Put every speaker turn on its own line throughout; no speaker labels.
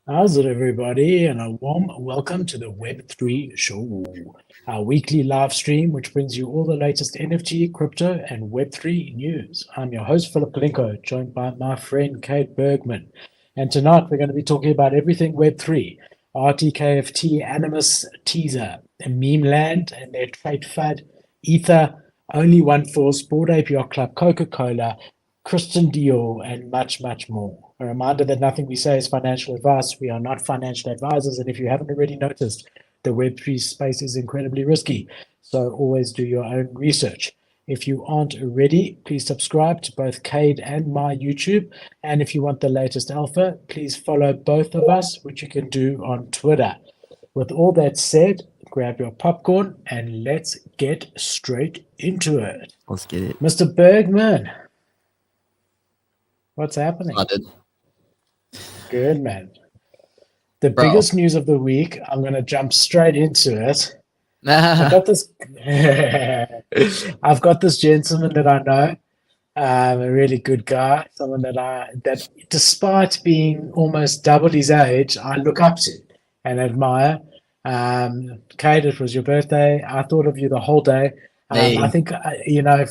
How's it, everybody? And a warm welcome to the Web3 Show, our weekly live stream, which brings you all the latest NFT, crypto, and Web3 news. I'm your host, Philip Kalinko, joined by my friend Kate Bergman. And tonight we're going to be talking about everything Web3, RTKFT, Animus teaser, Memeland and their trade FUD, Ether,0n1Force, Bored Ape Yacht Club, Coca-Cola, Christian Dior, and much, much more. A reminder that nothing we say is financial advice. We are not financial advisors. And if you haven't already noticed, the Web3 space is incredibly risky. So always do your own research. If you aren't already, please subscribe to both Cade and my YouTube. And if you want the latest alpha, please follow both of us, which you can do on Twitter. With all that said, grab your popcorn and let's get straight into it.
Let's get it.
Mr. Bergman, what's happening? Good, man. The biggest news of the week, I'm going to jump straight into it. I've got this gentleman that I know, a really good guy, someone that despite being almost double his age, I look up to and admire. Kate, it was your birthday. I thought of you the whole day. I think,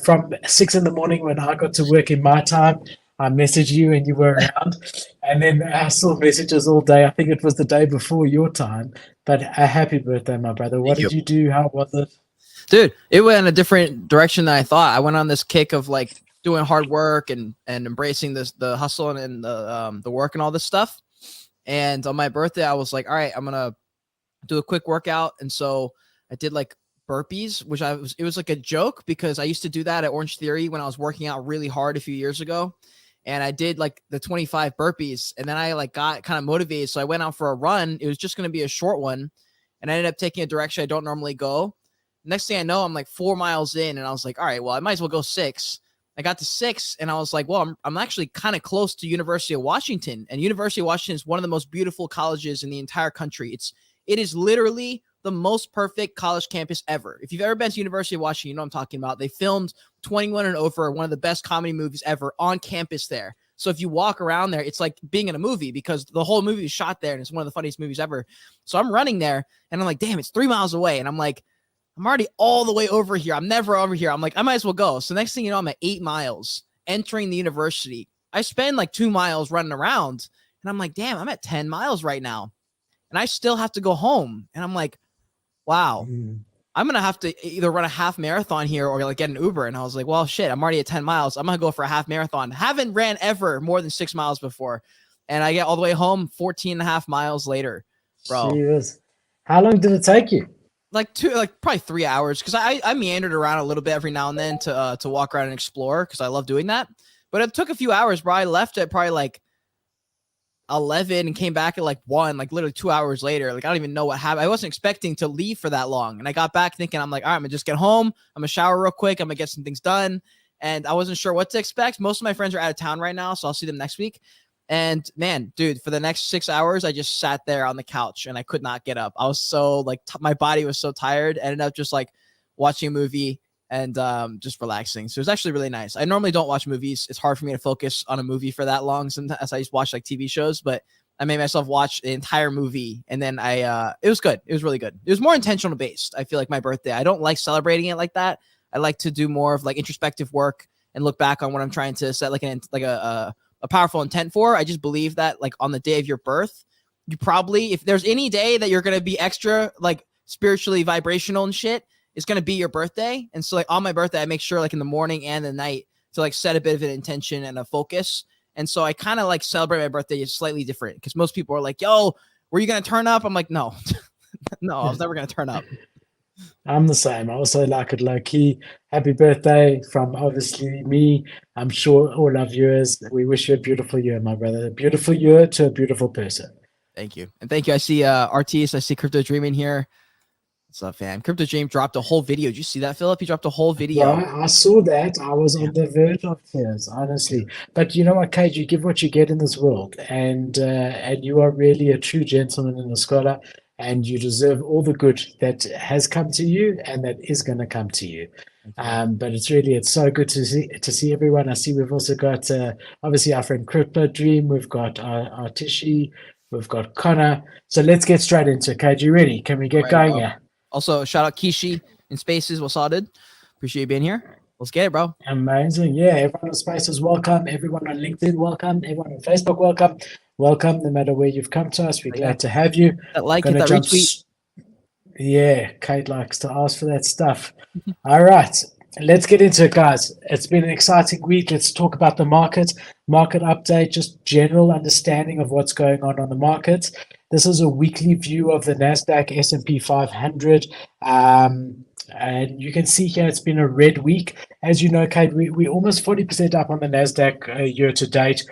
from 6 in the morning when I got to work in my time, I messaged you and you were around, and then I saw messages all day. I think it was the day before your time, but a happy birthday, my brother. What did you do? How was it?
Dude, it went in a different direction than I thought. I went on this kick of like doing hard work and embracing the hustle and the work and all this stuff. And on my birthday, I was like, all right, I'm going to do a quick workout. And so I did like burpees, which it was like a joke because I used to do that at Orange Theory when I was working out really hard a few years ago. And I did like the 25 burpees, and then I like got kind of motivated. So I went out for a run. It was just going to be a short one, and I ended up taking a direction I don't normally go. Next thing I know, I'm like 4 miles in, and I was like, all right, well, I might as well go 6. I got to 6, and I was like, well, I'm actually kind of close to University of Washington, and University of Washington is one of the most beautiful colleges in the entire country. It is literally the most perfect college campus ever. If you've ever been to University of Washington, you know what I'm talking about. They filmed 21 and Over, one of the best comedy movies ever, on campus there. So if you walk around there, it's like being in a movie because the whole movie is shot there and it's one of the funniest movies ever. So I'm running there and I'm like, damn, it's 3 miles away. And I'm like, I'm already all the way over here. I'm never over here. I'm like, I might as well go. So next thing you know, I'm at 8 miles entering the university. I spend like 2 miles running around and I'm like, damn, I'm at 10 miles right now. And I still have to go home. And I'm like, wow, I'm going to have to either run a half marathon here or like get an Uber. And I was like, well, shit, I'm already at 10 miles. I'm going to go for a half marathon. Haven't ran ever more than 6 miles before. And I get all the way home 14 and a half miles later, bro.
Jeez. How long did it take you?
Probably 3 hours. Cause I meandered around a little bit every now and then to walk around and explore. Cause I love doing that, but it took a few hours, bro. I left at probably like 11 and came back at like 1, like literally 2 hours later. Like, I don't even know what happened. I wasn't expecting to leave for that long. And I got back thinking, I'm like, all right, I'm gonna just get home. I'm gonna shower real quick. I'm gonna get some things done. And I wasn't sure what to expect. Most of my friends are out of town right now, so I'll see them next week. And man, dude, for the next 6 hours, I just sat there on the couch and I could not get up. I was so like, my body was so tired. I ended up just like watching a movie and just relaxing. So it was actually really nice. I normally don't watch movies. It's hard for me to focus on a movie for that long. Sometimes I just watch like TV shows, but I made myself watch the entire movie. And then it was good. It was really good. It was more intentional based. I feel like my birthday, I don't like celebrating it like that. I like to do more of like introspective work and look back on what I'm trying to set like a powerful intent for. I just believe that like on the day of your birth, you probably, if there's any day that you're going to be extra like spiritually vibrational and shit, it's going to be your birthday. And so like on my birthday, I make sure like in the morning and the night to like set a bit of an intention and a focus. And so I kind of like celebrate my birthday slightly different because most people are like, yo, were you going to turn up? I'm like, no, no, I was never going to turn up.
I'm the same. I also like it low key. Happy birthday from obviously me. I'm sure all our viewers, we wish you a beautiful year, my brother. A beautiful year to a beautiful person.
Thank you. And thank you. I see RTs. I see Crypto Dream in here. What's up, fam? Crypto Dream dropped a whole video. Did you see that, Philip? He dropped a whole video.
Yeah, I saw that. I was on the verge of tears, honestly. But you know what, Cage? You give what you get in this world, and you are really a true gentleman and a scholar, and you deserve all the good that has come to you and that is going to come to you. But it's so good to see everyone. I see we've also got obviously our friend Crypto Dream. We've got Artishi. We've got Connor. So let's get straight into it. KG, ready? Can we get going here?
Also, shout out Kishi in Spaces. Well sorted. Appreciate you being here. Let's get it, bro.
Amazing. Yeah, everyone on Spaces, welcome. Everyone on LinkedIn, welcome. Everyone on Facebook, welcome. Welcome, no matter where you've come to us. We're glad to have you.
That like, hit that retweet.
Yeah, Kate likes to ask for that stuff. All right, let's get into it, guys. It's been an exciting week. Let's talk about the market update, just general understanding of what's going on the markets. This is a weekly view of the NASDAQ S&P 500. And you can see here it's been a red week. As you know, Kate, we're almost 40% up on the NASDAQ year to date.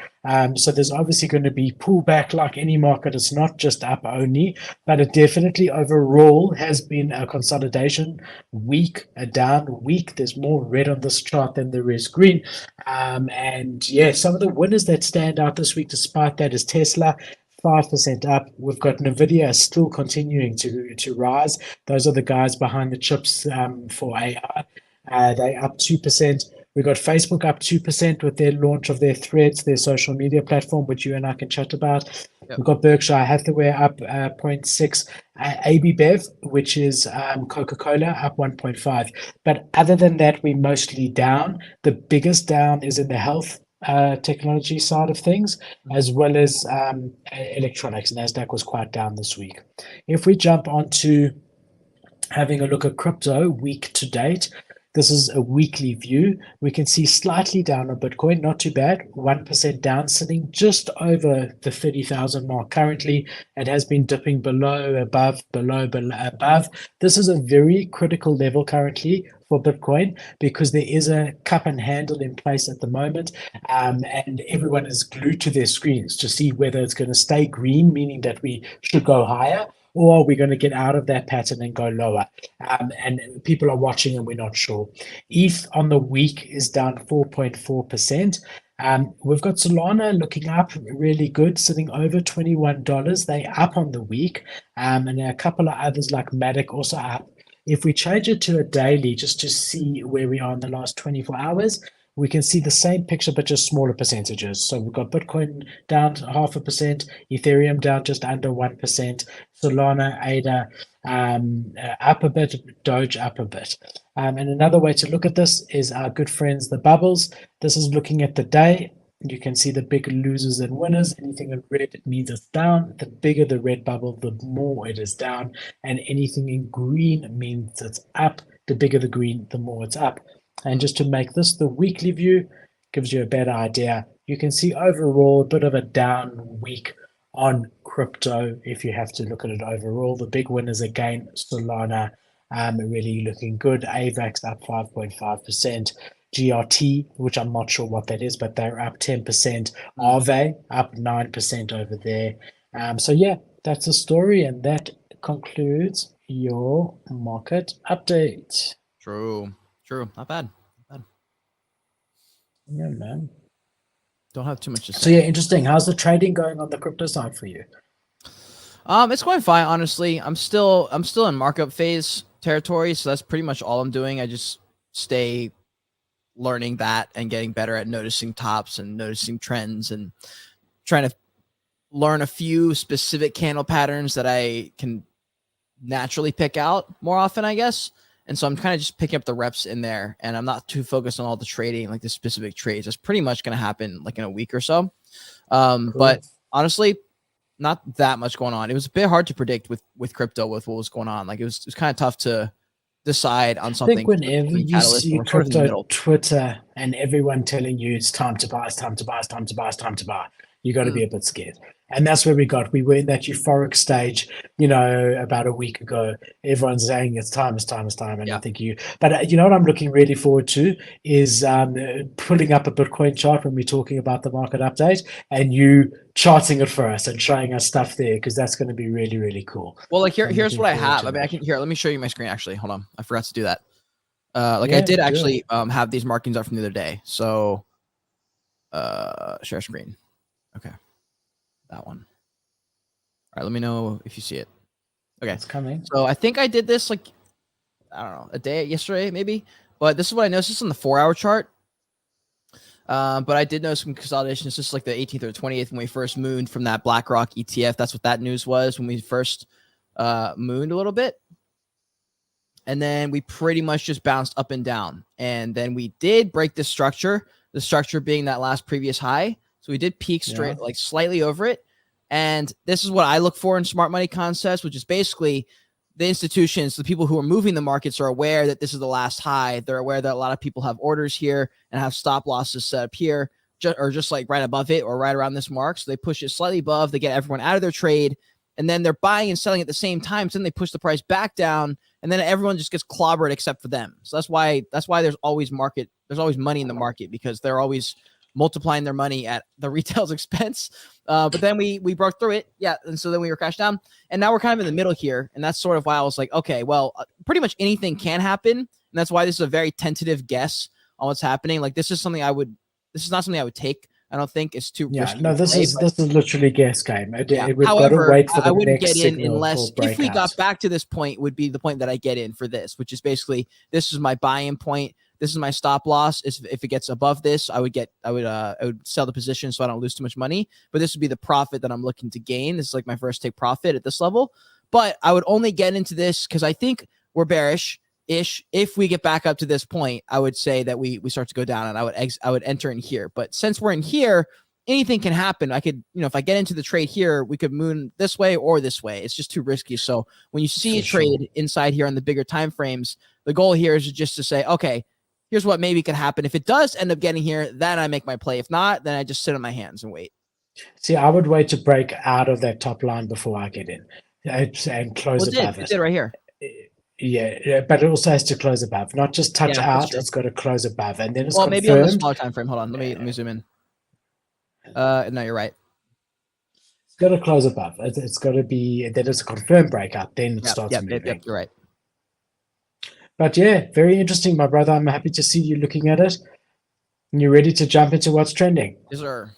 So there's obviously going to be pullback like any market. It's not just up only, but it definitely overall has been a consolidation week, a down week. There's more red on this chart than there is green. And yeah, some of the winners that stand out this week despite that is Tesla, 5% up. We've got Nvidia still continuing to rise. Those are the guys behind the chips for AI. They up 2%. We've got Facebook up 2% with their launch of their Threads, their social media platform, which you and I can chat about. Yep. We've got Berkshire Hathaway up 0.6. AB Bev, which is Coca-Cola, up 1.5. But other than that, we're mostly down. The biggest down is in the health technology side of things, as well as electronics. NASDAQ was quite down this week. If we jump onto having a look at crypto week to date, this is a weekly view. We can see slightly down on Bitcoin, not too bad, 1% down, sitting just over the 30,000 mark currently. It has been dipping below, above, below, above. This is a very critical level currently for Bitcoin because there is a cup and handle in place at the moment, and everyone is glued to their screens to see whether it's going to stay green, meaning that we should go higher, or are we going to get out of that pattern and go lower? And people are watching and we're not sure. ETH on the week is down 4.4%. We've got Solana looking up really good, sitting over $21. They up on the week, and a couple of others like Matic also up. If we change it to a daily, just to see where we are in the last 24 hours, we can see the same picture, but just smaller percentages. So we've got Bitcoin down 0.5%, Ethereum down just under 1%, Solana, ADA up a bit, Doge up a bit. And another way to look at this is our good friends, the bubbles. This is looking at the day. You can see the big losers and winners. Anything in red, it means it's down. The bigger the red bubble, the more it is down. And anything in green means it's up. The bigger the green, the more it's up. And just to make this the weekly view, gives you a better idea. You can see overall a bit of a down week on crypto if you have to look at it overall. The big winners again, Solana, really looking good. AVAX up 5.5%. GRT, which I'm not sure what that is, but they're up 10%. Aave up 9% over there. So yeah, that's the story, and that concludes your market update.
True. Not bad.
Yeah, man.
Don't have too much to say.
So yeah, interesting. How's the trading going on the crypto side for you?
It's going fine, honestly. I'm still in markup phase territory, so that's pretty much all I'm doing. I just stay learning that and getting better at noticing tops and noticing trends and trying to learn a few specific candle patterns that I can naturally pick out more often, I guess. And so I'm kind of just picking up the reps in there, and I'm not too focused on all the trading, like the specific trades. It's pretty much going to happen like in a week or so. Cool. But honestly, not that much going on. It was a bit hard to predict with crypto, with what was going on. Like it was kind of tough to decide on something.
I think whenever you see crypto Twitter and everyone telling you it's time to buy, it's time to buy, it's time to buy, it's time to buy, you got to be a bit scared. And that's where we got. We were in that euphoric stage, about a week ago. Everyone's saying it's time, it's time, it's time. And I think but you know what I'm looking really forward to is pulling up a Bitcoin chart when we're talking about the market update and you charting it for us and showing us stuff there, because that's going to be really, really cool.
Well, like here's what I have. I mean, let me show you my screen. Actually, hold on. I forgot to do that. I did actually have these markings up from the other day. So share screen. Okay. That one. All right, let me know if you see it. Okay,
it's coming.
So I think I did this like, I don't know, a day yesterday maybe, but this is what I noticed on the 4-hour chart. But I did know some consolidation. It's just like the 18th or 20th when we first mooned from that BlackRock ETF. That's what that news was when we first mooned a little bit. And then we pretty much just bounced up and down. And then we did break the structure being that last previous high. So we did peak straight, like slightly over it. And this is what I look for in smart money concepts, which is basically the institutions, the people who are moving the markets are aware that this is the last high. They're aware that a lot of people have orders here and have stop losses set up here, or just like right above it or right around this mark. So they push it slightly above. They get everyone out of their trade. And then they're buying and selling at the same time. So then they push the price back down, and then everyone just gets clobbered except for them. So that's why there's always money in the market, because they're always multiplying their money at the retail's expense. But then we broke through it. Yeah. And so then we were crashed down, and now we're kind of in the middle here. And that's sort of why I was like, okay, well, pretty much anything can happen. And that's why this is a very tentative guess on what's happening. Like this is not something I would take. I don't think it's too risky.
No, this is literally guess game. We've
However,
got to wait for the
I wouldn't
next
get in
signal
unless
for
if we got back to this point would be the point that I get in for this, which is basically this is my buy-in point. This is my stop loss. If it gets above this, I would sell the position so I don't lose too much money. But this would be the profit that I'm looking to gain. This is like my first take profit at this level. But I would only get into this because I think we're bearish-ish. If we get back up to this point, I would say that we start to go down, and I would enter in here. But since we're in here, anything can happen. I could, if I get into the trade here, we could moon this way or this way. It's just too risky. So when you see a trade inside here on the bigger time frames, the goal here is just to say, okay, here's what maybe could happen. If it does end up getting here, then I make my play. If not, then I just sit on my hands and wait.
See, I would wait to break out of that top line before I get in and close above it.
It did right here.
Yeah, but it also has to close above, not just touch out. It's got to close above, and then it's confirmed.
Maybe on the smaller time frame. Hold on, let me zoom in. No, you're right.
It's got to close above. It's got to be that it's a confirmed breakout. Then it starts moving.
Yep, you're right.
But yeah, very interesting, my brother. I'm happy to see you looking at it. And you're ready to jump into what's trending.
Yes, sir.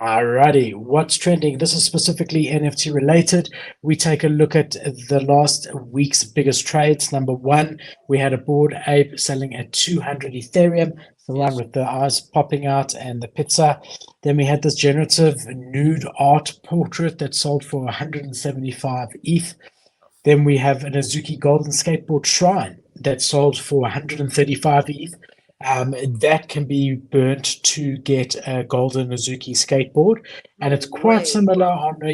Alrighty, what's trending? This is specifically NFT related. We take a look at the last week's biggest trades. Number one, we had a Bored Ape selling at 200 Ethereum, the one with the eyes popping out and the pizza. Then we had this generative nude art portrait that sold for 175 ETH. Then we have an Azuki golden skateboard shrine that sold for 135 ETH. That can be burnt to get a golden Azuki skateboard, and it's quite similar on a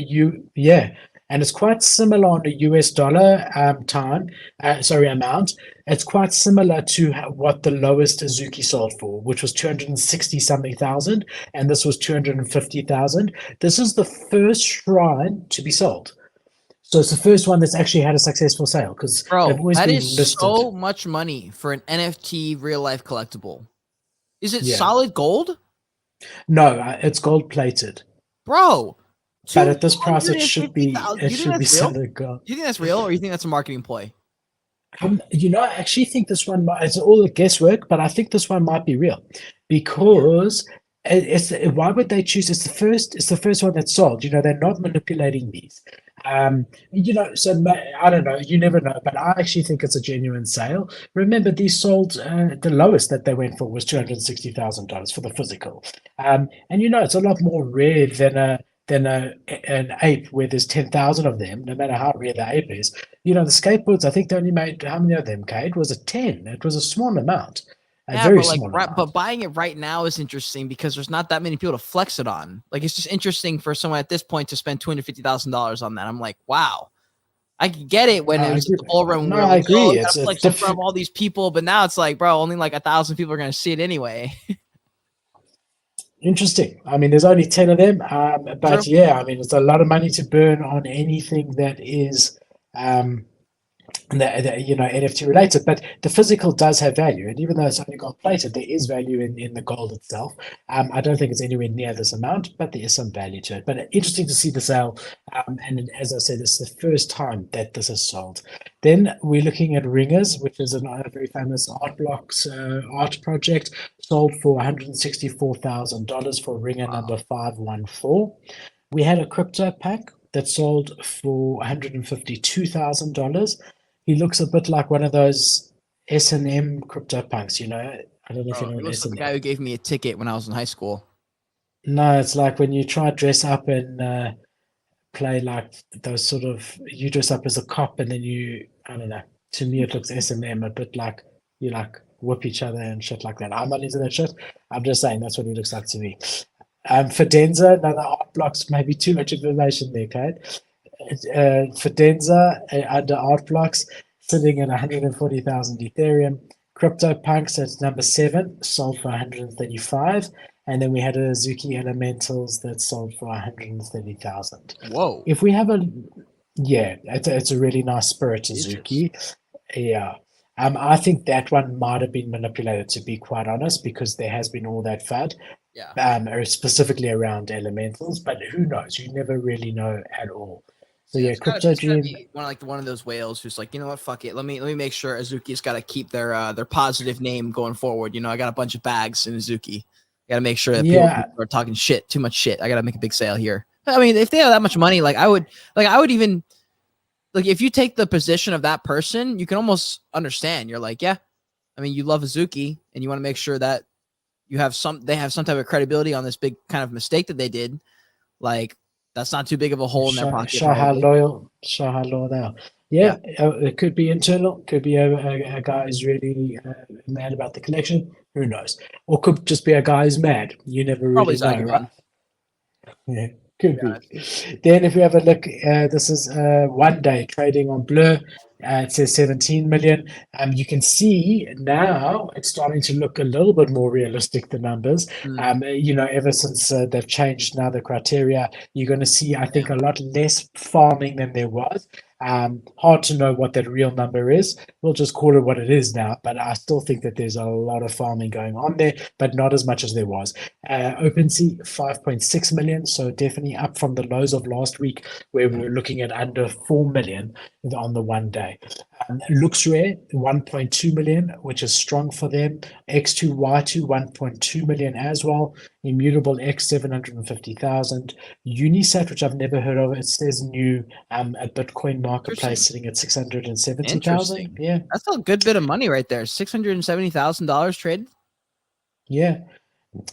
and it's quite similar on a US dollar amount. It's quite similar to what the lowest Azuki sold for, which was 260 something thousand, and this was 250,000. This is the first shrine to be sold. So it's the first one that's actually had a successful sale, because
that is so much money for an NFT real life collectible. Is it solid gold?
No, it's gold plated.
Bro.
But at this price, it should be solid gold.
Do you think that's real, or do you think that's a marketing play?
I actually think this one it's all guesswork, but I think this one might be real, because why would they choose? It's the first one that's sold. They're not manipulating these. So I don't know. You never know, but I actually think it's a genuine sale. Remember, these sold the lowest that they went for was $260,000 for the physical, and it's a lot more rare than an ape where there's 10,000 of them. No matter how rare the ape is, the skateboards. I think they only made how many of them? Cade, was it 10? It was a small amount. But
buying it right now is interesting because there's not that many people to flex it on. Like, it's just interesting for someone at this point to spend $250,000 on that. I'm like, wow, I could get it when it was the bull run.
No, I agree.
It's flex in front of all these people, but now it's like, bro, only like 1,000 people are going to see it anyway.
Interesting. I mean, there's only 10 of them, but sure. Yeah, I mean, it's a lot of money to burn on anything that is NFT related, but the physical does have value, and even though it's only gold plated, there is value in the gold itself. I don't think it's anywhere near this amount, but there is some value to it. But interesting to see the sale, and as I said, it's the first time that this is sold. Then we're looking at Ringers, which is a very famous art blocks art project, sold for $164,000 for Ringer number 514. We had a crypto pack that sold for $152,000. He looks a bit like one of those S&M crypto punks, I don't know if you know
He
what
looks like the
SMM.
guy who gave me a ticket when I was in high school.
No, it's like when you try to dress up and play like those sort of you dress up as a cop and then I don't know. To me, it looks SMM a bit like you like whip each other and shit like that. I'm not into that shit. I'm just saying that's what he looks like to me. Fidenza, another art blocks, maybe too much information there, Kate. Fidenza under art blocks, sitting at 140,000 Ethereum. CryptoPunks at number 7, sold for 135. And then we had Azuki Elementals that sold for 130,000.
Whoa.
If we have it's a really nice spirit
Jesus.
Azuki. Yeah. I think that one might have been manipulated, to be quite honest, because there has been all that FUD,
Yeah.
specifically around elementals, but who knows? You never really know at all. So yeah,
it's
Crypto
gotta
Dream.
be one of those whales who's like, you know what, fuck it. Let me make sure Azuki's got to keep their positive name going forward. I got a bunch of bags in Azuki. Got to make sure that people are talking shit, too much shit. I got to make a big sale here. I mean, if they have that much money, I would even if you take the position of that person, you can almost understand. You're like, yeah, I mean, you love Azuki and you want to make sure that they have some type of credibility on this big kind of mistake that they did. Like, that's not too big of a hole in their pocket.
Show how loyal they are. Yeah, it could be internal. Could be a guy who's really mad about the collection. Who knows? Or could just be a guy who's mad. You never really know, right? Yeah, could be. Then if we have a look, this is 1 day trading on Blur. It says 17 million. You can see now it's starting to look a little bit more realistic, the numbers. Ever since they've changed now the criteria, you're going to see, I think, a lot less farming than there was. Hard to know what that real number is. We'll just call it what it is now, but I still think that there's a lot of farming going on there, but not as much as there was. OpenSea, 5.6 million, so definitely up from the lows of last week where we were looking at under 4 million on the 1 day. Looks Rare, 1.2 million, which is strong for them. X2Y2, 1.2 million as well. Immutable X, 750,000. Unisat, which I've never heard of, it says new at Bitcoin Marketplace sitting at 670,000. Yeah,
that's a good bit of money right there. $670,000 traded.
Yeah.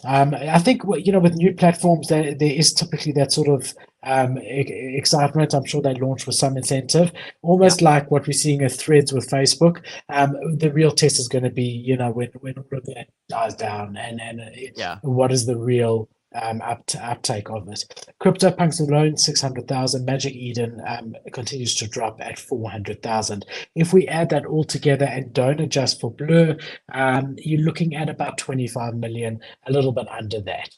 I think with new platforms, there is typically that sort of excitement. I'm sure they launch with some incentive, almost like what we're seeing at Threads with Facebook. The real test is going to be, when all of that dies down and what is the real uptake of it. CryptoPunks alone, 600,000. Magic Eden continues to drop at 400,000. If we add that all together and don't adjust for Blur, you're looking at about 25 million, a little bit under that.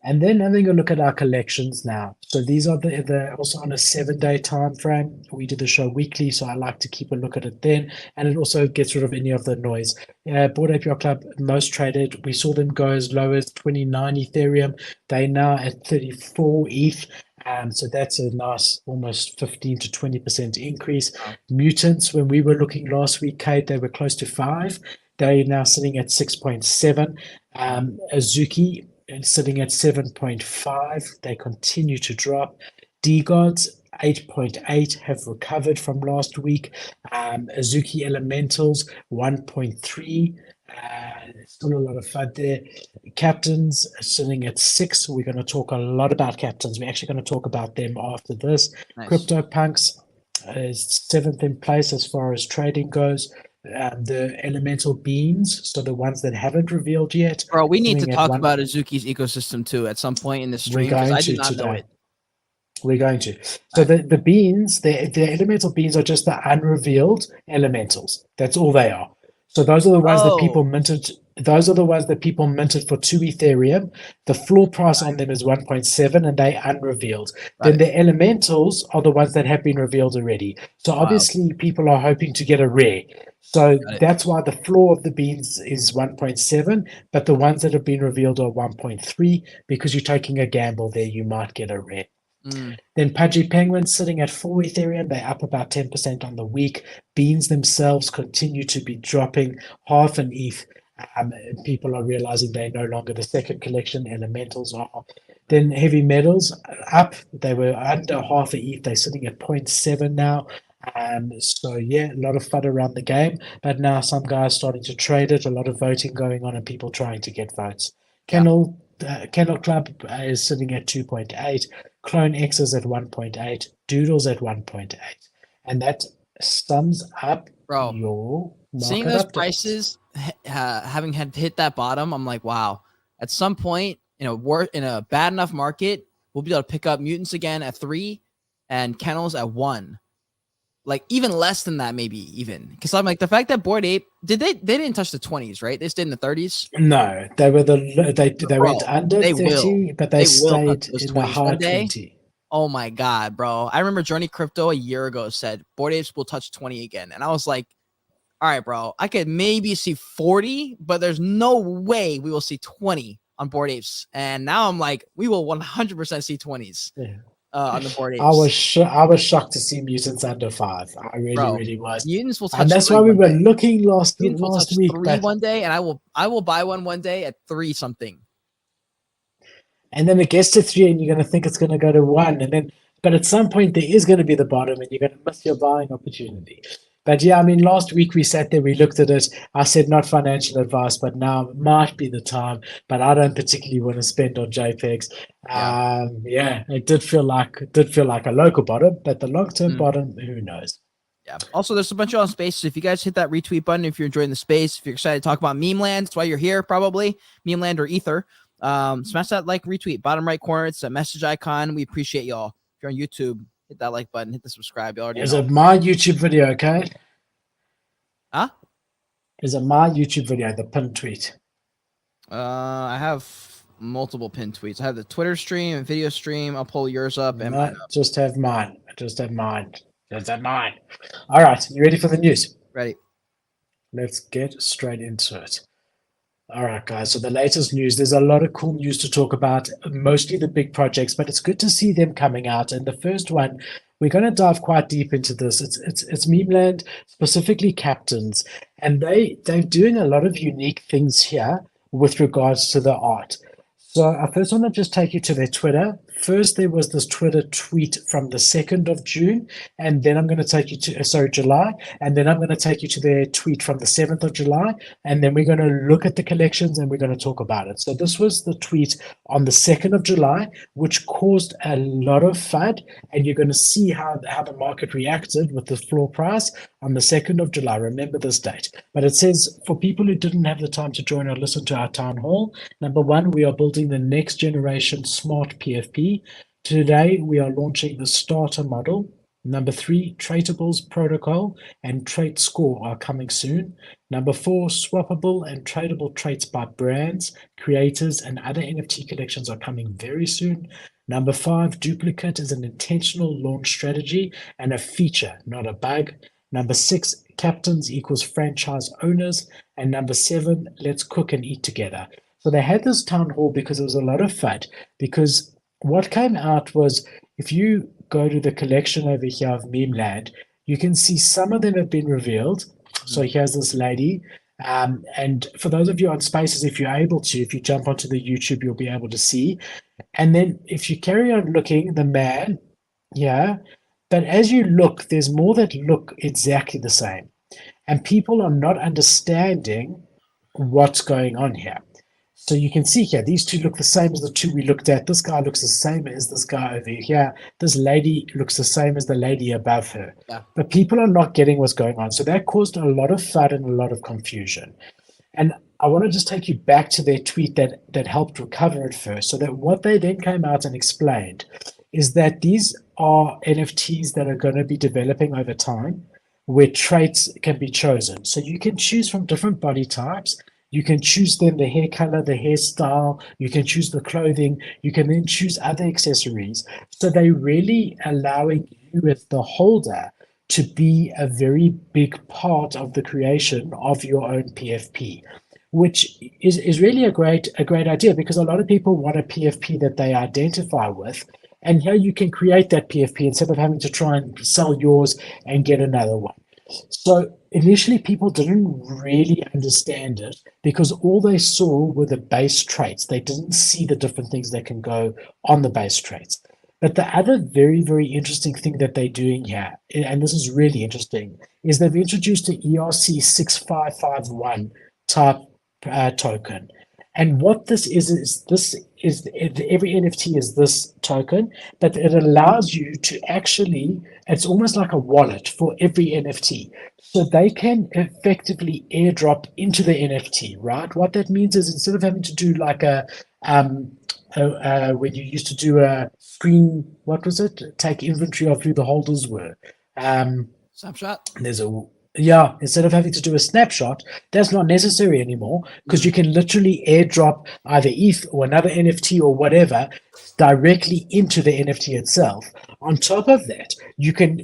And then having a look at our collections now. So these are the also on a 7-day time frame. We do the show weekly, so I like to keep a look at it then. And it also gets rid of any of the noise. Bored Ape Yacht Club, most traded. We saw them go as low as 29 Ethereum. They're now at 34 ETH. So that's a nice almost 15 to 20% increase. Mutants, when we were looking last week, Kate, they were close to 5. They're now sitting at 6.7. Azuki, and sitting at 7.5. They continue to drop. DGods, 8.8, have recovered from last week. Azuki Elementals, 1.3. Still a lot of FUD there. Captainz sitting at 6. We're going to talk a lot about Captainz. We're actually going to talk about them after this. Nice. CryptoPunks is 7th in place as far as trading goes. The elemental beans, so the ones that haven't revealed yet.
Bro, we need to talk about Azuki's ecosystem too at some point in the stream because I do not know it.
We're going to. So the beans, the elemental beans are just the unrevealed elementals. That's all they are. So those are the ones that people minted. Those are the ones that people minted for 2 Ethereum. The floor price on them is 1.7 and they unrevealed. Then the elementals are the ones that have been revealed already. So obviously people are hoping to get a rare. So that's why the floor of the beans is 1.7, but the ones that have been revealed are 1.3 because you're taking a gamble there. You might get a rare. Then Pudgy Penguins sitting at 4 Ethereum. They're up about 10% on the week. Beans themselves continue to be dropping half an ETH. People are realizing they're no longer the second collection. Elementals are. Then heavy metals up. They were under half a ETH. They're sitting at 0.7 now. So yeah, a lot of fun around the game, but now some guys starting to trade it, a lot of voting going on and people trying to get votes.
Yeah.
Kennel Club is sitting at 2.8, Clone X is at 1.8, Doodles at 1.8, and that sums up
Bro,
your
seeing
market
those
update.
prices, having had hit that bottom, I'm like, wow. At some point, in a bad enough market, we'll be able to pick up Mutants again at 3 and Kennels at 1. Like even less than that, maybe even. Because I'm like, the fact that Bored Ape they didn't touch the 20s, right? They stayed in the 30s.
No, they went under
they
30, but they
will
stayed
touch those
in the
20s
high
one day.
20.
Oh my god, bro! I remember Journey Crypto a year ago said Bored Apes will touch 20 again, and I was like, all right, bro, I could maybe see 40, but there's no way we will see 20 on Bored Apes. And now I'm like, we will 100% see 20s on the Bored Apes.
I was shocked to see Mutants under 5. I really was.
Mutants will touch,
and that's why we were looking last week.
But one day, and I will buy one day at 3 something.
And then it gets to 3, and you're going to think it's going to go to 1, but at some point there is going to be the bottom, and you're going to miss your buying opportunity. But yeah, I mean, last week we sat there, we looked at it. I said, not financial advice, but now might be the time. But I don't particularly want to spend on JPEGs. Yeah, it did feel like a local bottom, but the long-term bottom, who knows?
Yeah. Also, there's a bunch of spaces. If you guys hit that retweet button, if you're enjoying the space, if you're excited to talk about Memeland, that's why you're here, probably Memeland or Ether. Smash that like retweet, bottom right corner. It's a message icon. We appreciate y'all. If you're on YouTube, hit that like button, hit the subscribe. You already
Is
know.
it my YouTube video, okay?
Huh?
Is it my YouTube video, the pinned tweet?
I have multiple pinned tweets. I have the Twitter stream and video stream. I'll pull yours up and mine up.
Just have mine. All right, you ready for the news?
Ready.
Let's get straight into it. All right, guys. So the latest news, there's a lot of cool news to talk about, mostly the big projects, but it's good to see them coming out. And the first one, we're going to dive quite deep into this. It's Memeland, specifically Captainz, and they're doing a lot of unique things here with regards to the art. So I first want to just take you to their Twitter. First, there was this Twitter tweet from the 2nd of June, and then I'm going to take you to, July, and then I'm going to take you to their tweet from the 7th of July, and then we're going to look at the collections and we're going to talk about it. So this was the tweet on the 2nd of July, which caused a lot of FUD, and you're going to see how the market reacted with the floor price on the 2nd of July. Remember this date. But it says, for people who didn't have the time to join or listen to our town hall, number 1, we are building the next generation smart PFP. Today, we are launching the starter model. Number 3, Tradables protocol and trait score are coming soon. Number 4, swappable and tradable traits by brands, creators, and other NFT collections are coming very soon. Number 5, duplicate is an intentional launch strategy and a feature, not a bug. Number 6, Captainz equals franchise owners. And number 7, let's cook and eat together. So they had this town hall because there was a lot of FUD, because what came out was, if you go to the collection over here of Memeland, you can see some of them have been revealed. So here's this lady. And for those of you on Spaces, if you're able to, if you jump onto the YouTube, you'll be able to see. And then if you carry on looking, the man, yeah. But as you look, there's more that look exactly the same. And people are not understanding what's going on here. So you can see here, these two look the same as the two we looked at. This guy looks the same as this guy over here. This lady looks the same as the lady above her. Yeah. But people are not getting what's going on. So that caused a lot of FUD and a lot of confusion. And I want to just take you back to their tweet that helped recover it first. So that what they then came out and explained is that these are NFTs that are going to be developing over time, where traits can be chosen. So you can choose from different body types. You can choose then the hair color, the hairstyle, you can choose the clothing, you can then choose other accessories. So they're really allowing you as the holder to be a very big part of the creation of your own PFP, which is really a great idea, because a lot of people want a PFP that they identify with. And here you can create that PFP instead of having to try and sell yours and get another one. So initially people didn't really understand it, because all they saw were the base traits. They didn't see the different things that can go on the base traits. But the other very, very interesting thing that they're doing here, and this is really interesting, is they've introduced the ERC 6551 type token. And what this is every NFT is this token, but it allows you to actually, it's almost like a wallet for every NFT. So they can effectively airdrop into the NFT, right? What that means is instead of having to do like when you used to do a screen, what was it? Take inventory of who the holders were.
Snapshot.
Instead of having to do a snapshot, that's not necessary anymore because you can literally airdrop either ETH or another NFT or whatever directly into the NFT itself. On top of that, you can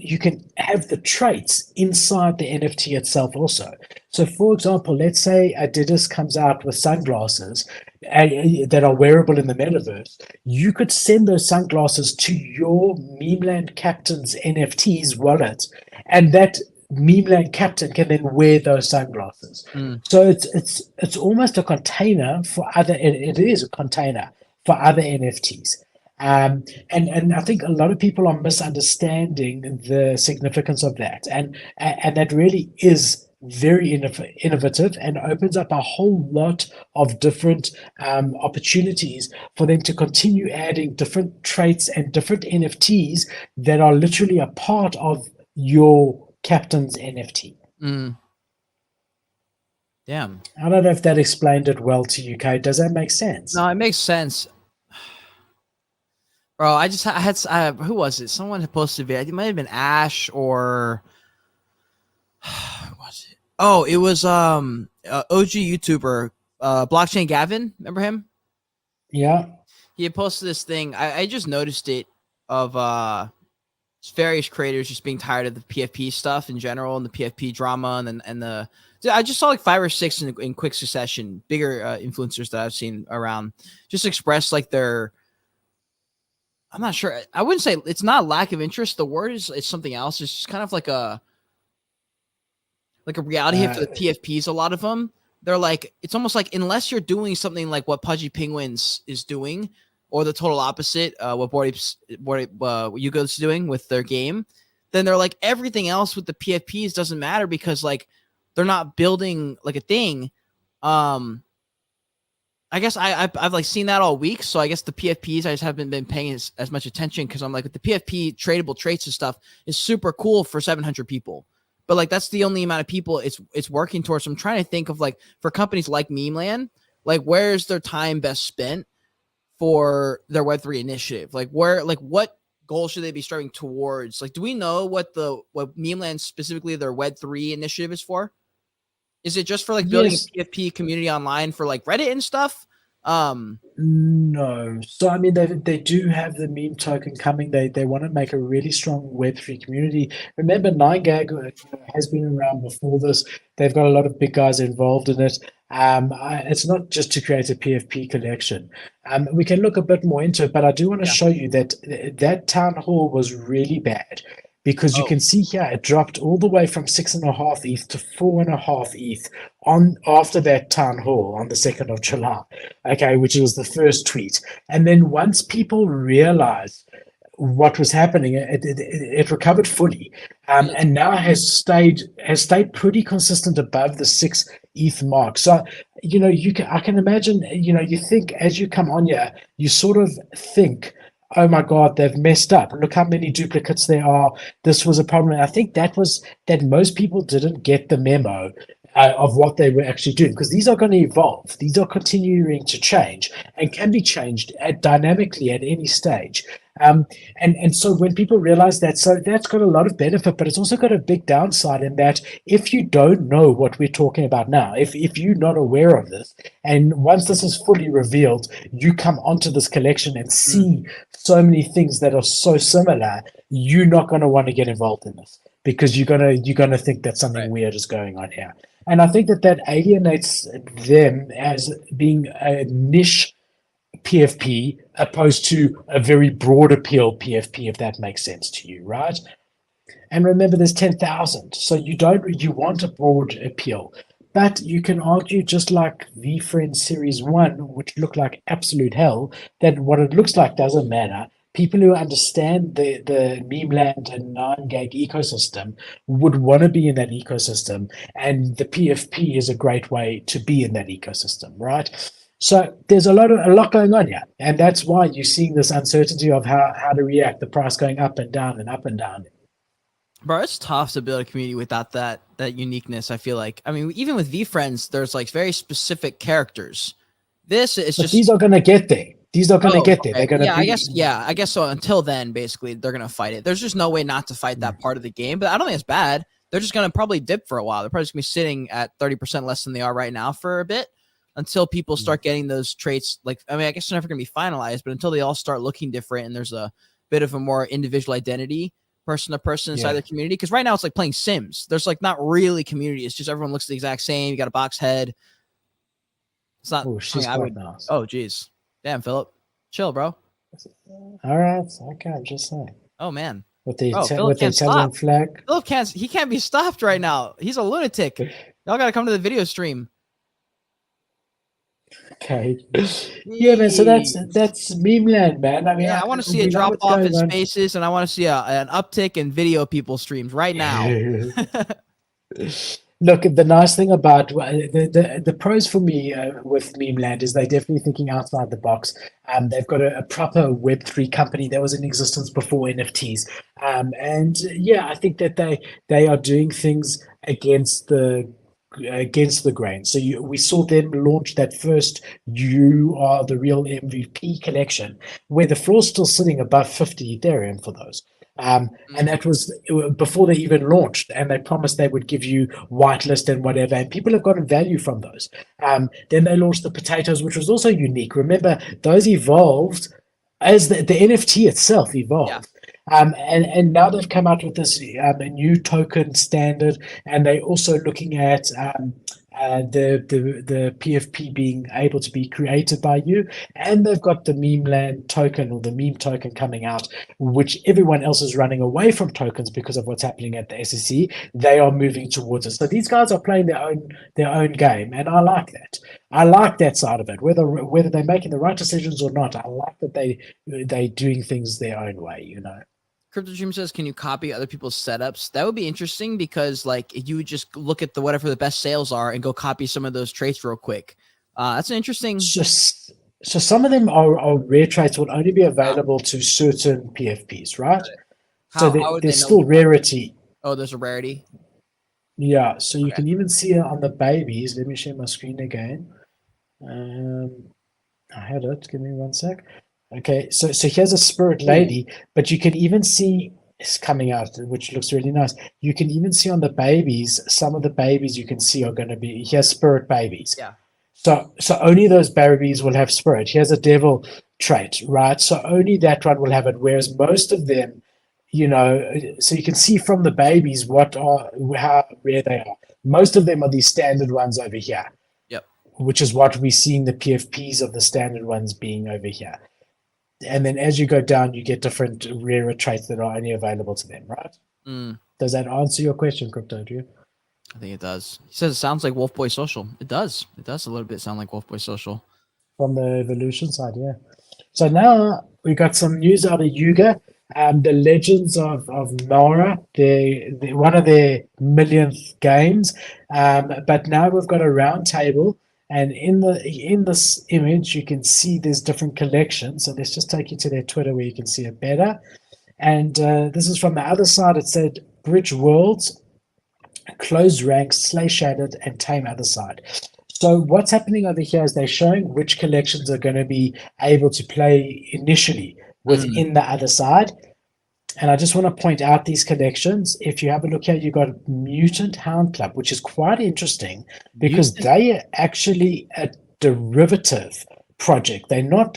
have the traits inside the NFT itself also. So, for example, let's say Adidas comes out with sunglasses that are wearable in the metaverse. You could send those sunglasses to your Memeland Captainz NFTs wallet, and that Memeland captain can then wear those sunglasses. So it's almost a container for other. It is a container for other NFTs. And I think a lot of people are misunderstanding the significance of that, and that really is very innovative and opens up a whole lot of different opportunities for them to continue adding different traits and different NFTs that are literally a part of your Captainz NFT.
Damn.
I don't know if that explained it well to you, Kate. Does that make sense?
No, it makes sense. Bro, I had who was it? Someone had posted a video. It might have been Ash or who was it? Oh, it was OG YouTuber, Blockchain Gavin. Remember him?
Yeah.
He had posted this thing. I just noticed it of various creators just being tired of the PFP stuff in general and the PFP drama and the I just saw like 5 or 6 in quick succession, bigger influencers that I've seen around just express like their, I'm not sure. I wouldn't say it's not lack of interest. The word is it's something else. It's just kind of like a reality hit for the PFPs. A lot of them, they're like, it's almost like unless you're doing something like what Pudgy Penguins is doing, or the total opposite, what Yuga is doing with their game, then they're like everything else with the PFPs doesn't matter because like they're not building like a thing. I guess I've like seen that all week. So I guess the PFPs, I just haven't been paying as much attention because I'm like with the PFP tradable traits and stuff is super cool for 700 people. But like that's the only amount of people it's working towards. So I'm trying to think of like for companies like Memeland, like where's their time best spent for their Web3 initiative? Like what goal should they be striving towards? Like, do we know what Memeland specifically their Web3 initiative is for? Is it just for like building a PFP community online for like Reddit and stuff?
No. So I mean, they do have the meme token coming. They want to make a really strong Web3 community. Remember, 9gag has been around before this. They've got a lot of big guys involved in it. It's not just to create a PFP collection. We can look a bit more into it, but I do want to show you that town hall was really bad. Because you can see here, it dropped all the way from 6.5 ETH to 4.5 ETH after that town hall on the 2nd of July, okay, which was the first tweet. And then once people realized what was happening, it recovered fully, and now has stayed pretty consistent above the 6 ETH mark. So I can imagine, you think as you come on here, you sort of think, oh my God, they've messed up. Look how many duplicates there are. This was a problem. And I think that most people didn't get the memo of what they were actually doing, because these are going to evolve. These are continuing to change and can be changed dynamically at any stage. And so when people realize that, so that's got a lot of benefit, but it's also got a big downside in that if you don't know what we're talking about now, if you're not aware of this, and once this is fully revealed, you come onto this collection and see so many things that are so similar, you're not going to want to get involved in this because you're gonna think that something weird is going on here. And I think that alienates them as being a niche PFP opposed to a very broad appeal PFP, if that makes sense to you, right? And remember, there's 10,000, so you want a broad appeal. But you can argue, just like VFriend Series 1, which looked like absolute hell, that what it looks like doesn't matter. people who understand the Memeland and 9gag ecosystem would want to be in that ecosystem, and the PFP is a great way to be in that ecosystem, right? So there's a lot going on here, and that's why you're seeing this uncertainty of how to react, the price going up and down and up and down.
Bro, it's tough to build a community without that uniqueness. I feel like, I mean, even with VFriends, there's like very specific characters. This is just
these are going to get there. These are going to get there. They're going to.
I guess so. Until then, basically, they're going to fight it. There's just no way not to fight that part of the game. But I don't think it's bad. They're just going to probably dip for a while. They're probably just going to be sitting at 30% less than they are right now for a bit until people start getting those traits. Like, I mean, I guess they're never going to be finalized, but until they all start looking different and there's a bit of a more individual identity, person to person inside the community. Because right now it's like playing Sims. There's like not really community. It's just everyone looks the exact same. You got a box head. It's not.
Oh, she's quite nice.
Oh, geez. Damn, Philip. Chill, bro.
All right. Okay, I'm just saying.
Oh, man.
With the Italian flag.
Philip can't be stopped right now. He's a lunatic. Y'all got to come to the video stream.
Okay. Yeah, man. So that's Memeland, man. I mean,
I want to see a drop off in spaces, and I want to see an uptick in video people streams right now.
Look, the nice thing about the pros for me with Memeland is they're definitely thinking outside the box. They've got a proper Web3 company that was in existence before NFTs. And yeah, I think that they are doing things against the grain. So we saw them launch that first "You Are the Real MVP" collection, where the floor's still sitting above 50 Ethereum for those. And that was before they even launched, and they promised they would give you whitelist and whatever, and people have gotten value from those. Then they launched the potatoes, which was also unique. Remember, those evolved as the NFT itself evolved. Yeah. And now they've come out with this new token standard, and they're also looking at the PFP being able to be created by you, and they've got the Memeland token or the meme token coming out, which everyone else is running away from tokens because of what's happening at the SEC. They are moving towards it. So these guys are playing their own game, and I like that. I like that side of it. Whether they're making the right decisions or not, I like that they doing things their own way, you know.
Crypto Dream says, can you copy other people's setups? That would be interesting, because like you would just look at whatever the best sales are and go copy some of those traits real quick. That's an interesting.
So some of them are rare traits, will only be available to certain PFPs, right? There's still rarity.
Oh, there's a rarity.
Yeah, so you can even see it on the babies. Let me share my screen again. I had it. Give me 1 sec. Okay, so here's a spirit lady, but you can even see it's coming out, which looks really nice. You can even see on the babies, some of the babies you can see are going to be, here's spirit babies.
Yeah.
So only those babies will have spirit. Here's a devil trait, right? So only that one will have it, whereas most of them, you know, so you can see from the babies how rare they are. Most of them are these standard ones over here.
Yep.
Which is what we're seeing the PFPs of the standard ones being over here. And then as you go down, you get different rarer traits that are only available to them, right? Does that answer your question, Crypto? Do you?
I think it does. He says it sounds like Wolf Boy Social. It does. It does a little bit sound like Wolf Boy Social.
From the evolution side, yeah. So now we got some news out of Yuga. The Legends of Mara, they're one of their millionth games. But now we've got a round table. And in this image, you can see there's different collections. So let's just take you to their Twitter where you can see it better. And this is from the other side. It said Bridge Worlds, Close Ranks, Slay Shattered, and Tame Otherside. So what's happening over here is they're showing which collections are going to be able to play initially within the other side. And I just want to point out these collections. If you have a look here, you've got Mutant Hound Club, which is quite interesting because they are actually a derivative project. They're no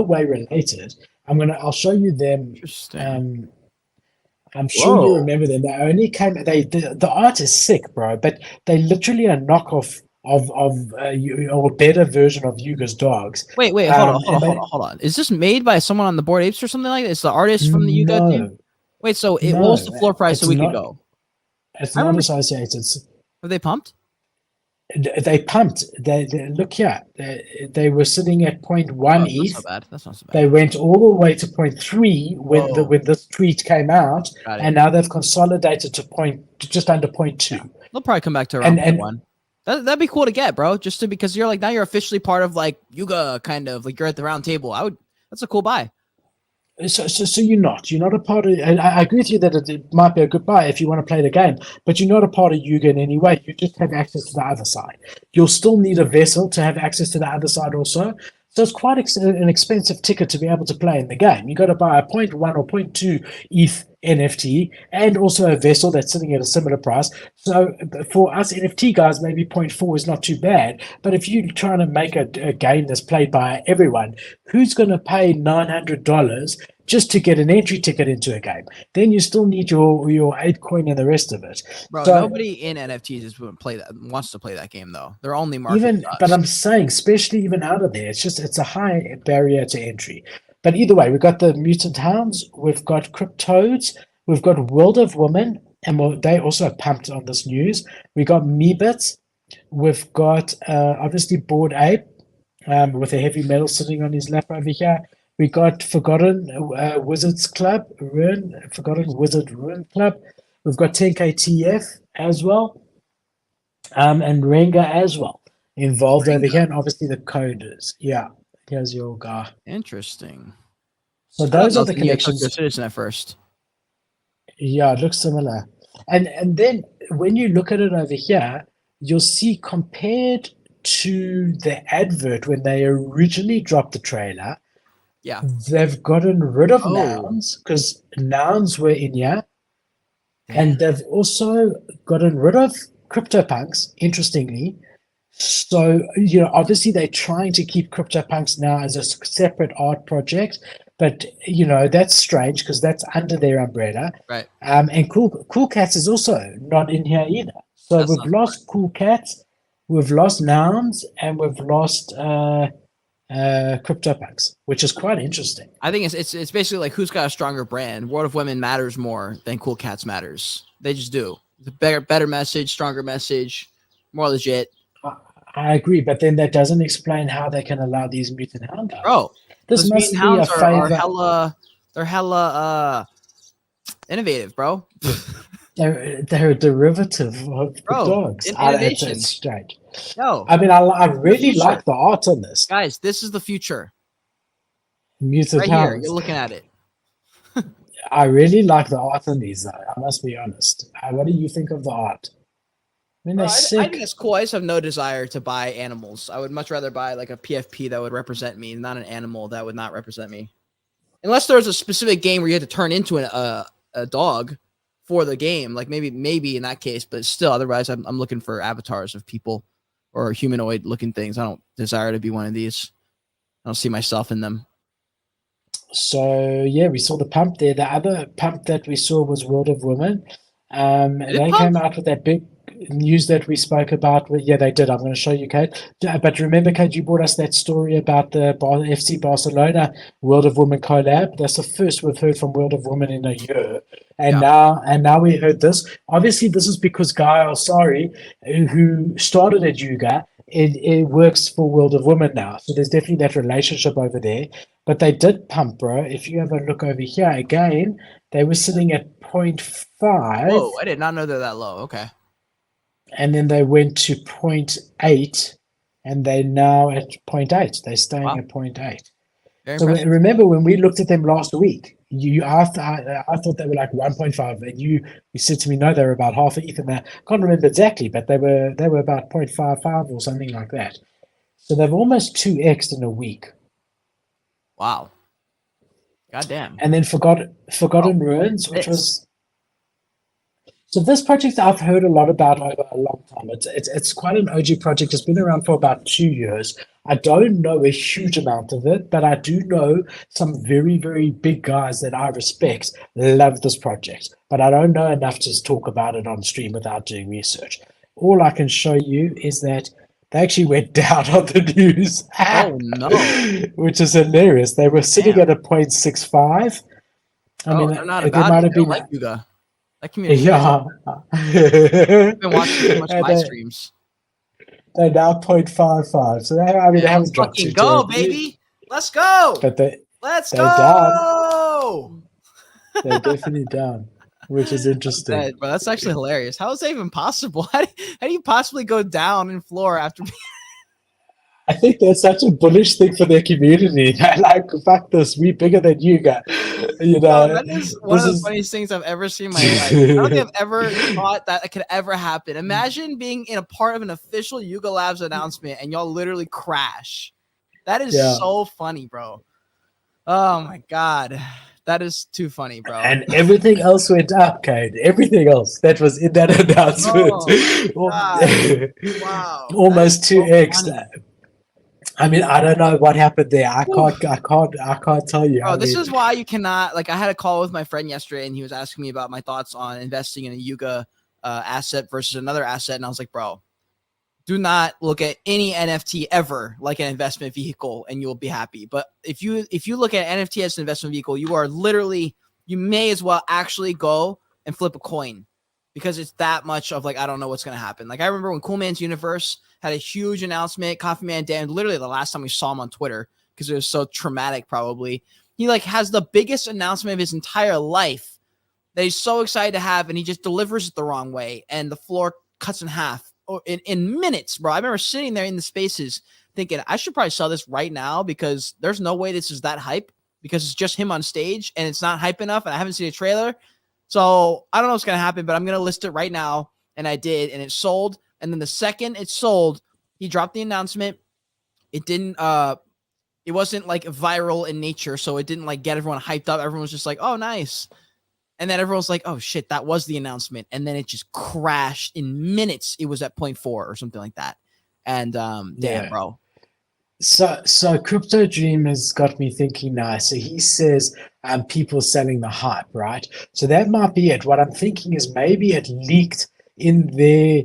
way related. I'll show you them.
Interesting.
I'm sure you remember them. They only came. The art is sick, bro. But they literally a knockoff of a better version of Yuga's dogs.
Wait, hold on. Is this made by someone on the Bored Apes or something like that? It's the artist from the Yuga team? Wait, so what was the floor price a week ago?
It's not associated.
Were they pumped?
They pumped. They look here. They were sitting at 0.1
That's
ETH.
not bad. That's not so bad.
They went all the way to 0.3 when this tweet came out, and now they've consolidated to just under 0.2.
Yeah. They'll probably come back to around 0.1. That'd be cool to get, bro. Just because you're like now you're officially part of like Yuga, kind of like you're at the round table. That's a cool buy.
So you're not a part of. And I agree with you that it might be a good buy if you want to play the game, but you're not a part of Yuga in any way. You just have access to the other side. You'll still need a vessel to have access to the other side also. So it's quite an expensive ticket to be able to play in the game. You got to buy a 0.1 or 0.2 ETH NFT and also a vessel that's sitting at a similar price. So for us NFT guys, maybe 0.4 is not too bad. But if you're trying to make a game that's played by everyone, who's going to pay $900 just to get an entry ticket into a game? Then you still need your 8 coin and the rest of it.
Bro, so, nobody in NFTs wants to play that game though. They're only marketing.
But I'm saying, especially even out of there, it's a high barrier to entry. But either way, we've got the Mutant Hounds, we've got Cryptoadz, we've got World of Women, and they also pumped on this news. We got Meebits, we've got obviously Bored Ape with a heavy metal sitting on his lap over here. We got Forgotten Wizards Club, Forgotten Wizard Rune Club. We've got 10KTF as well, and Renga as well involved over here, and obviously the coders. Yeah. Here's your guy.
Interesting.
So those are the connections.
Citizen at first.
Yeah, it looks similar. And then when you look at it over here, you'll see compared to the advert when they originally dropped the trailer, they've gotten rid of nouns because nouns were in here. And they've also gotten rid of CryptoPunks, interestingly. So, obviously they're trying to keep CryptoPunks now as a separate art project, but, that's strange because that's under their umbrella.
Right.
And Cool Cats is also not in here either. So we've lost Cool Cats, we've lost nouns, and we've lost CryptoPunks, which is quite interesting.
I think it's basically like who's got a stronger brand. World of Women matters more than Cool Cats matters. They just do. It's a better message, stronger message, more legit.
I agree, but then that doesn't explain how they can allow these Mutant Hounds.
Bro,
this must be a favor.
They're hella innovative, bro.
They're a derivative of the dogs.
Innovation.
It's strange.
No,
I mean, I really like the art on this.
Guys, this is the future.
Mutant
Hounds. Here, you're looking at it.
I really like the art on these, though. I must be honest. What do you think of the art? I
think it's cool. I just have no desire to buy animals. I would much rather buy like a PFP that would represent me, not an animal that would not represent me. Unless there's a specific game where you had to turn into a dog for the game, like maybe in that case, but still, otherwise, I'm looking for avatars of people or humanoid looking things. I don't desire to be one of these. I don't see myself in them.
So yeah, we saw the pump there. The other pump that we saw was World of Women. They came out with that big news that we spoke about. Yeah, they did. I'm going to show you, Kate. But remember, Kate, you brought us that story about the FC Barcelona World of Women collab. That's the first we've heard from World of Women in a year. And now we heard this. Obviously, this is because Guy Alsari, who started at Yuga, it works for World of Women now. So there's definitely that relationship over there. But they did pump, bro. If you have a look over here again, they were sitting at 0.5.
Whoa, I did not know they're that low. Okay.
And then they went to 0.8, and they're now at 0.8. They're staying at 0.8. So remember when we looked at them last week, I thought they were like 1.5, and you said to me, no, they were about half ETH, and I can't remember exactly, but they were about 0.55 or something like that. So they've almost 2x'd in a week.
Wow. Goddamn.
And then Forgotten Ruins, which was... So this project I've heard a lot about over a long time. It's quite an OG project. It's been around for about 2 years. I don't know a huge amount of it, but I do know some very, very big guys that I respect love this project. But I don't know enough to talk about it on stream without doing research. All I can show you is that they actually went down on the news.
Oh, no.
Which is hilarious. They were sitting at a 0.65. I mean,
they're not
they might have been
like Yuga. That community.
Yeah.
I've been watching too much live streams.
they're now 0.55. So they haven't dropped
fucking
too
go,
terribly.
baby. Let's go.
But
Let's
they're
go.
They're definitely down, which is interesting.
But that's actually hilarious. How is that even possible? How do you possibly go down in floor after?
I think that's such a bullish thing for their community. They're like, fuck this, we bigger than Yuga. You know,
that is one of the funniest things I've ever seen in my life. I don't think I've ever thought that could ever happen. Imagine being in a part of an official Yuga Labs announcement and y'all literally crash. That is so funny, bro. Oh my god. That is too funny, bro.
And everything else went up, Kane. Everything else that was in that announcement.
Wow.
Almost 2x. I mean, I don't know what happened there. I can't tell you.
Bro, this is why you cannot, like, I had a call with my friend yesterday and he was asking me about my thoughts on investing in a Yuga asset versus another asset. And I was like, bro, do not look at any NFT ever like an investment vehicle and you'll be happy. But if you look at NFT as an investment vehicle, you may as well actually go and flip a coin because it's that much of like, I don't know what's going to happen. Like I remember when Cool Man's Universe had a huge announcement, Coffee Man Dan, literally the last time we saw him on Twitter because it was so traumatic probably. He like has the biggest announcement of his entire life that he's so excited to have and he just delivers it the wrong way and the floor cuts in half. In minutes, bro. I remember sitting there in the spaces thinking I should probably sell this right now because there's no way this is that hype because it's just him on stage and it's not hype enough and I haven't seen a trailer. So I don't know what's going to happen, but I'm going to list it right now. And I did, and it sold. And then the second it sold, he dropped the announcement. It didn't, it wasn't like viral in nature. So it didn't like get everyone hyped up. Everyone was just like, oh, nice. And then everyone's like, oh, shit, that was the announcement. And then it just crashed in minutes. It was at 0.4 or something like that. And damn, bro.
So Crypto Dream has got me thinking now. So he says people selling the hype, right? So that might be it. What I'm thinking is maybe it leaked in their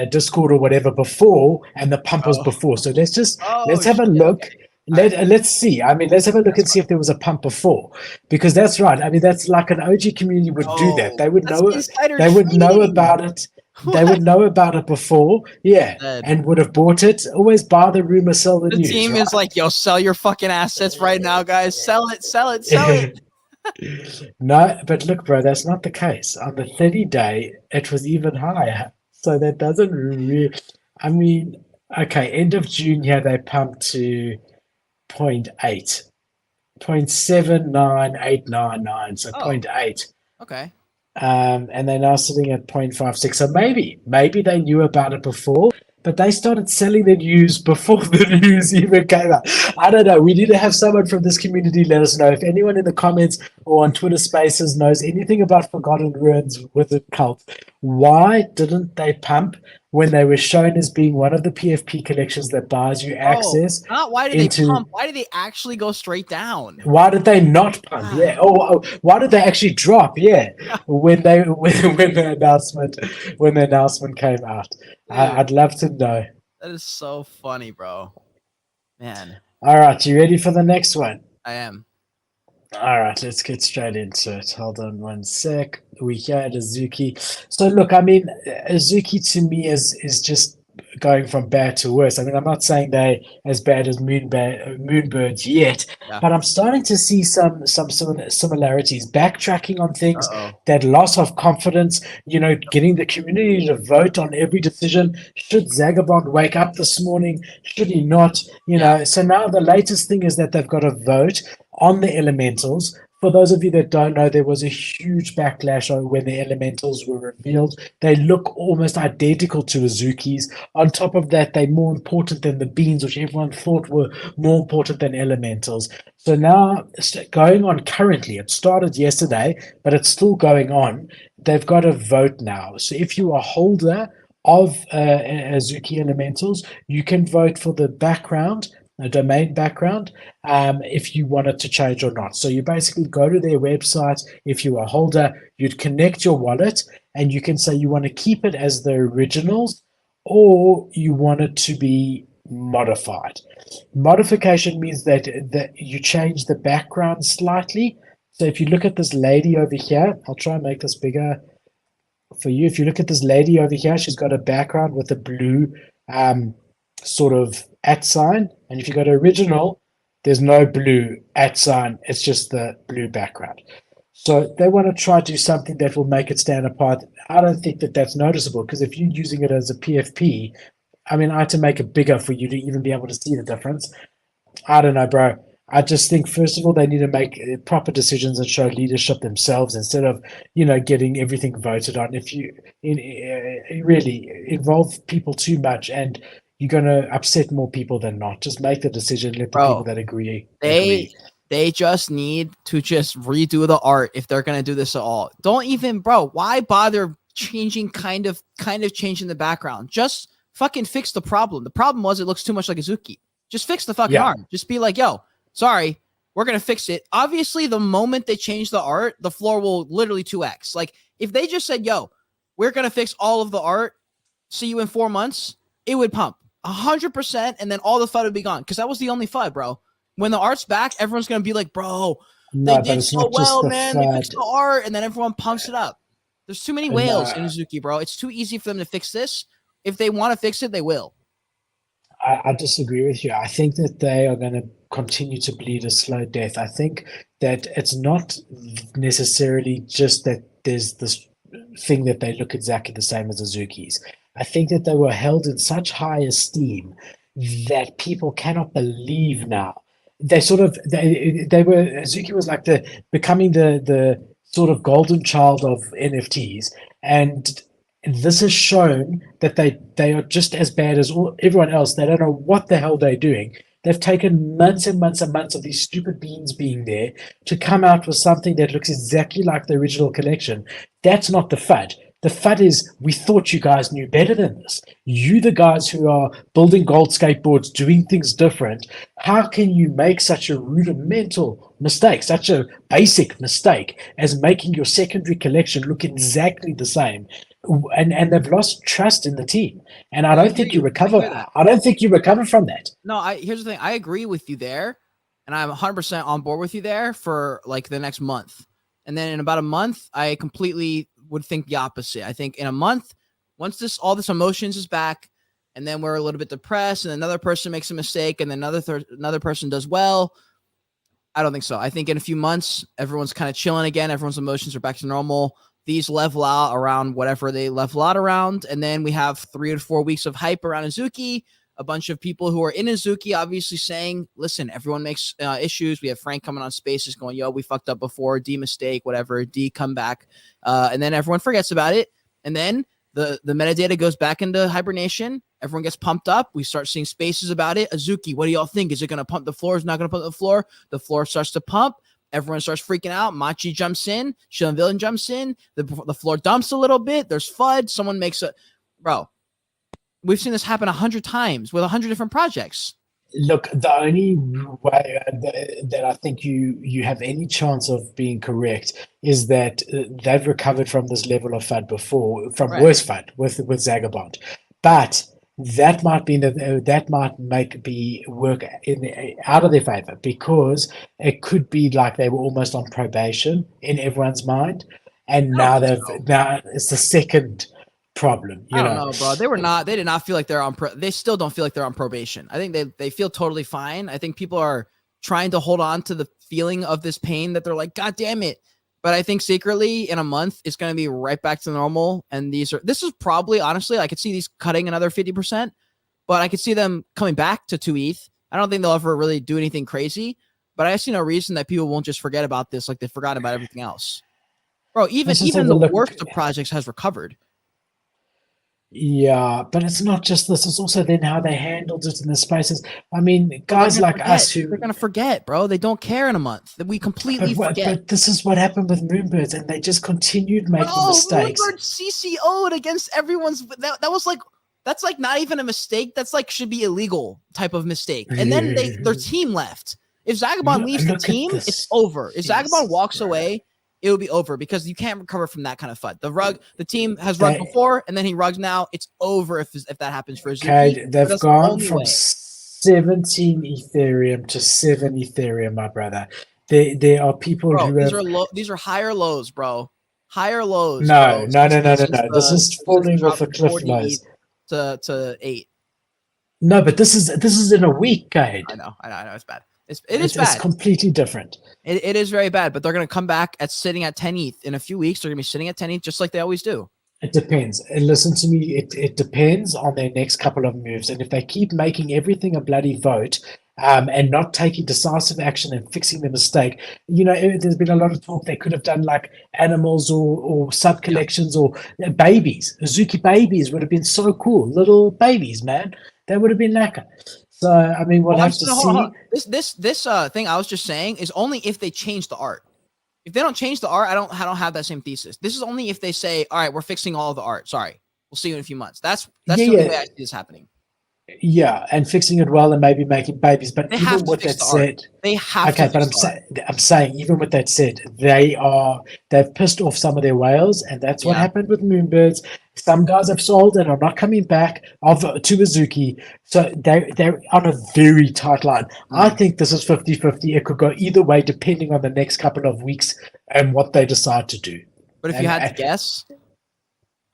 Discord or whatever before and the pump was before. So let's have a look. Okay. Let's see. I mean, let's have a look and see if there was a pump before, because that's right. I mean, that's like an OG community would do that. They would know it. They would know about it. What? They would know about it before, and would have bought it. Always buy the rumor, sell the news.
The team is like, yo, sell your fucking assets right now, guys. Sell it, sell it, sell it.
No, but look, bro, that's not the case. On the 30-day, it was even higher. So that doesn't really. I mean, okay, end of June here, they pumped to 0.8, 0.79899, so 0.8.
Okay.
And they're now sitting at 0.56. So maybe they knew about it before, but they started selling the news before the news even came out. I don't know. We need to have someone from this community let us know. If anyone in the comments or on Twitter Spaces knows anything about Forgotten Ruins with the cult, why didn't they pump when they were shown as being one of the PFP collections that buys you access?
Not why did they pump? Why did they actually go straight down?
Why did they not pump? Yeah. Oh, why did they actually drop? Yeah. when the announcement came out. I'd love to know.
That is so funny, bro. Man.
All right, you ready for the next one?
I am.
All right, let's get straight into it. Hold on one sec. We here at Azuki. So look, I mean, Azuki to me is just going from bad to worse. I mean, I'm not saying they as bad as Moonbirds yet, but I'm starting to see some similarities, backtracking on things, that loss of confidence, getting the community to vote on every decision. Should Zagabond wake up this morning? Should he not? So now the latest thing is that they've got to vote on the elementals. For those of you that don't know, there was a huge backlash when the elementals were revealed. They look almost identical to Azuki's. On top of that, they're more important than the beans, which everyone thought were more important than elementals. So now, going on currently, it started yesterday, but it's still going on. They've got to vote now. So if you are a holder of Azuki elementals, you can vote for the background, a domain background, if you want it to change or not. So you basically go to their website. If you're a holder, you'd connect your wallet and you can say you want to keep it as the originals or you want it to be modified. Modification means that you change the background slightly. So if you look at this lady over here, I'll try and make this bigger for you. If you look at this lady over here, she's got a background with a blue sort of at sign, and if you go to original, there's no blue at sign. It's just the blue background. So they want to try to do something that will make it stand apart. I don't think that that's noticeable, because if you're using it as a PFP, I mean, I had to make it bigger for you to even be able to see the difference. I don't know, bro. I just think, first of all, they need to make proper decisions and show leadership themselves, instead of, getting everything voted on. If you really involve people too much, and you're going to upset more people than not. Just make the decision, let the people that agree.
They just need to just redo the art if they're going to do this at all. Don't even, bro, why bother changing kind of changing the background? Just fucking fix the problem. The problem was it looks too much like Azuki. Just fix the fucking art. Just be like, yo, sorry, we're going to fix it. Obviously, the moment they change the art, the floor will literally 2x. Like, if they just said, yo, we're going to fix all of the art, see you in 4 months, it would pump 100%, and then all the FUD would be gone, because that was the only FUD, bro. When the art's back, everyone's going to be like, bro, they did so well, man. They fixed the art, and then everyone pumps it up. There's too many whales in Azuki, bro. It's too easy for them to fix this. If they want to fix it, they will.
I disagree with you. I think that they are going to continue to bleed a slow death. I think that it's not necessarily just that there's this thing that they look exactly the same as Azuki's. I think that they were held in such high esteem that people cannot believe now. They sort of they were, Azuki was like becoming the sort of golden child of NFTs, and this has shown that they are just as bad as everyone else. They don't know what the hell they're doing. They've taken months and months and months of these stupid beans being there to come out with something that looks exactly like the original collection. That's not the FUD. The FUD is, we thought you guys knew better than this. You, the guys who are building gold skateboards, doing things different, how can you make such a rudimental mistake, such a basic mistake as making your secondary collection look exactly the same? And they've lost trust in the team. And I don't think you recover. I don't think you recover from that.
No, here's the thing. I agree with you there. And I'm 100% on board with you there for like the next month. And then in about a month, I completely would think the opposite. I think in a month, once all this emotions is back, and then we're a little bit depressed, and another person makes a mistake, and then another person does well, I don't think so. I think in a few months, everyone's kind of chilling again. Everyone's emotions are back to normal. These level out around whatever they level out around. And then we have 3 to 4 weeks of hype around Azuki. A bunch of people who are in Azuki obviously saying, listen, everyone makes issues. We have Frank coming on Spaces going, yo, we fucked up before. D mistake, whatever. D come back. And then everyone forgets about it. And then the metadata goes back into hibernation. Everyone gets pumped up. We start seeing Spaces about it. Azuki, what do y'all think? Is it going to pump the floor? Is it not going to pump the floor? The floor starts to pump. Everyone starts freaking out. Machi jumps in. Shilling Villain jumps in. The floor dumps a little bit. There's FUD. Someone makes a... Bro, we've seen this happen 100 times with 100 different projects.
Look, the only way that I think you have any chance of being correct is that they've recovered from this level of FUD before, from worse FUD with Zagabond. But that might work out of their favor, because it could be like they were almost on probation in everyone's mind, and now it's the second problem.
I don't know, bro. They did not feel like they're on. They still don't feel like they're on probation. I think they feel totally fine. I think people are trying to hold on to the feeling of this pain that they're like, God damn it. But I think secretly in a month, it's going to be right back to normal. And this is probably, honestly, I could see these cutting another 50%, but I could see them coming back to 2 ETH. I don't think they'll ever really do anything crazy, but I see no reason that people won't just forget about this like they forgot about everything else. Bro, even the worst of projects has recovered.
Yeah, but it's not just this. It's also then how they handled it in the Spaces. I mean, guys like us who...
They're going to forget, bro. They don't care in a month. We completely forget.
But this is what happened with Moonbirds, and they just continued making mistakes.
Moonbird CCO'd against everyone's... That was like... That's like not even a mistake. That's like should be illegal type of mistake. And then their team left. If Zagabond leaves the team, it's over. If Zagabond walks away, it will be over, because you can't recover from that kind of FUD. The team has rugged before, and then he rugs now. It's over if that happens for Azuki.
Okay, they've gone from 17 Ethereum to 7 Ethereum, my brother. There are people who
these are higher lows, bro. Higher lows.
No. This is falling off a cliff, guys.
To 8.
No, but this is in a week, Cade.
I know, it's bad. It is bad.
It's completely different.
It is very bad, but they're going to come back at sitting at 10 ETH in a few weeks. They're going to be sitting at 10 ETH just like they always do.
It depends. And listen to me, it depends on their next couple of moves. And if they keep making everything a bloody vote, and not taking decisive action and fixing the mistake, there's been a lot of talk they could have done like animals or sub collections or babies. Azuki babies would have been so cool. Little babies, man. They would have been lacquer. So I mean, we'll have to see.
This thing I was just saying is only if they change the art. If they don't change the art, I don't have that same thesis. This is only if they say, all right, we're fixing all of the art. Sorry, we'll see you in a few months. That's the only way I see this happening.
Yeah, and fixing it well and maybe making babies. But even with that said,
they have
okay. But I'm saying even with that said, they've pissed off some of their whales, and that's what happened with Moonbirds. Some guys have sold and are not coming back to Azuki, so they're on a very tight line. I think this is 50-50. It could go either way depending on the next couple of weeks and what they decide to do.
But if you had to guess.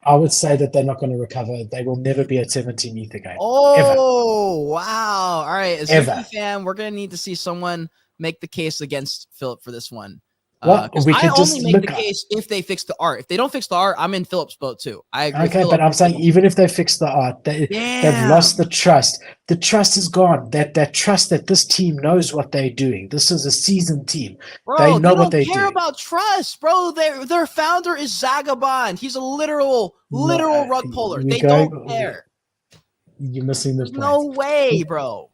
I would say that they're not going to recover. They will never be at 17 ETH again.
Oh, wow. All right. As a fan, we're going to need to see someone make the case against Philip for this one.
Well, we can
I only make the case if they fix the art. If they don't fix the art, I'm in Philip's boat too. I agree.
Okay, but I'm saying even if they fix the art, they've lost the trust. The trust is gone. That trust that this team knows what they're doing. This is a seasoned team.
Bro,
they know what they do.
They don't care about trust, bro. Their founder is Zagabond. He's a literal rug puller. They don't care.
You're missing the point.
No way, bro.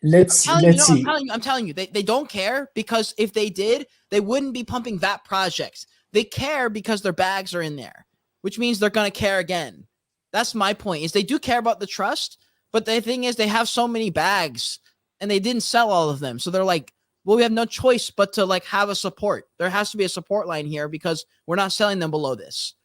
Let's see.
I'm telling you, they don't care, because if they did, they wouldn't be pumping that project. They care because their bags are in there, which means they're going to care again. That's my point, is they do care about the trust, but the thing is they have so many bags and they didn't sell all of them. So they're like, well, we have no choice but to like have a support. There has to be a support line here because we're not selling them below this.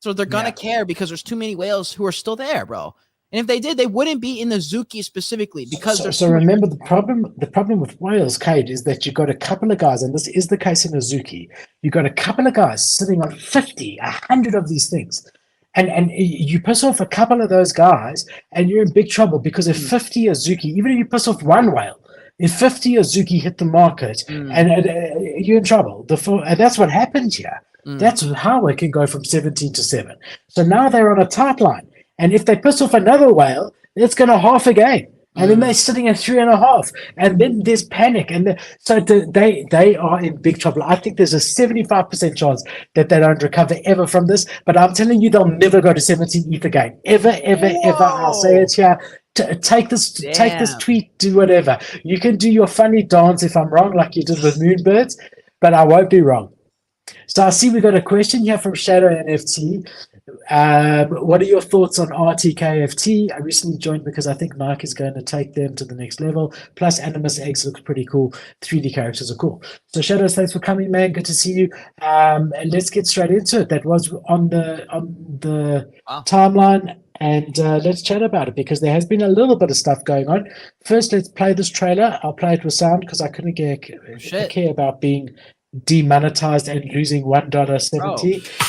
So they're going to care because there's too many whales who are still there, bro. And if they did, they wouldn't be in the Azuki specifically because
so remember the problem with whales, Cade, is that you got a couple of guys, and this is the case in Azuki. You got a couple of guys sitting on 50, 100 of these things, and you piss off a couple of those guys, and you're in big trouble, because if 50 Azuki, even if you piss off one whale, if 50 Azuki hit the market, and you're in trouble. And that's what happened here. That's how it can go from 17 to 7. So now they're on a tight line. And if they piss off another whale, it's going to half again. And then they're sitting at 3.5. And then there's panic. And so they are in big trouble. I think there's a 75% chance that they don't recover ever from this. But I'm telling you, they'll never go to 17 ETH again. Ever. I'll say it here. Take this tweet, do whatever. You can do your funny dance if I'm wrong, like you did with Moonbirds, but I won't be wrong. So I see we got a question here from Shadow NFT. What are your thoughts on RTKFT? I recently joined because I think Nike is going to take them to the next level. Plus, Animus Eggs looks pretty cool. 3D characters are cool. So, Shadows, thanks for coming, man. Good to see you. And let's get straight into it. That was on the timeline, and let's chat about it because there has been a little bit of stuff going on. First, let's play this trailer. I'll play it with sound because I couldn't care about being demonetized and losing $1.70.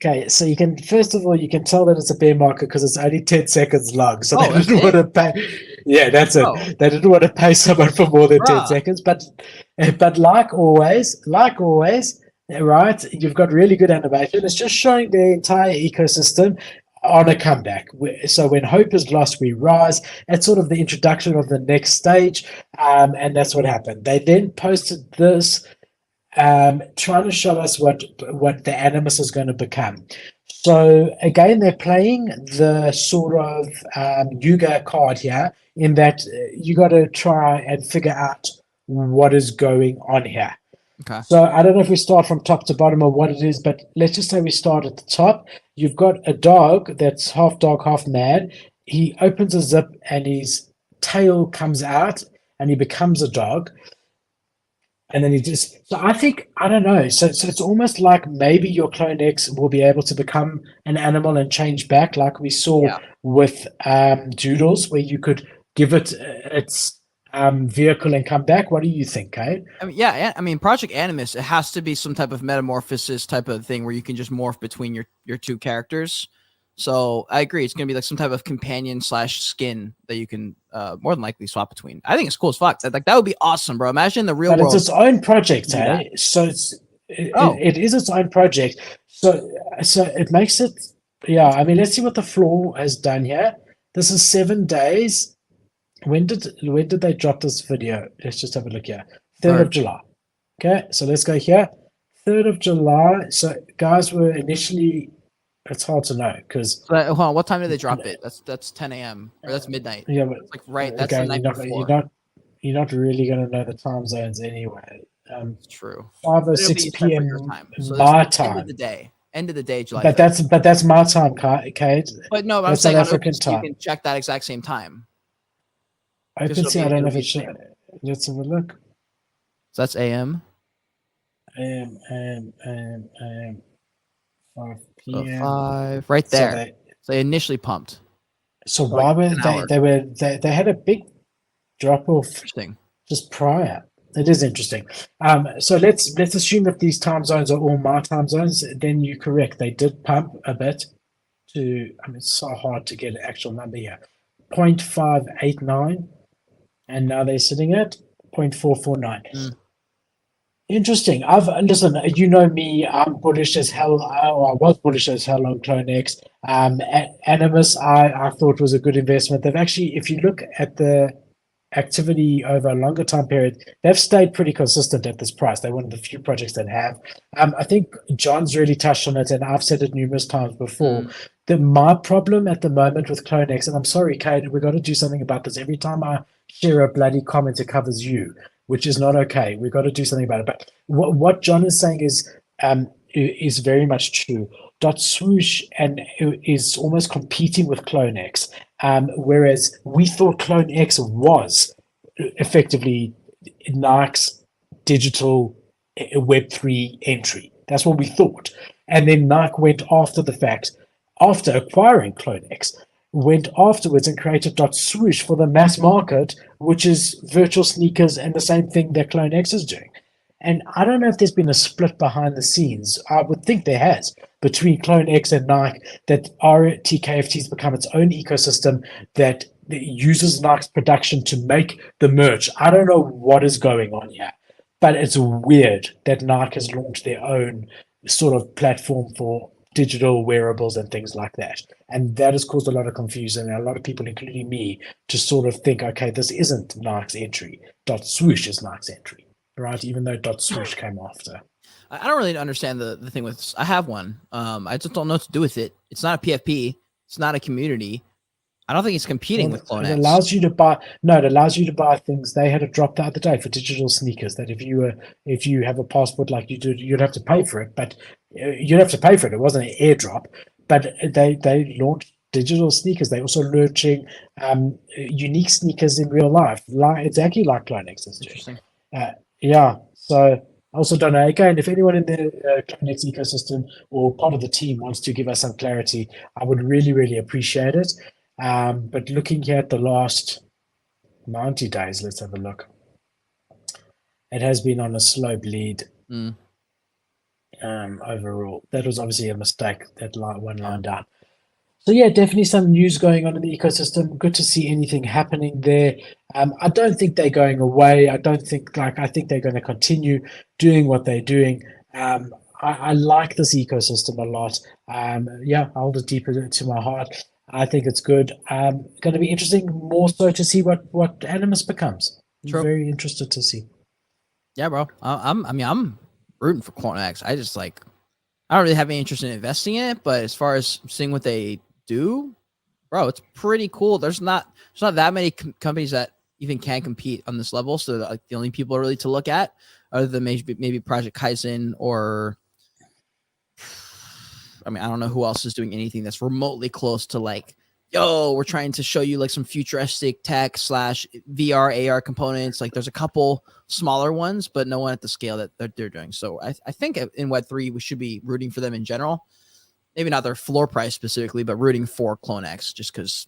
Okay, so you can tell that it's a bear market because it's only 10 seconds long. So they didn't want to pay. Yeah, that's it. They didn't want to pay someone for more than 10 seconds. But like always, right? You've got really good animation. It's just showing the entire ecosystem on a comeback. So when hope is lost, we rise. It's sort of the introduction of the next stage, and that's what happened. They then posted this, trying to show us what the Animus is going to become. So again, they're playing the sort of Yuga card here, in that you got to try and figure out what is going on here. Okay. So I don't know if we start from top to bottom or what it is, but let's just say we start at the top. You've got a dog that's half dog, half man. He opens a zip and his tail comes out and he becomes a dog. And then I don't know. So it's almost like maybe your Clone X will be able to become an animal and change back, like we saw with Doodles, where you could give it its vehicle and come back. What do you think, Kate?
I mean, yeah, I mean, Project Animus, it has to be some type of metamorphosis type of thing where you can just morph between your two characters. So I agree, it's gonna be like some type of companion / skin that you can more than likely swap between. I think it's cool as fuck. Like that would be awesome, bro. Imagine the real
But
world.
it's its own project, eh? So it is its own project. So it makes it. Yeah, I mean, let's see what the floor has done here. This is 7 days. When did they drop this video? Let's just have a look here. 3rd of July. Okay, so let's go here. 3rd of July. So guys were initially. It's hard to know because.
Hold on, what time did they drop it? That's 10 a.m. or that's midnight.
Yeah, but
it's like right. That's the night before.
You're not really going to know the time zones anyway.
True.
5:06 p.m.
So
my time.
End of the day, July.
But
3rd.
that's my time, Kate.
But no, but I'm saying South African time. You can check that exact same time.
I don't know if it's. Let's have a look.
So that's AM.
5 p.m.
So 5 right there. So they initially pumped.
So why were they had a big drop off just prior. It is interesting. So let's assume that these time zones are all my time zones. Then you're correct. They did pump a bit it's so hard to get an actual number here. 0.589, and now they're sitting at 0.449. Interesting. Listen. You know me. I'm bullish as hell. I was bullish as hell on CloneX. Animus, I thought was a good investment. They've actually, if you look at the activity over a longer time period, they've stayed pretty consistent at this price. They're one of the few projects that have. I think John's really touched on it, and I've said it numerous times before. My problem at the moment with CloneX, and I'm sorry, Kate, we've got to do something about this. Every time I share a bloody comment, it covers you, which is not okay. We've got to do something about it. But what John is saying is very much true. .swoosh is almost competing with CloneX, whereas we thought CloneX was effectively Nike's digital Web3 entry. That's what we thought. And then Nike went after the fact, after acquiring CloneX, went afterwards and created .swoosh for the mass market, which is virtual sneakers and the same thing that CloneX is doing. And I don't know if there's been a split behind the scenes. I would think there has between CloneX and Nike, that RTFKT has become its own ecosystem that uses Nike's production to make the merch. I don't know what is going on here, but it's weird that Nike has launched their own sort of platform for digital wearables and things like that. And that has caused a lot of confusion, and a lot of people, including me, to sort of think, okay, this isn't Nike's entry. .swoosh is Nike's entry. Right, even though .swoosh came after.
I don't really understand the thing with. I have one. I just don't know what to do with it. It's not a PFP. It's not a community. I don't think it's competing with CloneX.
It allows you to buy. No, it allows you to buy things. They had a drop the other day for digital sneakers. That if you have a passport like you do, you'd have to pay for it. But you'd have to pay for it. It wasn't an airdrop. But they launched digital sneakers. They also launching unique sneakers in real life. Exactly like CloneX is doing.
Interesting.
Yeah, so I also don't know. Again, if anyone in the CloneX ecosystem or part of the team wants to give us some clarity, I would really, really appreciate it. But looking here at the last 90 days, let's have a look. It has been on a slow bleed overall. That was obviously a mistake, that one line down. So yeah, definitely some news going on in the ecosystem. Good to see anything happening there. I don't think they're going away. I think they're going to continue doing what they're doing. I like this ecosystem a lot. I hold it deeper to my heart. I think it's good. Going to be interesting more so to see what Animus becomes.
True.
Very interested to see.
Yeah, bro. I'm rooting for CloneX. I don't really have any interest in investing in it, but as far as seeing what they do, bro, it's pretty cool. There's not that many companies that even can compete on this level. So like the only people really to look at, other than maybe Project Kaizen, or I don't know who else is doing anything that's remotely close to like, yo, we're trying to show you like some futuristic tech / VR AR components. Like there's a couple smaller ones, but no one at the scale that they're doing. So I think in Web3 we should be rooting for them in general. Maybe not their floor price specifically, but rooting for CloneX just because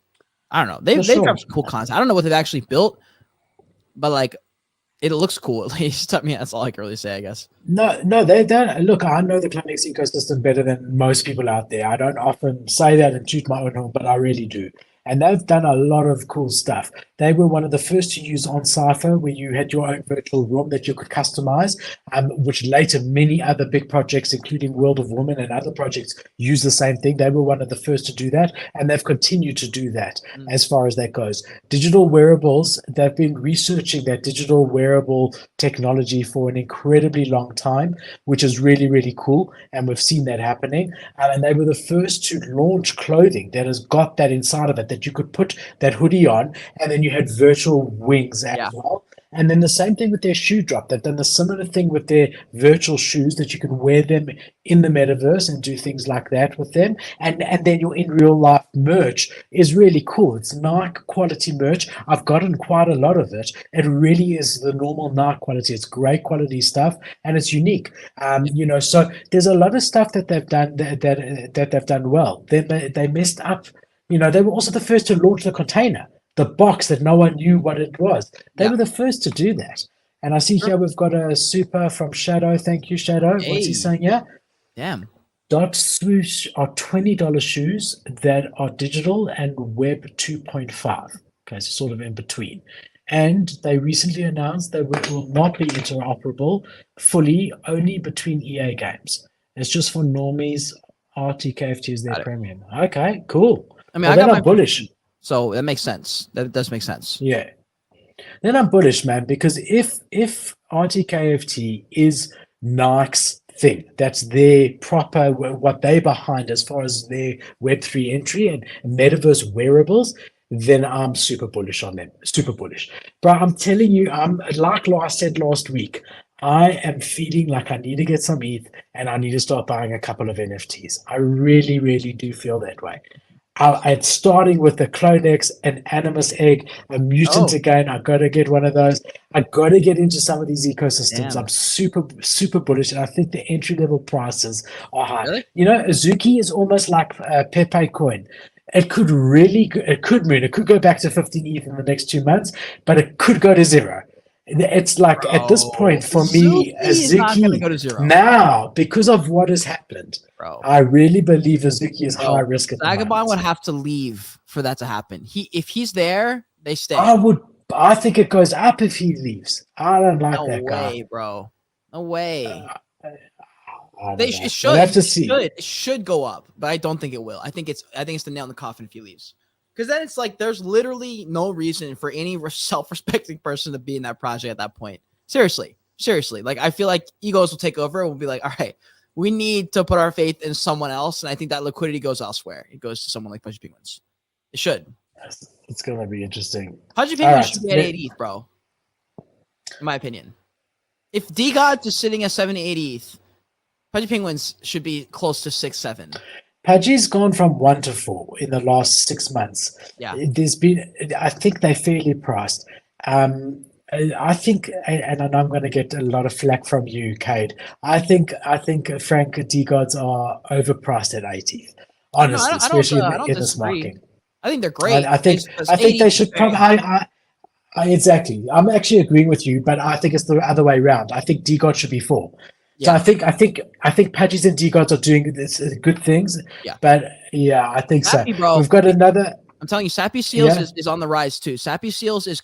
I don't know. They've got some cool content. I don't know what they've actually built. but like it looks cool at least. I mean, that's all I can really say, I guess.
No, they don't. Look, I know the Clinics ecosystem better than most people out there. I don't often say that and toot my own horn, but I really do. And they've done a lot of cool stuff. They were one of the first to use on Cypher, where you had your own virtual room that you could customize, which later many other big projects, including World of Women and other projects, use the same thing. They were one of the first to do that, and they've continued to do that as far as that goes. Digital wearables, they've been researching that digital wearable technology for an incredibly long time, which is really, really cool. And we've seen that happening. And they were the first to launch clothing that has got that inside of it, that you could put that hoodie on, and then you had virtual wings as well. And then the same thing with their shoe drop. They've done the similar thing with their virtual shoes, that you can wear them in the metaverse and do things like that with them. And then your in real life merch is really cool. It's Nike quality merch. I've gotten quite a lot of it. It really is the normal Nike quality. It's great quality stuff, and it's unique. So there's a lot of stuff that they've done that they've done well. They messed up. They were also the first to launch the container, the box that no one knew what it was. They were the first to do that. And I see here we've got a super from Shadow. Thank you, Shadow. What's he saying here?
Damn.
Dot Swoosh are $20 shoes that are digital and Web 2.5. Okay, so sort of in between. And they recently announced they will not be interoperable fully, only between EA games. It's just for normies. RTKFT is their premium. Okay, cool.
I mean, I'm
bullish.
So that makes sense. That does make sense.
Yeah. Then I'm bullish, man, because if RTKFT is Nike's thing, that's their proper, what they behind as far as their Web3 entry and metaverse wearables, then I'm super bullish on them. Super bullish. But I'm telling you, like I said last week, I am feeling like I need to get some ETH and I need to start buying a couple of NFTs. I really, really do feel that way. It's starting with the Clonex, an Animus Egg, a Mutant again. I got to get one of those. I got to get into some of these ecosystems. I'm super, super bullish, and I think the entry level prices are high.
Really?
Azuki is almost like Pepe coin. It could go back to 15 ETH in the next 2 months, but it could go to 0. It's like at this point for me, Azuki now, because of what has happened, I really believe Azuki is high risk.
Vagabond would have to leave for that to happen. If he's there, they stay.
I think it goes up if he leaves. I don't like that guy.
No way, bro. No way.
It should. We'll have to see.
It should go up, but I don't think it will. I think it's the nail in the coffin if he leaves. Because then it's like there's literally no reason for any self-respecting person to be in that project at that point. Seriously. Like, I feel like egos will take over and we'll be like, all right, we need to put our faith in someone else. And I think that liquidity goes elsewhere. It goes to someone like Pudgy Penguins. It should.
It's going to be interesting.
Pudgy Penguins should be at 8 ETH, bro. In my opinion. If D-Gods is sitting at 7 to 8 ETH, Pudgy Penguins should be close to 6, 7.
Pudgy's gone from 1 to 4 in the last 6 months.
Yeah,
I think they're fairly priced. I think, and I know I'm going to get a lot of flack from you, Cade. I think Frank D-Gods are overpriced at 80. Honestly, especially in this market.
I think they're great.
I think they should probably. Exactly. I'm actually agreeing with you, but I think it's the other way around. I think D-God should be 4. Yeah. So I think Pudgies and D-Gods are doing good things.
Yeah.
But yeah, I think
Sappy,
so.
Bro.
We've got another.
I'm telling you, Sappy Seals is on the rise too. Sappy Seals is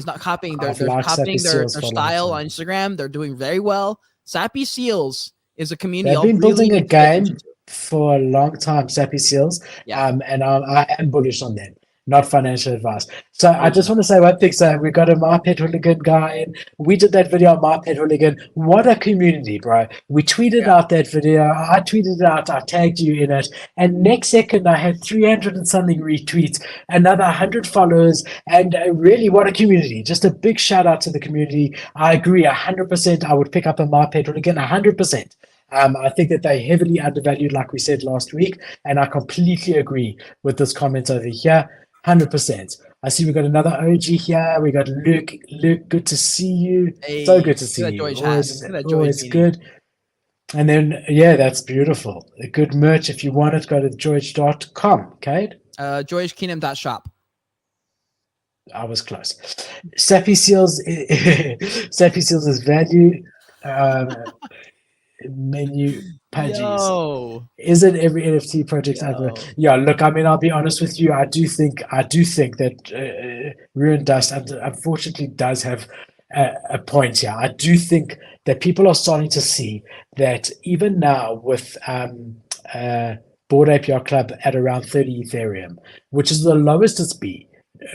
not copying. They're copying their style on Instagram. They're doing very well. Sappy Seals is a community.
They've been building a game for a long time, Sappy Seals. Yeah. And I am bullish on them. Not financial advice. So I just want to say one thing. So we got a My Pet Hooligan guy, and we did that video on My Pet Hooligan. What a community, bro. We tweeted out that video. I tweeted it out. I tagged you in it. And next second, I had 300 and something retweets, another 100 followers, and really, what a community. Just a big shout out to the community. I agree 100%. I would pick up a My Pet Hooligan 100%. I think that they heavily undervalued, like we said last week, and I completely agree with this comment over here. 100%. I see we got another OG here. We got Luke. Luke, good to see you. Hey, so good to see you. Always good. And then, yeah, that's beautiful. A good merch. If you want it, go to george.com. Cade?
GeorgeKingdom.shop.
I was close. Sappy Seals, Sappy Seals is value menu pudgies.
Yo,
Is it every NFT project ever?
yo.
Yeah, look, I mean, I'll be honest with you. I do think that Ruin Dust unfortunately does have a point here. I do think that people are starting to see that even now with Bored Ape Yacht Club at around 30 Ethereum, which is the lowest it's been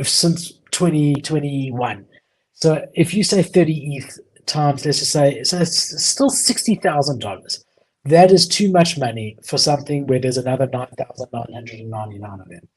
since 2021. So if you say 30 ETH times, let's just say, so it's still $60,000. That is too much money for something where there's another 9,999 of them.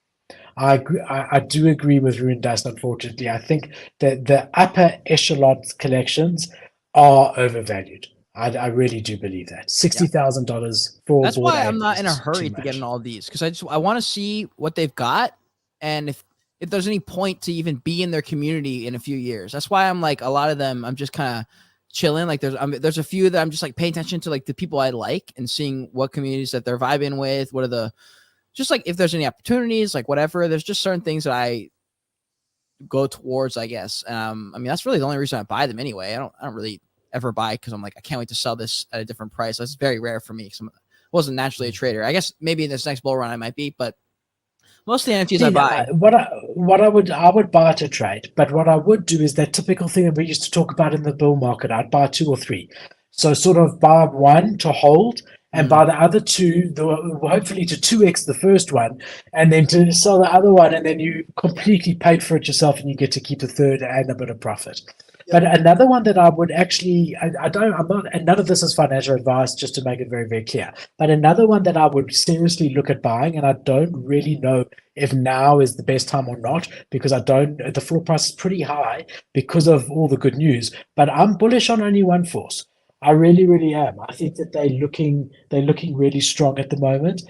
I agree, I do agree with Ruin Dust, unfortunately. I think that the upper echelon collections are overvalued. I really do believe that. $60,000 for
That's
Bored
why
Ape
I'm not
is
in a
just
hurry
too
to get
much.
in all these, because I want to see what they've got, and if there's any point to even be in their community in a few years. That's why I'm like, a lot of them I'm just kind of chilling. Like there's a few that I'm just like paying attention to, like the people I like and seeing what communities that they're vibing with. What are the, just like if there's any opportunities, like whatever. There's just certain things that I go towards, I guess. I mean, that's really the only reason I buy them anyway. I don't really ever buy because I'm like, I can't wait to sell this at a different price. That's very rare for me because I wasn't naturally a trader. I guess maybe in this next bull run I might be, but most of the NFTs I buy.
What I would buy to trade, but what I would do is that typical thing that we used to talk about in the bull market. I'd buy two or three, so sort of buy one to hold and buy the other two, hopefully to 2x the first one, and then to sell the other one, and then you completely paid for it yourself, and you get to keep the third and a bit of profit. But another one that I would actually, I'm not, and none of this is financial advice, just to make it very, very clear. But another one that I would seriously look at buying, and I don't really know if now is the best time or not, because the floor price is pretty high because of all the good news. But I'm bullish on ONE1Force. I really, really am. I think that they're looking really strong at the moment.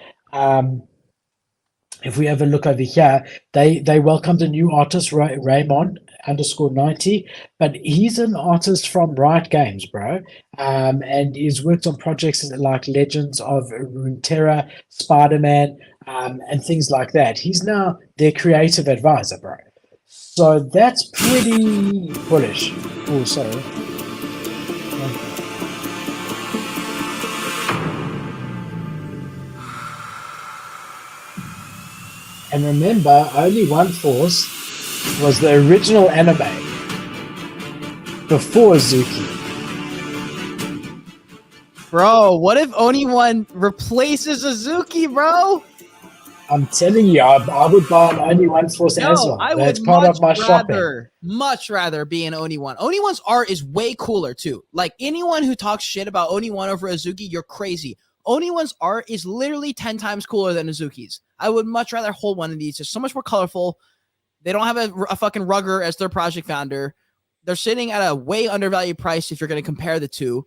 If we have a look over here, they welcomed a new artist, Ramon _90, but he's an artist from Riot Games, bro. And he's worked on projects like Legends of Runeterra, Spider-Man, and things like that. He's now their creative advisor, bro. So that's pretty bullish. Oh, sorry. And remember, ONE1Force was the original anime before Azuki.
Bro, what if ONE1 replaces Azuki, bro?
I'm telling you, I would buy an ONE1Force as well. That's part of my shopping.
Much rather be an ONE1. ONE1's art is way cooler too. Like anyone who talks shit about ONE1 over Azuki, you're crazy. ONE1's art is literally 10 times cooler than Azuki's. I would much rather hold one of these. It's so much more colorful. They don't have a fucking rugger as their project founder. They're sitting at a way undervalued price if you're going to compare the two.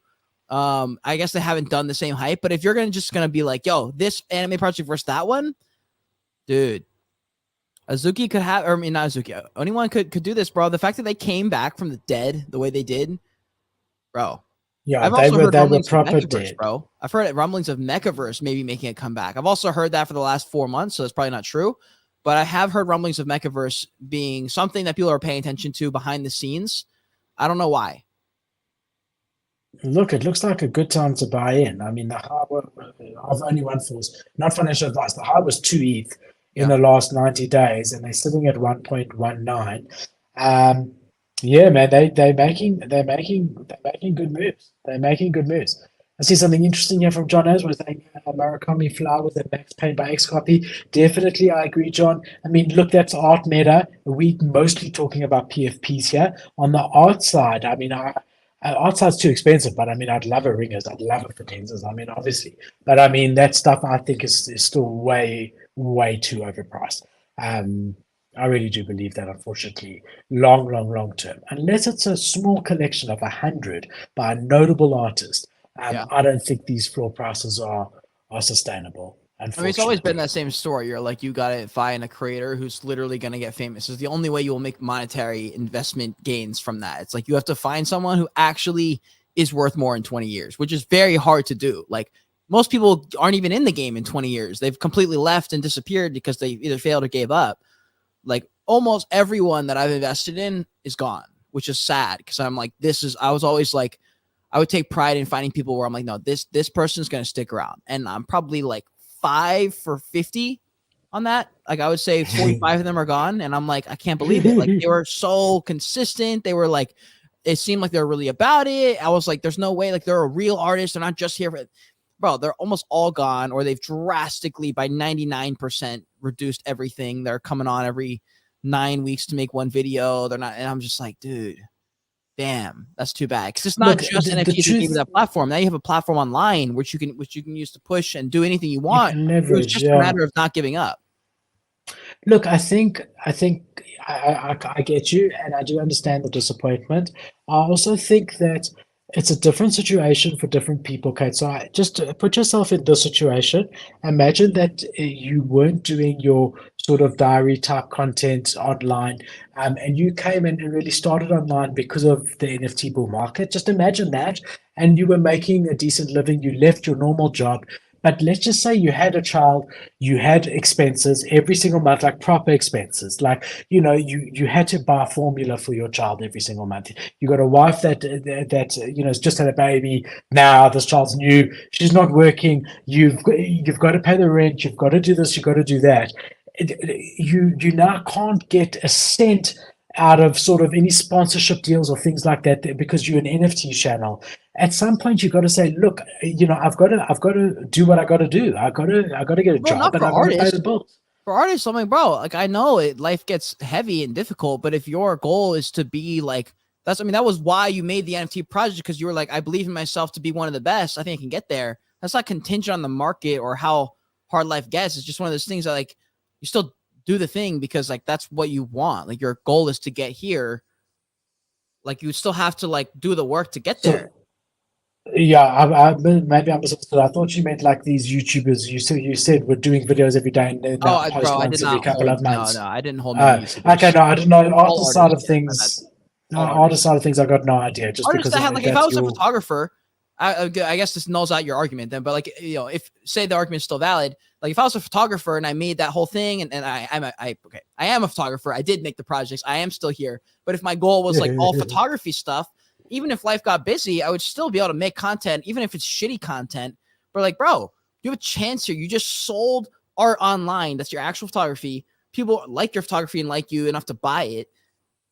I guess they haven't done the same hype, but if you're just going to be like, yo, this anime project versus that one, dude, Azuki could have, or I mean, not Azuki, ONE1 could do this, bro. The fact that they came back from the dead the way they did, bro.
Yeah,
I've also heard rumblings of
proper
Mechaverse,
dead,
bro. I've heard rumblings of Mechaverse maybe making a comeback. I've also heard that for the last 4 months, so it's probably not true. But I have heard rumblings of Mechaverse being something that people are paying attention to behind the scenes. I don't know why.
Look, it looks like a good time to buy in. I mean, the high of ONE1Force, not financial advice, the high was 2 ETH in the last 90 days, and they're sitting at 1.19. Yeah, man, they're making good moves. They're making good moves. I see something interesting here from John Ezra saying Murakami flowers and max paid by X copy. Definitely, I agree, John. I mean, look, that's art meta. We mostly talking about PFPs here. On the art side, I mean, art side's too expensive, but I mean, I'd love a Ringers, I'd love a Captainz. I mean, obviously, but I mean, that stuff I think is still way too overpriced. I really do believe that, unfortunately, long term, unless it's a small collection of 100 by a notable artist, I don't think these floor prices are sustainable.
I mean, it's always been that same story. You're like, you got to find a creator who's literally going to get famous. It's the only way you will make monetary investment gains from that. It's like you have to find someone who actually is worth more in 20 years, which is very hard to do. Like most people aren't even in the game in 20 years. They've completely left and disappeared because they either failed or gave up. like almost everyone that I've invested in is gone, which is sad because I'm like, I was always like, I would take pride in finding people where I'm like, no, this person's going to stick around. And I'm probably like 5 for 50 on that. Like I would say 45 of them are gone. And I'm like, I can't believe it. Like they were so consistent. They were like, it seemed like they were really about it. I was like, there's no way, like they're a real artist. They're not just here for it. Bro, they're almost all gone, or they've drastically by 99% reduced everything. They're coming on every 9 weeks to make one video. They're not, and I'm just like, dude, damn, that's too bad. Because it's not just NFTs that give you that platform. Now you have a platform online which you can use to push and do anything you want.
Leverage,
it's just a matter of not giving up.
Look, I think I get you, and I do understand the disappointment. I also think that it's a different situation for different people, Kate. So just put yourself in this situation. Imagine that you weren't doing your sort of diary type content online, and you came in and really started online because of the NFT bull market. Just imagine that, and you were making a decent living. You left your normal job. But let's just say you had a child, you had expenses every single month, like proper expenses. Like, you know, you had to buy formula for your child every single month. You got a wife that you know, has just had a baby. Now this child's new. She's not working. You've got to pay the rent. You've got to do this. You've got to do that. You now can't get a cent out of sort of any sponsorship deals or things like that because you're an NFT channel. At some point, you got to say, look, you know, I've got to do what I got to do. I got to get a job, and I got to pay the bills.
For artists, I'm like, bro, like I know life gets heavy and difficult, but if your goal is to be like, that was why you made the NFT project, because you were like, I believe in myself to be one of the best. I think I can get there. That's not contingent on the market or how hard life gets. It's just one of those things that like you still do the thing because like that's what you want. Like your goal is to get here. Like you still have to like do the work to get there.
Yeah, maybe I misunderstood. I thought you meant like these YouTubers. You said were doing videos every day and then post once every couple of months.
No, I didn't hold no YouTubers.
Okay, no, I didn't know. Artist side of things. Artist side of things, I got no idea. Just
artists
because
that like if I was a photographer, I guess this nulls out your argument then. But like, you know, if say the argument is still valid, like if I was a photographer and I made that whole thing, and I am a photographer. I did make the projects. I am still here. But if my goal was like all photography stuff, even if life got busy, I would still be able to make content, even if it's shitty content. But like, bro, you have a chance here. You just sold art online. That's your actual photography. People like your photography and like you enough to buy it.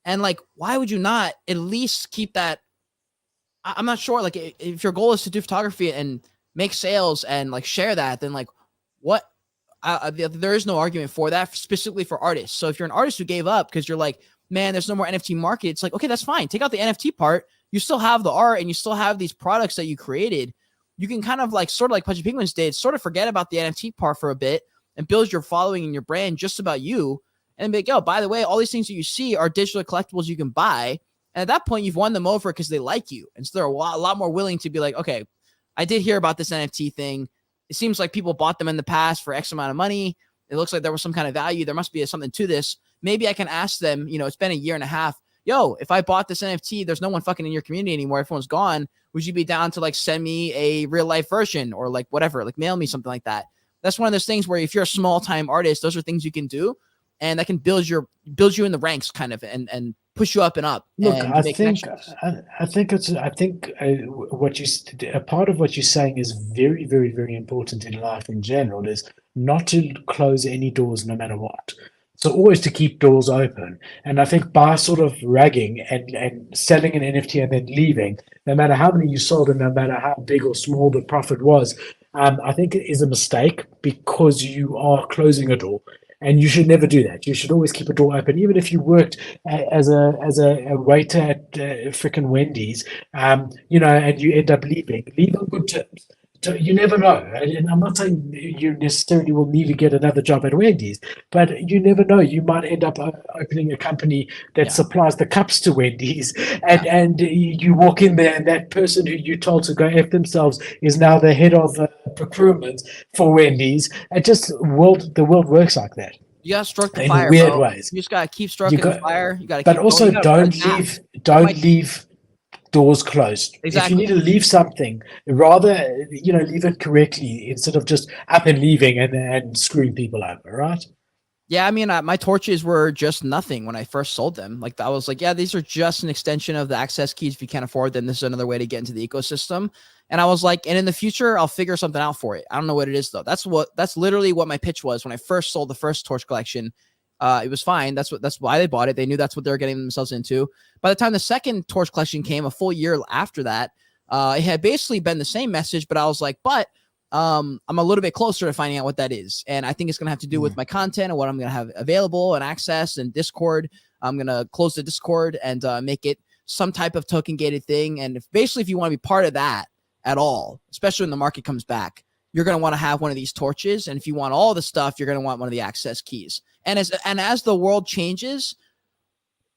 And like, why would you not at least keep that? I'm not sure. Like, if your goal is to do photography and make sales and like share that, then like, what? There is no argument for that, specifically for artists. So if you're an artist who gave up because you're like, man, there's no more NFT market, it's like, okay, that's fine. Take out the NFT part. You still have the art and you still have these products that you created. You can kind of like, sort of like Pudgy Penguins did, sort of forget about the NFT part for a bit and build your following and your brand just about you. And be like, yo, by the way, all these things that you see are digital collectibles you can buy. And at that point, you've won them over because they like you. And so they're a lot more willing to be like, okay, I did hear about this NFT thing. It seems like people bought them in the past for X amount of money. It looks like there was some kind of value. There must be something to this. Maybe I can ask them, you know, it's been a year and a half. Yo, if I bought this NFT, there's no one fucking in your community anymore. Everyone's gone. Would you be down to like send me a real life version or like whatever, like mail me something like that? That's one of those things where if you're a small time artist, those are things you can do. And that can build you in the ranks kind of and push you up and up.
Look,
and
I think what a part of what you're saying is very, very, very important in life in general is not to close any doors no matter what. So always to keep doors open. And I think by sort of ragging and selling an NFT and then leaving, no matter how many you sold and no matter how big or small the profit was, I think it is a mistake because you are closing a door. And you should never do that. You should always keep a door open, even if you worked as a waiter at frickin' Wendy's, you know, and you end up leaving. Leave on good terms. So you never know. And I'm not saying you necessarily will never get another job at Wendy's, but you never know. You might end up opening a company that supplies the cups to Wendy's, and you walk in there, and that person who you told to go F themselves is now the head of procurement for Wendy's. And just the world works like that.
You gotta stroke the fire,
in weird
bro.
ways.
You just gotta keep stroking the fire. You gotta.
But also, don't leave doors closed.
Exactly.
If you need to leave something, rather, leave it correctly instead of just up and leaving and screwing people over, right?
Yeah, I mean, my torches were just nothing when I first sold them. Like, I was like, yeah, these are just an extension of the access keys. If you can't afford them, this is another way to get into the ecosystem. And I was like, and in the future, I'll figure something out for it. I don't know what it is, though. That's literally what my pitch was when I first sold the first torch collection. It was fine. That's why they bought it. They knew that's what they were getting themselves into. By the time the second torch collection came, a full year after that, it had basically been the same message, but I was like, I'm a little bit closer to finding out what that is. And I think it's going to have to do with my content and what I'm going to have available and access and Discord. I'm going to close the Discord and make it some type of token gated thing. And if you want to be part of that at all, especially when the market comes back, you're going to want to have one of these torches. And if you want all the stuff, you're going to want one of the access keys. And as the world changes,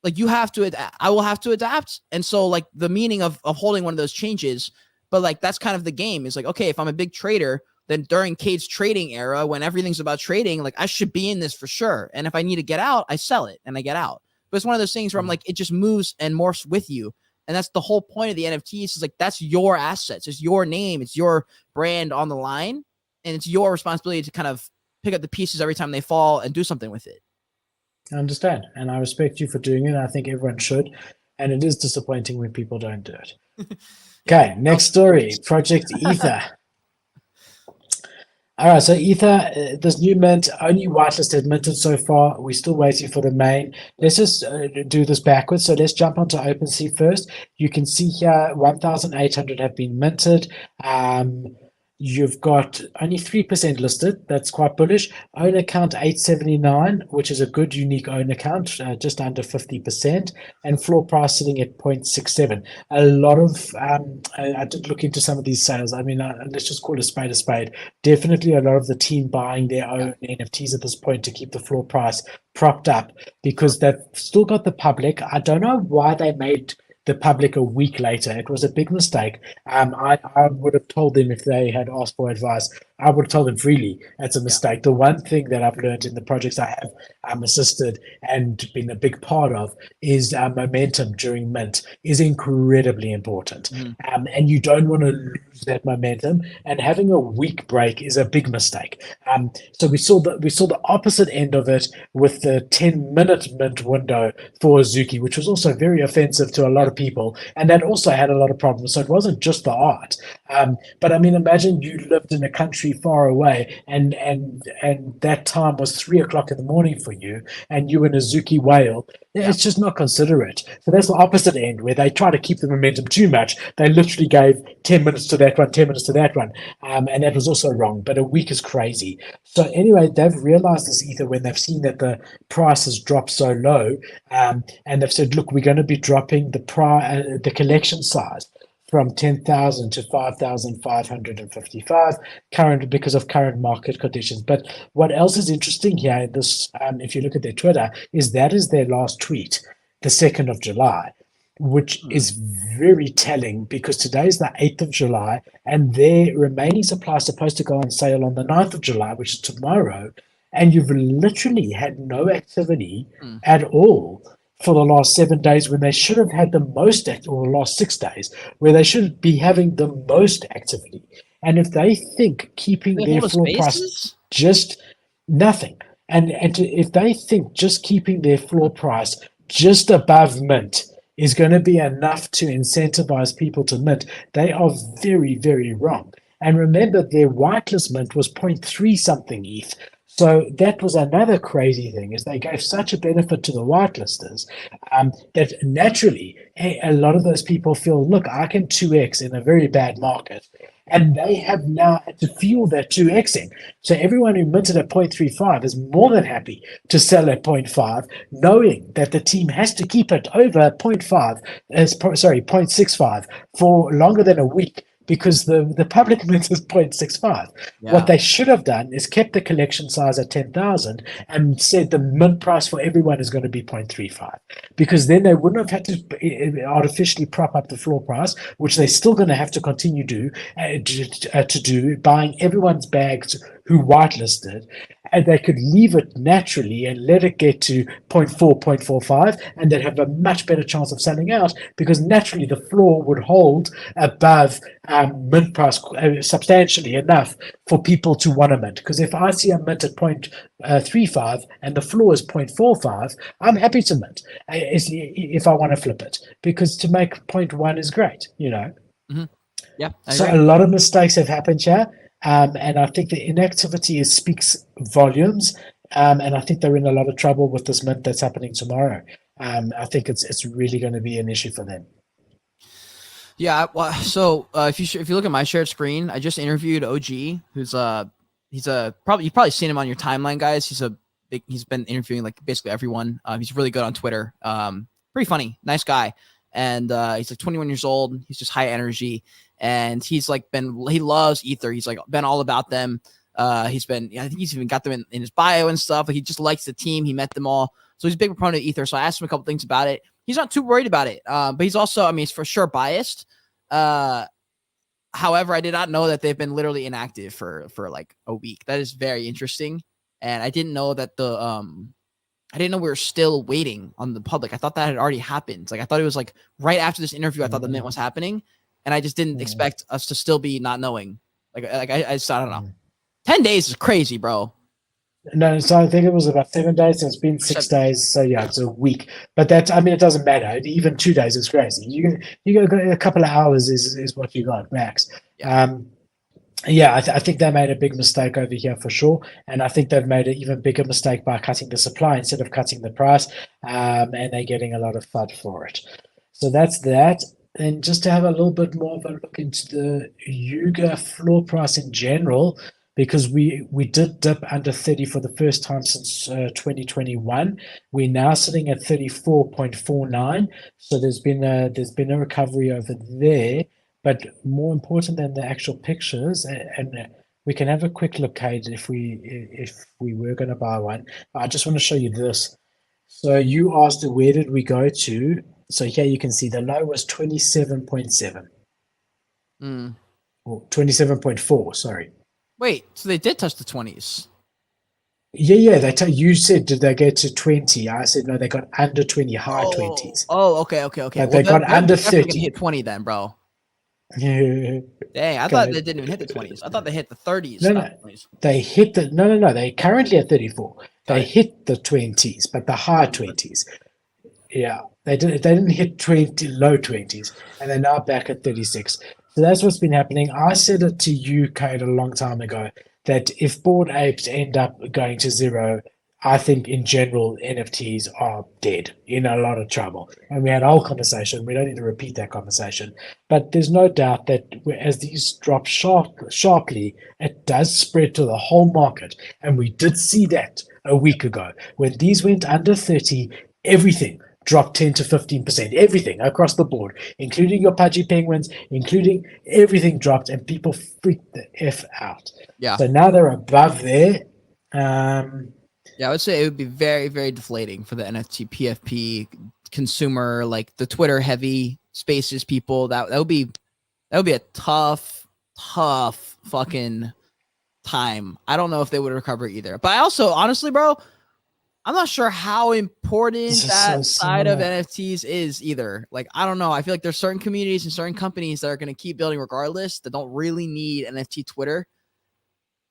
like I will have to adapt. And so like the meaning of holding one of those changes. But like, that's kind of the game. Is like, okay, if I'm a big trader, then during Cade's trading era, when everything's about trading, like I should be in this for sure. And if I need to get out, I sell it and I get out. But it's one of those things where I'm like, it just moves and morphs with you. And that's the whole point of the NFTs. Is like, that's your assets. It's your name. It's your brand on the line. And it's your responsibility to kind of pick up the pieces every time they fall and do something with it.
I understand. And I respect you for doing it. I think everyone should. And it is disappointing when people don't do it. Okay, next story, Project Ether. All right, so Ether, this new mint, only whitelisted minted so far. We're still waiting for the main. Let's just do this backwards. So let's jump onto OpenSea first. You can see here 1,800 have been minted. You've got only 3% listed. That's quite bullish. Own account 879, which is a good unique own account, just under 50%, and floor price sitting at 0.67. A lot of, I did look into some of these sales. I mean, let's just call a spade a spade. Definitely a lot of the team buying their own NFTs at this point to keep the floor price propped up because they've still got the public. I don't know why they made the public a week later. It was a big mistake. I would have told them if they had asked for advice. I would have told them freely. That's a mistake. The one thing that I've learned in the projects I have assisted and been a big part of is momentum during mint is incredibly important. And you don't want to lose that momentum. And having a week break is a big mistake. So we saw the opposite end of it with the 10-minute mint window for Azuki, which was also very offensive to a lot of people. And that also had a lot of problems. So it wasn't just the art. But I mean, imagine you lived in a country far away and that time was 3 o'clock in the morning for you and you in Azuki whale. It's just not considerate. So that's the opposite end where they try to keep the momentum too much. They literally gave 10 minutes to that one, 10 minutes to that one. And that was also wrong, but a week is crazy. So anyway, they've realized this Ether when they've seen that the price has dropped so low. And they've said, look, we're going to be dropping the collection size from 10,000 to 5,555 because of current market conditions. But what else is interesting here in this, if you look at their Twitter, is that is their last tweet, the 2nd of July, which is very telling because today is the 8th of July and their remaining supply is supposed to go on sale on the 9th of July, which is tomorrow. And you've literally had no activity at all for the last 7 days when they should have had the most or the last 6 days where they should be having the most activity. And if they think keeping their floor price just nothing, and if they think just keeping their floor price just above mint is going to be enough to incentivize people to mint, they are very, very wrong. And remember, their whitelist mint was 0.3 something ETH. So that was another crazy thing, is they gave such a benefit to the whitelisters that naturally a lot of those people feel, look, I can 2x in a very bad market. And they have now had to fuel that 2xing. So everyone who minted at 0.35 is more than happy to sell at 0.5, knowing that the team has to keep it over 0.65 for longer than a week. Because the public mint is 0.65. Yeah. What they should have done is kept the collection size at 10,000 and said the mint price for everyone is going to be 0.35. Because then they wouldn't have had to artificially prop up the floor price, which they're still going to have to continue to do, buying everyone's bags who whitelisted. and they could leave it naturally and let it get to 0.4, 0.45, and they'd have a much better chance of selling out because naturally the floor would hold above mint price substantially enough for people to want to mint. Because if I see a mint at 0.35 and the floor is 0.45, I'm happy to mint if I want to flip it, because to make 0.1 is great, you know.
Mm-hmm. Yeah.
So a lot of mistakes have happened here. And I think the inactivity speaks volumes. And I think they're in a lot of trouble with this mint that's happening tomorrow. I think it's really going to be an issue for them.
Yeah. Well, so if you look at my shared screen, I just interviewed OG, who's you've probably seen him on your timeline, guys. He's been interviewing like basically everyone. He's really good on Twitter. Pretty funny, nice guy. And he's like 21 years old. He's just high energy. And he's like he loves Ether. He's like been all about them. I think he's even got them in his bio and stuff. Like he just likes the team. He met them all. So he's a big proponent of Ether. So I asked him a couple things about it. He's not too worried about it. But he's also, I mean, he's for sure biased. However, I did not know that they've been literally inactive for like a week. That is very interesting. And I didn't know that I didn't know we were still waiting on the public. I thought that had already happened. Like I thought it was like right after this interview, I thought the mint was happening. And I just didn't expect us to still be not knowing. I don't know. 10 days is crazy, bro.
No, so I think it was about 7 days. So it's been 6 days. So yeah, it's a week. But it doesn't matter. Even 2 days is crazy. You go a couple of hours is what you got max. Yeah. I think they made a big mistake over here for sure. And I think they've made an even bigger mistake by cutting the supply instead of cutting the price. And they're getting a lot of FUD for it. So that's that. And just to have a little bit more of a look into the Yuga floor price in general, because we did dip under 30 for the first time since 2021. We're now sitting at 34.49. So there's been a recovery over there. But more important than the actual pictures, and we can have a quick look, Kate, if we were going to buy one. I just want to show you this. So you asked where did we go to? So here you can see the low was 27.7. Or 27.4, sorry.
Wait, so they did touch the 20s.
Yeah. You said, did they get to 20? I said, no, they got under 20, high 20s.
Oh, okay.
But they got under 30.
Hit 20 then, bro.
Yeah.
Dang, I thought they didn't even hit the 20s. I thought they hit the 30s.
No. They hit no. They currently at 34. They hit the 20s, but the high 20s. Yeah. They didn't hit low 20s, and they're now back at 36. So that's what's been happening. I said it to you, Kate, a long time ago, that if Bored Apes end up going to zero, I think in general NFTs are dead, in a lot of trouble. And we had a whole conversation. We don't need to repeat that conversation. But there's no doubt that as these drop sharply, it does spread to the whole market. And we did see that a week ago. When these went under 30, everything dropped 10 to 15%, everything across the board, including your pudgy penguins, including everything dropped, and people freaked the F out.
Yeah.
So now they're above there.
Yeah, I would say it would be very, very deflating for the NFT PFP consumer, like the Twitter heavy spaces people. That would be a tough fucking time. I don't know if they would recover either. But I also, honestly, bro, I'm not sure how important that side of NFTs is either. Like, I don't know. I feel like there's certain communities and certain companies that are going to keep building regardless, that don't really need NFT Twitter.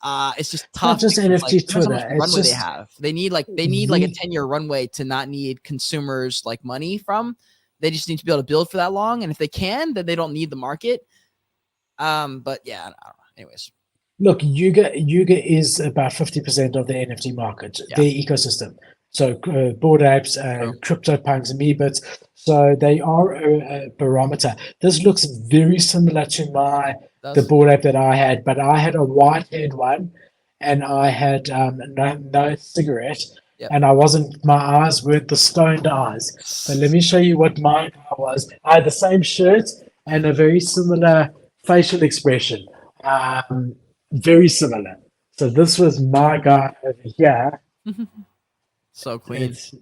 It's just tough.
Not just NFT Twitter.
It's just, they have. They need like a 10-year runway to not need consumers like money from. They just need to be able to build for that long. And if they can, then they don't need the market. But yeah, I don't know. Anyways.
Look, Yuga is about 50% of the NFT market, their ecosystem. So Bored Apes, CryptoPunks, and Meebits. So they are a barometer. This looks very similar to the Bored Ape that I had, but I had a white-haired one, and I had no cigarette, and my eyes weren't the stoned eyes. But let me show you what my guy was. I had the same shirt and a very similar facial expression. Very similar. So this was my guy over here.
So clean.
It's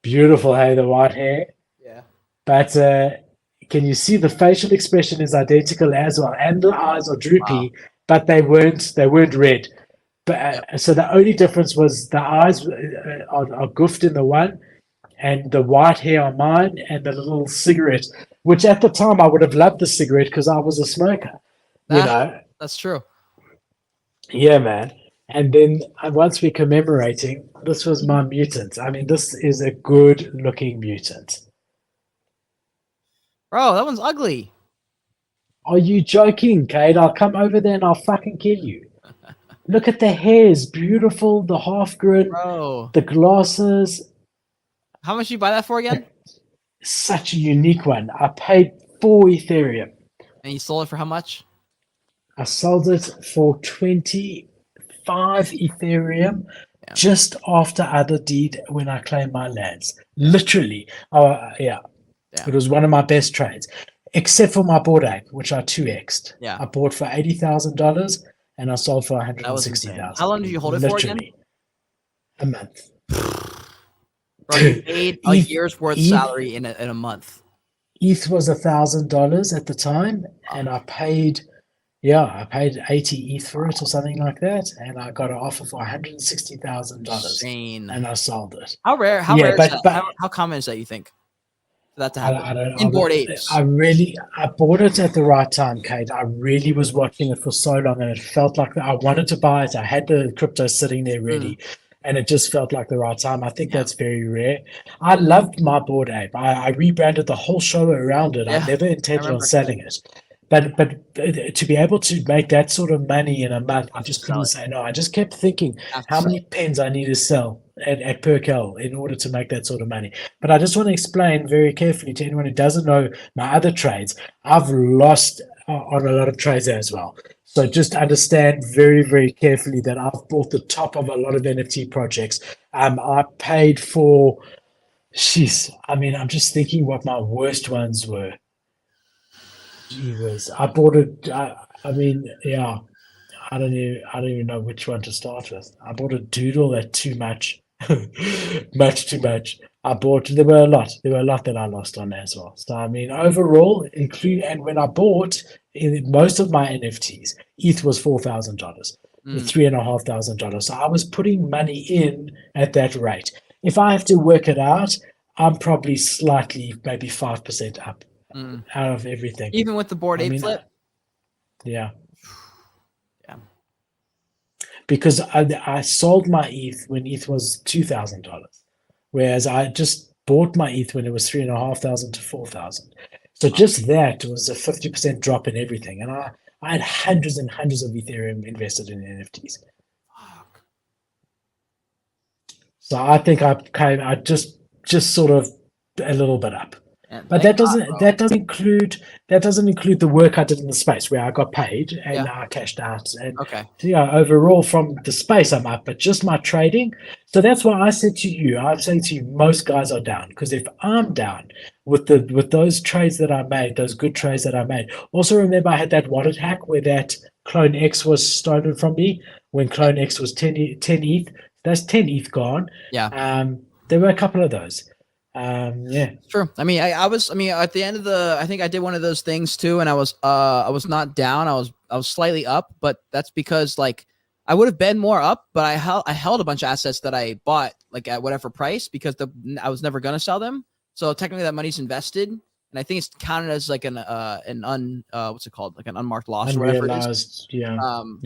beautiful, hey, the white hair.
Yeah. But
can you see the facial expression is identical as well, and the eyes are droopy, but they weren't red. But so the only difference was the eyes are goofed in the one, and the white hair on mine, and the little cigarette, which at the time I would have loved the cigarette because I was a smoker. You know,
that's true.
yeah, man. And then once we're commemorating, this was my mutant. I mean, this is a good looking mutant.
Bro, that one's ugly.
Are you joking, Kate? I'll come over there and I'll fucking kill you. Look at the hairs, beautiful, the half grin,
Bro.
the glasses.
How much you buy that for again?
Such a unique one. I paid 4 Ethereum.
And you sold it for how much?
I sold it for 25 Ethereum just after other deed when I claimed my lands. Literally. Yeah. It was one of my best trades. Except for my Bored Ape, which I 2x'd.
Yeah.
I bought for $80,000 and I sold for $160,000.
How long did you hold it for again?
A month.
Bro, you made a year's worth salary in a month.
ETH was $1,000 at the time, and I paid 80 ETH for it or something like that, and I got an offer for $160,000, and I sold it.
How rare? How rare is that? How common is that? You think for that to happen?
I don't.
In Bored Apes.
I bought it at the right time, Kate. I really was watching it for so long, and it felt like I wanted to buy it. I had the crypto sitting there ready. And it just felt like the right time. I think that's very rare. I loved my Bored Ape. I rebranded the whole show around it. I never intended on selling it. But to be able to make that sort of money in a month, I just couldn't say no. I just kept thinking how many pens I need to sell at Perkel in order to make that sort of money. But I just want to explain very carefully to anyone who doesn't know my other trades. I've lost on a lot of trades as well. So just understand very, very carefully that I've bought the top of a lot of NFT projects. I paid for, I mean, I'm just thinking what my worst ones were. Jesus, I bought it. I don't even know which one to start with. I bought a doodle at too much, much too much. There were a lot that I lost on as well. So I mean, overall, and when I bought in most of my NFTs, ETH was $4,000, $3,500. So I was putting money in at that rate. If I have to work it out, I'm probably slightly, maybe 5% up out of everything.
Even with the Bored Ape flip?
Yeah. Because I sold my ETH when ETH was $2,000, whereas I just bought my ETH when it was $3,500 to $4,000. So just that was a 50% drop in everything, and I had hundreds and hundreds of Ethereum invested in NFTs. So I think I just sort of a little bit up. But that doesn't include the work I did in the space where I got paid and I cashed out. And overall from the space I'm up, but just my trading. So that's why I said to you, I'm saying to you, most guys are down, because if I'm down with those trades that I made, those good trades that I made. Also remember I had that wallet hack where that Clone X was stolen from me when Clone X was 10 ETH. That's 10 ETH gone.
Yeah.
There were a couple of those.
Sure. I mean, I was at the end of I think I did one of those things too, and I was not down. I was slightly up, but that's because like I would have been more up, but I held a bunch of assets that I bought like at whatever price because I was never gonna sell them. So technically that money's invested, and I think it's counted as like what's it called, like an unmarked loss or whatever it is.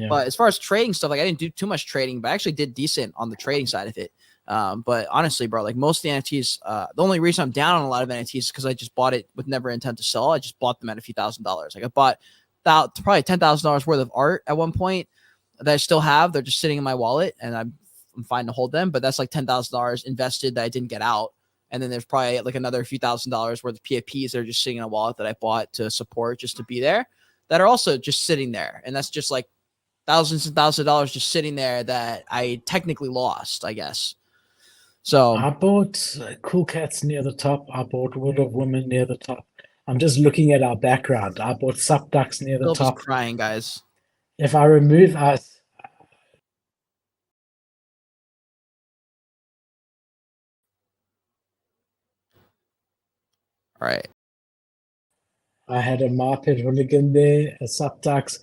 But as far as trading stuff, like I didn't do too much trading, but I actually did decent on the trading side of it. But honestly, bro, like most of the NFTs, the only reason I'm down on a lot of NFTs is because I just bought it with never intent to sell. I just bought them at a few $1,000s. Like I bought probably $10,000 worth of art at one point that I still have. They're just sitting in my wallet, and I'm fine to hold them. But that's like $10,000 invested that I didn't get out. And then there's probably like another few $1,000s worth of PFPs that are just sitting in a wallet that I bought to support just to be there, that are also just sitting there. And that's just like thousands and thousands of dollars just sitting there that I technically lost, I guess. So
I bought Cool Cats near the top. I bought Wood of Women near the top. I'm just looking at our background. I bought Sup Ducks near the top.
Crying, guys.
If I remove us,
all right.
I had a Marpet Hooligan there, a Sup Ducks,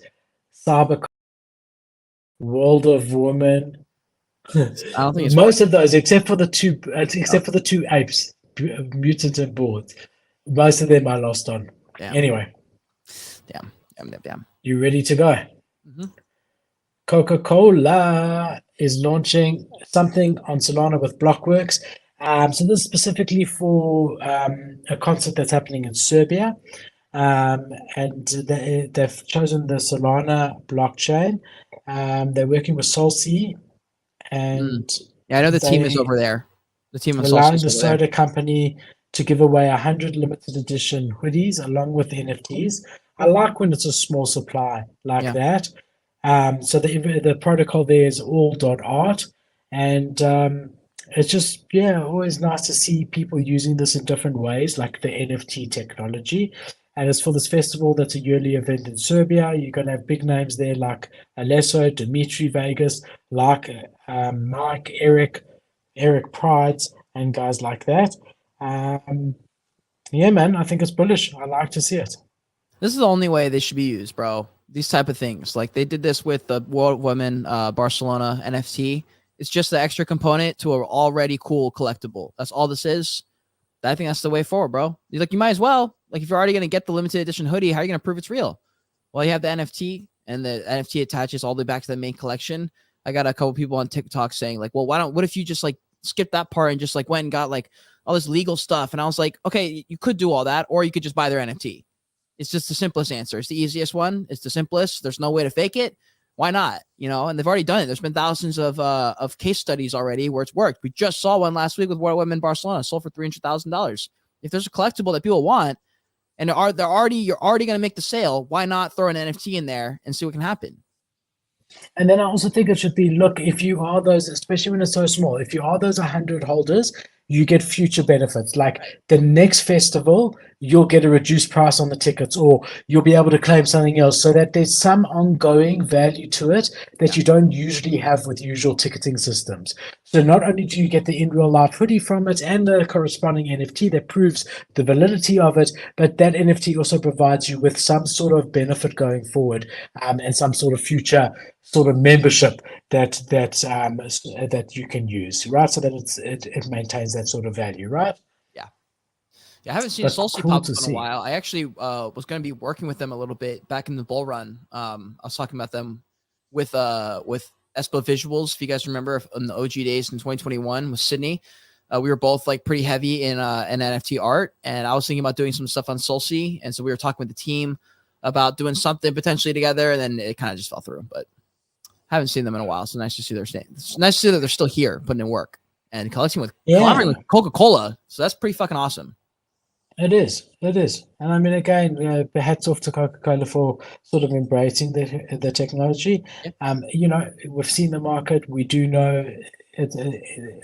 Cyber World of Women.
I don't think it's
Most of those, except for the two apes, Mutant and Boards. Most of them I lost on.
Damn.
Anyway.
Damn.
You ready to go?
Mm-hmm.
Coca-Cola is launching something on Solana with Blockworks. So this is specifically for a concert that's happening in Serbia. And they've chosen the Solana blockchain. They're working with SOLSEA. And
yeah, I know the team is over there. The team of
allowing the soda company to give away 100 limited edition hoodies along with NFTs. I like when it's a small supply like that. So the protocol there is all.art, and it's just always nice to see people using this in different ways, like the NFT technology. And it's for this festival that's a yearly event in Serbia. You're going to have big names there like Alesso, Dimitri Vegas, like Mike, Eric Prides, and guys like that. Yeah, man, I think it's bullish. I like to see it.
This is the only way they should be used, bro. These type of things. Like they did this with the World Women Barcelona NFT. It's just the extra component to an already cool collectible. That's all this is. I think that's the way forward, bro. You might as well. Like if you're already going to get the limited edition hoodie, how are you going to prove it's real? Well, you have the NFT, and the NFT attaches all the way back to the main collection. I got a couple people on TikTok saying like, well, what if you just like skip that part and just like went and got like all this legal stuff? And I was like, okay, you could do all that, or you could just buy their NFT. It's just the simplest answer. It's the easiest one. It's the simplest. There's no way to fake it. Why not? And they've already done it. There's been thousands of case studies already where it's worked. We just saw one last week with World Women Barcelona, sold for $300,000. If there's a collectible that people want, and you're already going to make the sale, why not throw an NFT in there and see what can happen?
And then I also think it should be, look, if you are those, especially when it's so small, if you are those 100 holders, you get future benefits. Like the next festival, you'll get a reduced price on the tickets, or you'll be able to claim something else, so that there's some ongoing value to it that you don't usually have with usual ticketing systems. So not only do you get the in real life hoodie from it and the corresponding NFT that proves the validity of it, but that NFT also provides you with some sort of benefit going forward, and some sort of future sort of membership that you can use, right? So that it maintains that sort of value, right?
Yeah, I haven't seen SOLSEA pop up in a while. I actually was going to be working with them a little bit back in the bull run. I was talking about them with Espo Visuals. If you guys remember in the OG days in 2021 with Sydney, we were both like pretty heavy in NFT art, and I was thinking about doing some stuff on SOLSEA, and so we were talking with the team about doing something potentially together, and then it kind of just fell through. But I haven't seen them in a while, so nice to see it's nice to see that they're still here, putting in work and collaborating with Coca-Cola. So that's pretty fucking awesome.
It is. And I mean, again, hats off to Coca-Cola for sort of embracing the technology. Yep. We've seen the market. We do know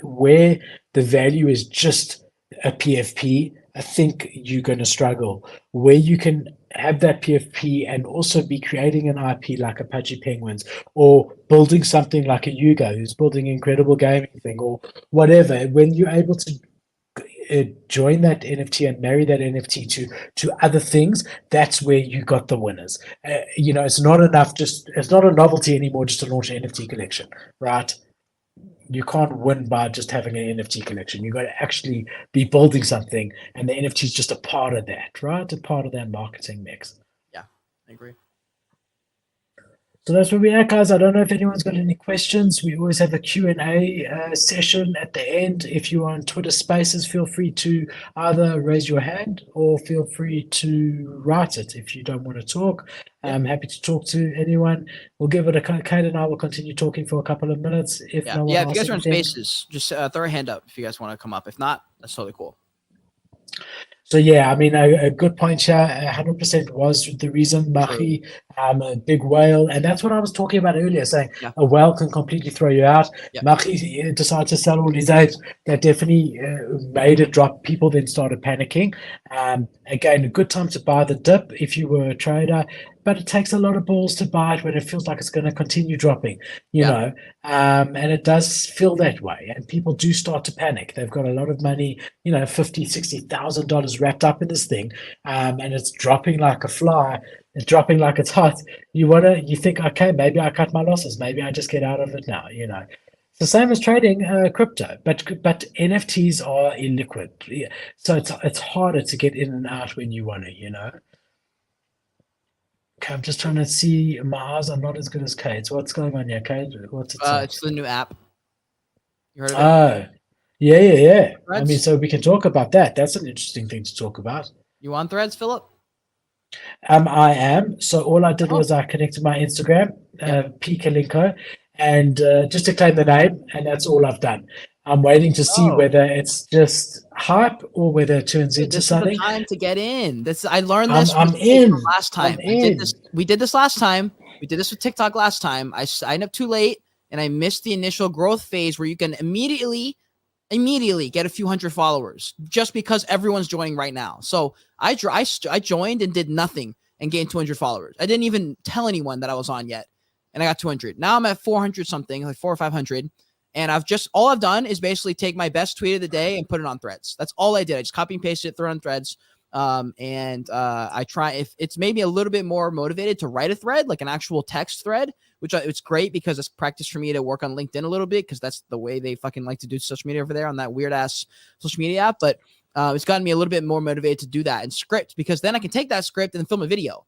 where the value is just a PFP. I think you're going to struggle. Where you can have that PFP and also be creating an IP like Apache Penguins, or building something like a Yuga who's building an incredible gaming thing, or whatever, when you're able to join that NFT and marry that NFT to other things, that's where you got the winners. It's not enough, it's not a novelty anymore just to launch an NFT collection, right? You can't win by just having an NFT collection. You've got to actually be building something, and the NFT is just a part of that, right? A part of that marketing mix.
Yeah, I agree.
So that's where we are, guys. I don't know if anyone's got any questions. We always have a Q&A session at the end. If you are on Twitter Spaces, feel free to either raise your hand or feel free to write it if you don't want to talk. I'm happy to talk to anyone. We'll give it a Kate and I will continue talking for a couple of minutes. If no one
if you guys are on Spaces, just throw a hand up if you guys want to come up. If not, that's totally cool.
So yeah, I mean, a good point here. 100% was the reason. Machi, a big whale, and that's what I was talking about earlier, saying a whale can completely throw you out. Machi decided to sell all his apes. That definitely made it drop. People then started panicking. Again, a good time to buy the dip if you were a trader, but it takes a lot of balls to buy it when it feels like it's going to continue dropping, you know, and it does feel that way. And people do start to panic. They've got a lot of money, $50,000, $60,000 wrapped up in this thing, and it's dropping like a fly. dropping like it's hot, you think, okay, maybe I cut my losses, maybe I just get out of it now. It's the same as trading crypto, but NFTs are illiquid, so it's harder to get in and out when you want to. Okay, I'm just trying to see. My eyes are not as good as Kate's. What's going on here, Kate? What's it say?
It's the new app. You heard of it?
Oh, yeah. I mean,
Threads?
so we can talk about that. That's an interesting thing to talk about.
You on Threads, Philip?
I am. So all I did
Oh.
was I connected my Instagram,
Yep.
Pikalinko, and just to claim the name, and that's all I've done. I'm waiting to see
Oh.
whether it's just hype or whether it turns
Dude,
into
this is
something.
the time to get in. I learned this
I'm
from
in.
last time. We did this last time. We did this with TikTok last time. I signed up too late and I missed the initial growth phase where you can immediately get a few hundred followers just because everyone's joining right now. So I joined and did nothing and gained 200 followers. I didn't even tell anyone that I was on yet, and I got 200. Now I'm at 400 something, like 400 or 500. And all I've done is basically take my best tweet of the day and put it on Threads. That's all I did. I just copy and pasted it, throw it on Threads. I try, if it's maybe a little bit more motivated to write a thread, like an actual text thread, which it's great because it's practice for me to work on LinkedIn a little bit, because that's the way they fucking like to do social media over there on that weird ass social media app. But it's gotten me a little bit more motivated to do that and script, because then I can take that script and film a video.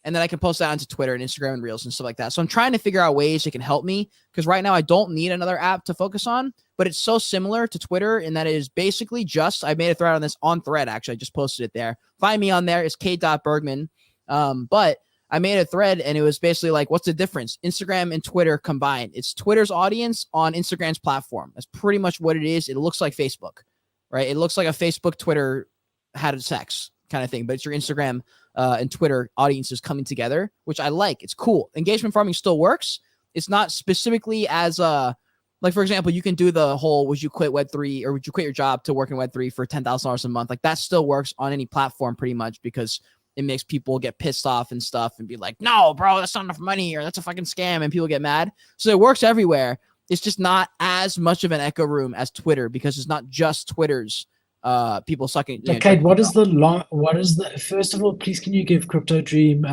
And then I can post that onto Twitter and Instagram and Reels and stuff like that. So I'm trying to figure out ways that can help me, because right now I don't need another app to focus on, but it's so similar to Twitter in that it is basically just, I made a thread on this on Thread, actually. I just posted it there. Find me on there. It's k.bergman. But I made a thread and it was basically like, what's the difference? Instagram and Twitter combined. It's Twitter's audience on Instagram's platform. That's pretty much what it is. It looks like Facebook, right? It looks like a Facebook, Twitter had a sex kind of thing, but it's your Instagram and Twitter audiences coming together, which I like. It's cool. Engagement farming still works. It's not specifically as like, for example, you can do the whole, would you quit Web3 or would you quit your job to work in Web3 for $10,000 a month? Like, that still works on any platform pretty much, because it makes people get pissed off and stuff and be like, no, bro, that's not enough money, or that's a fucking scam, and people get mad. So it works everywhere. It's just not as much of an echo room as Twitter, because it's not just Twitter's people sucking.
Okay, first of all, please can you give Crypto Dream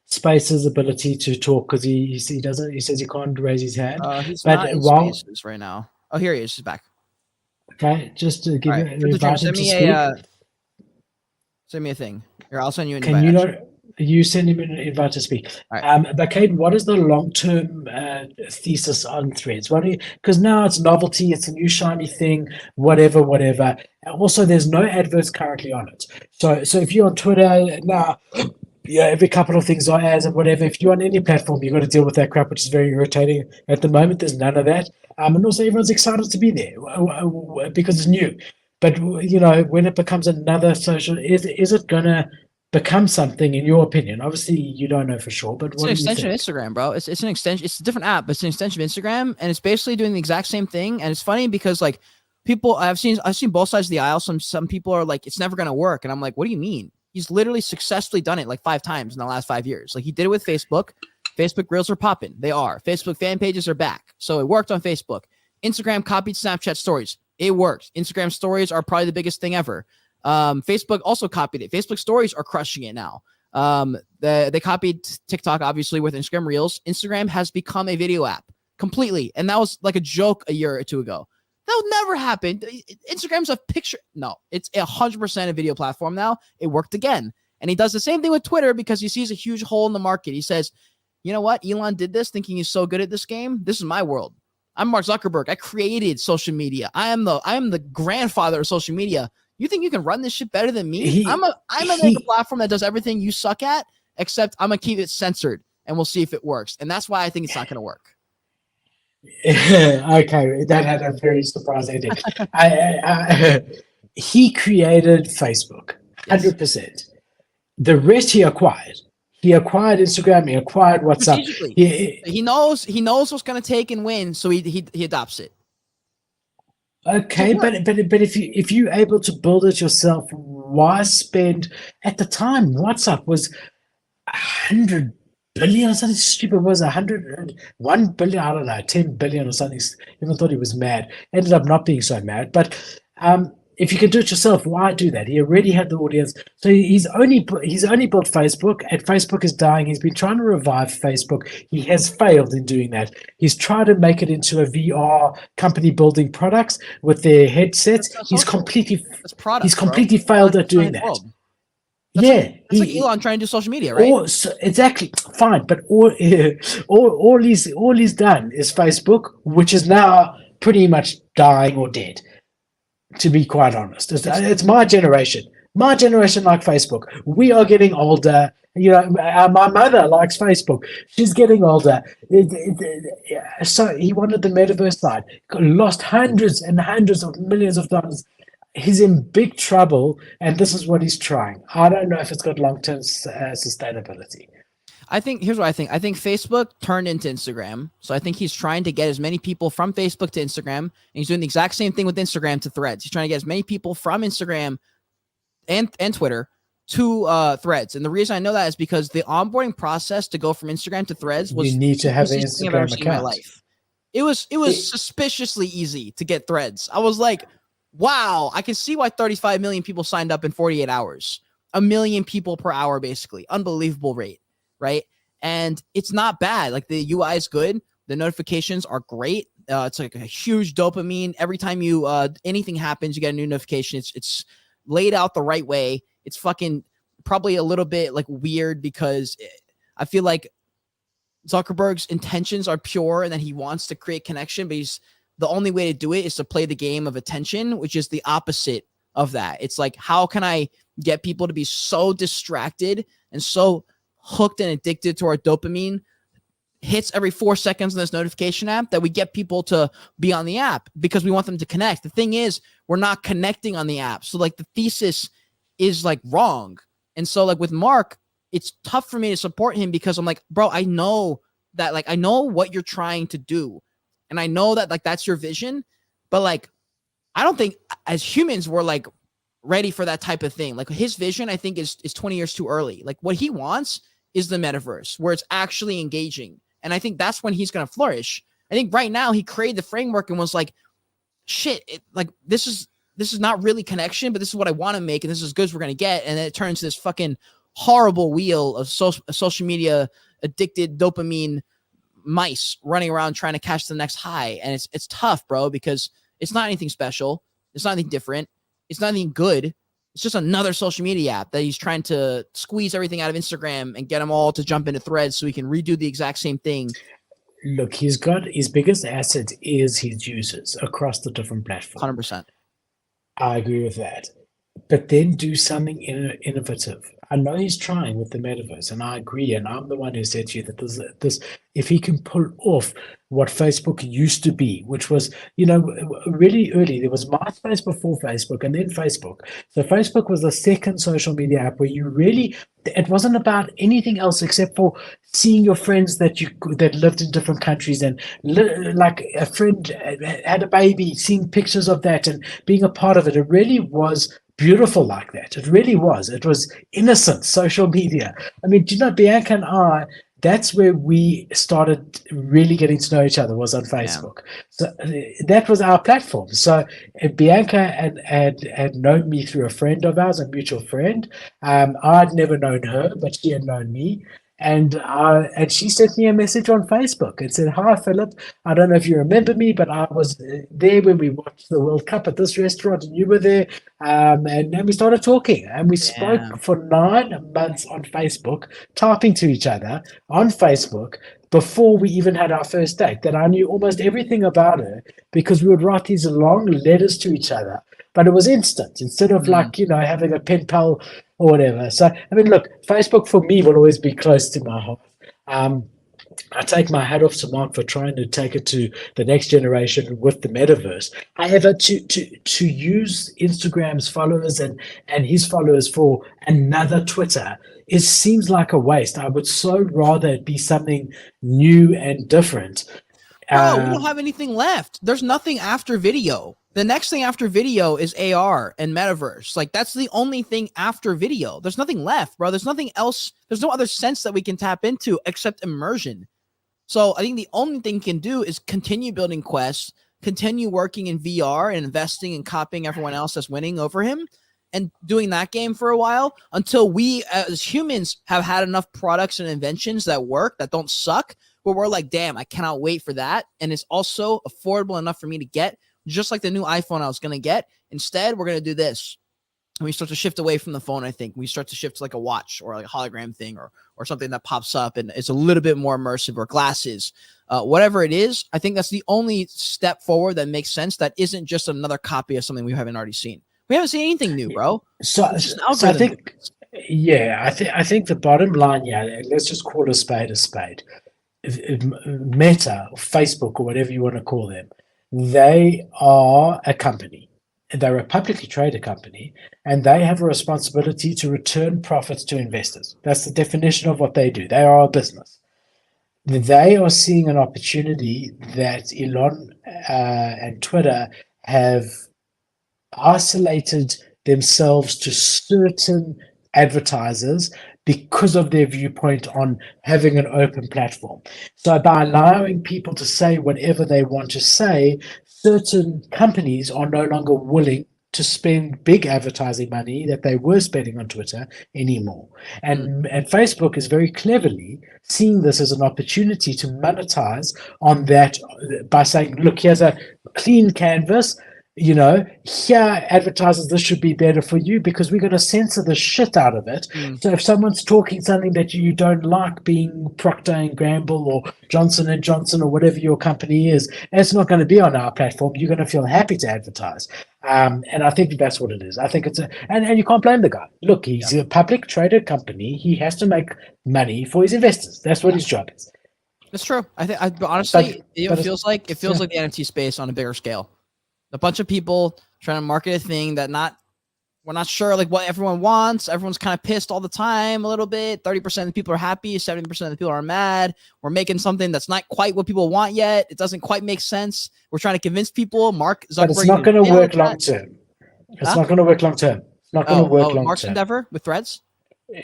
Space's ability to talk, because he says he can't raise his hand.
He's
But
not in
while
Spaces right now. Oh, here he is. He's back.
okay, just to give
All
you
right, Crypto Dream,
invite him to speak.
send me a thing. Here, I'll send you an
Can
invite.
you
actually.
not? You send him an invite to speak.
All right.
But Kate, what is the long-term thesis on Threads? Because now it's novelty, it's a new shiny thing, whatever. Also, there's no adverts currently on it. So if you're on Twitter now, yeah, every couple of things are ads and whatever. If you're on any platform, you've got to deal with that crap, which is very irritating. At the moment, there's none of that. And also, everyone's excited to be there because it's new. But when it becomes another social, is it gonna become something, in your opinion? Obviously, you don't know for sure, but
It's
what
an
do you
extension
think?
of Instagram, bro. It's an extension. It's a different app, but it's an extension of Instagram, and it's basically doing the exact same thing. And it's funny because, like, people, I've seen both sides of the aisle. Some people are like, it's never gonna work, and I'm like, what do you mean? He's literally successfully done it like 5 times in the last 5 years. Like, he did it with Facebook. Facebook Reels are popping. They are. Facebook fan pages are back. So it worked on Facebook. Instagram copied Snapchat stories. It works. Instagram stories are probably the biggest thing ever. Facebook also copied it. Facebook stories are crushing it now. They copied TikTok, obviously, with Instagram Reels. Instagram has become a video app completely. And that was like a joke a year or two ago. That would never happen. Instagram's a picture. No, it's 100% a video platform now. It worked again. And he does the same thing with Twitter because he sees a huge hole in the market. He says, you know what? Elon did this thinking he's so good at this game. This is my world. I'm Mark Zuckerberg. I created social media. I am the grandfather of social media. You think you can run this shit better than me? I'm gonna make a platform that does everything you suck at, except I'm gonna keep it censored, and we'll see if it works. And that's why I think it's not gonna work.
Okay, that had a very surprising idea. He created Facebook, 100%. The rest he acquired. He acquired Instagram. He acquired WhatsApp.
He knows what's going to take and win, so he adopts it.
Okay, but if you're able to build it yourself, why spend? At the time, WhatsApp was 100 billion or something stupid. Was 1 billion? I don't know, 10 billion or something. Even thought he was mad. Ended up not being so mad, but if you can do it yourself, why do that? He already had the audience. So he's only built Facebook, and Facebook is dying. He's been trying to revive Facebook. He has failed in doing that. He's tried to make it into a VR company building products with their headsets. He's completely failed at doing that.
It's like Elon trying to do social media, right?
Exactly, fine. But all he's done is Facebook, which is now pretty much dying or dead. To be quite honest, it's my generation. My generation like Facebook. We are getting older. My mother likes Facebook. She's getting older. So he wanted the metaverse side. Lost hundreds and hundreds of millions of dollars. He's in big trouble, and this is what he's trying. I don't know if it's got long-term sustainability.
Here's what I think. I think Facebook turned into Instagram. So I think he's trying to get as many people from Facebook to Instagram. And he's doing the exact same thing with Instagram to Threads. He's trying to get as many people from Instagram and Twitter to Threads. And the reason I know that is because the onboarding process to go from Instagram to Threads was
you need to have an Instagram account. In my life.
It was suspiciously easy to get Threads. I was like, wow, I can see why 35 million people signed up in 48 hours. 1 million people per hour, basically. Unbelievable rate. Right. And it's not bad. Like the UI is good. The notifications are great. It's like a huge dopamine. Every time you anything happens, you get a new notification. It's laid out the right way. It's fucking probably a little bit like weird because I feel like Zuckerberg's intentions are pure and that he wants to create connection, but the only way to do it is to play the game of attention, which is the opposite of that. It's like, how can I get people to be so distracted and so hooked and addicted to our dopamine hits every 4 seconds in this notification app that we get people to be on the app because we want them to connect. The thing is, we're not connecting on the app. So like the thesis is like wrong. And so like with Mark, it's tough for me to support him because I'm like, bro, I know that, like, I know what you're trying to do. And I know that like that's your vision, but like, I don't think as humans we're like ready for that type of thing. Like his vision, I think is 20 years too early. Like what he wants is the metaverse where it's actually engaging. And I think that's when he's going to flourish. I think right now he created the framework and was like, shit, like this is not really connection, but this is what I want to make. And this is as good as we're going to get. And then it turns this fucking horrible wheel of social media addicted dopamine mice running around trying to catch the next high. And it's tough, bro, because it's not anything special. It's not anything different. It's not anything good. It's just another social media app that he's trying to squeeze everything out of Instagram and get them all to jump into Threads so he can redo the exact same thing.
Look, he's got his biggest asset is his users across the different platforms.
100%.
I agree with that. But then do something innovative. I know he's trying with the metaverse, and I agree. And I'm the one who said to you that this if he can pull off what Facebook used to be, which was, really early. There was MySpace before Facebook, and then Facebook. So Facebook was the second social media app where it wasn't about anything else except for seeing your friends that lived in different countries, and like a friend had a baby, seeing pictures of that and being a part of it. It really was beautiful like that. It really was. It was innocent social media. I mean, do you know, Bianca and I, that's where we started really getting to know each other, was on Facebook. Yeah. So that was our platform. So Bianca had known me through a friend of ours, a mutual friend. I'd never known her, but she had known me. And she sent me a message on Facebook and said, "Hi, Philip. I don't know if you remember me, but I was there when we watched the World Cup at this restaurant, and you were there." And then we started talking, and we spoke for 9 months on Facebook, typing to each other on Facebook before we even had our first date. That I knew almost everything about her because we would write these long letters to each other, but it was instant instead of having a pen pal or whatever. So, I mean, look, Facebook for me will always be close to my heart. I take my hat off to Mark for trying to take it to the next generation with the metaverse. However, to use Instagram's followers and his followers for another Twitter, it seems like a waste. I would so rather it be something new and different.
We don't have anything left. There's nothing after video. The next thing after video is AR and metaverse. Like, that's the only thing after video. There's nothing left, bro. There's nothing else. There's no other sense that we can tap into except immersion. So I think the only thing you can do is continue building quests, continue working in VR and investing and copying everyone else that's winning over him and doing that game for a while until we as humans have had enough products and inventions that work, that don't suck, where we're like, damn, I cannot wait for that. And it's also affordable enough for me to get, just like the new iPhone I was going to get. Instead, we're going to do this. And we start to shift away from the phone, I think. We start to shift to like a watch or like a hologram thing or something that pops up and it's a little bit more immersive, or glasses. Whatever it is, I think that's the only step forward that makes sense, that isn't just another copy of something we haven't already seen. We haven't seen anything new, bro.
So I think, I think the bottom line, let's just call a spade a spade. Meta, or Facebook, or whatever you want to call them, they are a company. They're a publicly traded company, and they have a responsibility to return profits to investors. That's the definition of what they do. They are a business. They are seeing an opportunity that Elon and Twitter have isolated themselves to certain advertisers because of their viewpoint on having an open platform. So by allowing people to say whatever they want to say, certain companies are no longer willing to spend big advertising money that they were spending on Twitter anymore. And Facebook is very cleverly seeing this as an opportunity to monetize on that by saying, look, here's a clean canvas. You know, here, advertisers, this should be better for you because we're going to censor the shit out of it. So if someone's talking something that you don't like, being Procter and Gamble or Johnson and Johnson or whatever your company is, it's not going to be on our platform. You're going to feel happy to advertise. And I think that's what it is. I think it's and you can't blame the guy. Look, he's a public traded company. He has to make money for his investors. That's what his job is.
That's true. I think honestly, it feels like the NFT space on a bigger scale. A bunch of people trying to market a thing that we're not sure like what everyone wants. Everyone's kind of pissed all the time a little bit. 30% of the people are happy. 70% of the people are mad. We're making something that's not quite what people want yet. It doesn't quite make sense. We're trying to convince people. Mark Zuckerberg.
But it's not going to work long term. It's not going to work long term. It's not going to work long term.
Mark's endeavor with Threads?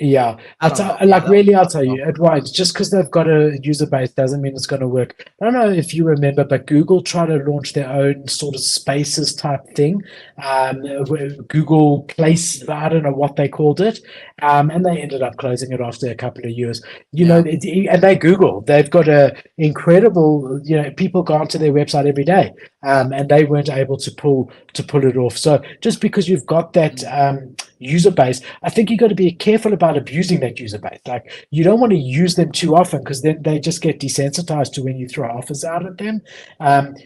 Yeah, I'll tell you, it won't. Just because they've got a user base doesn't mean it's going to work. I don't know if you remember, but Google tried to launch their own sort of spaces type thing. Google Place, I don't know what they called it, and they ended up closing it after a couple of years. And they Google. They've got a incredible, people go onto their website every day, and they weren't able to pull it off. So just because you've got that user base, I think you've got to be careful about abusing that user base. Like, you don't want to use them too often because then they just get desensitized to when you throw offers out at them.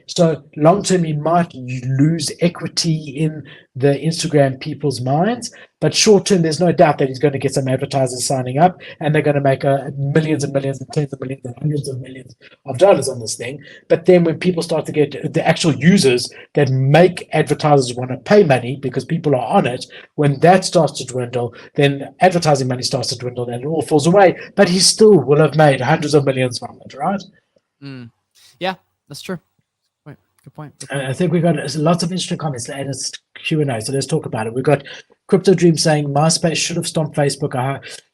So long term, you might lose equity in the Instagram people's minds, but short term, there's no doubt that he's going to get some advertisers signing up, and they're going to make millions and millions and tens of millions and hundreds of millions of dollars on this thing. But then when people start to get the actual users that make advertisers want to pay money because people are on it, when that starts to dwindle, then advertising money starts to dwindle and it all falls away. But he still will have made hundreds of millions from it, right?
Yeah, that's true. Good point.
I think we've got lots of interesting comments and it's Q&A, so let's talk about it. We've got Crypto Dream saying MySpace should have stomped Facebook.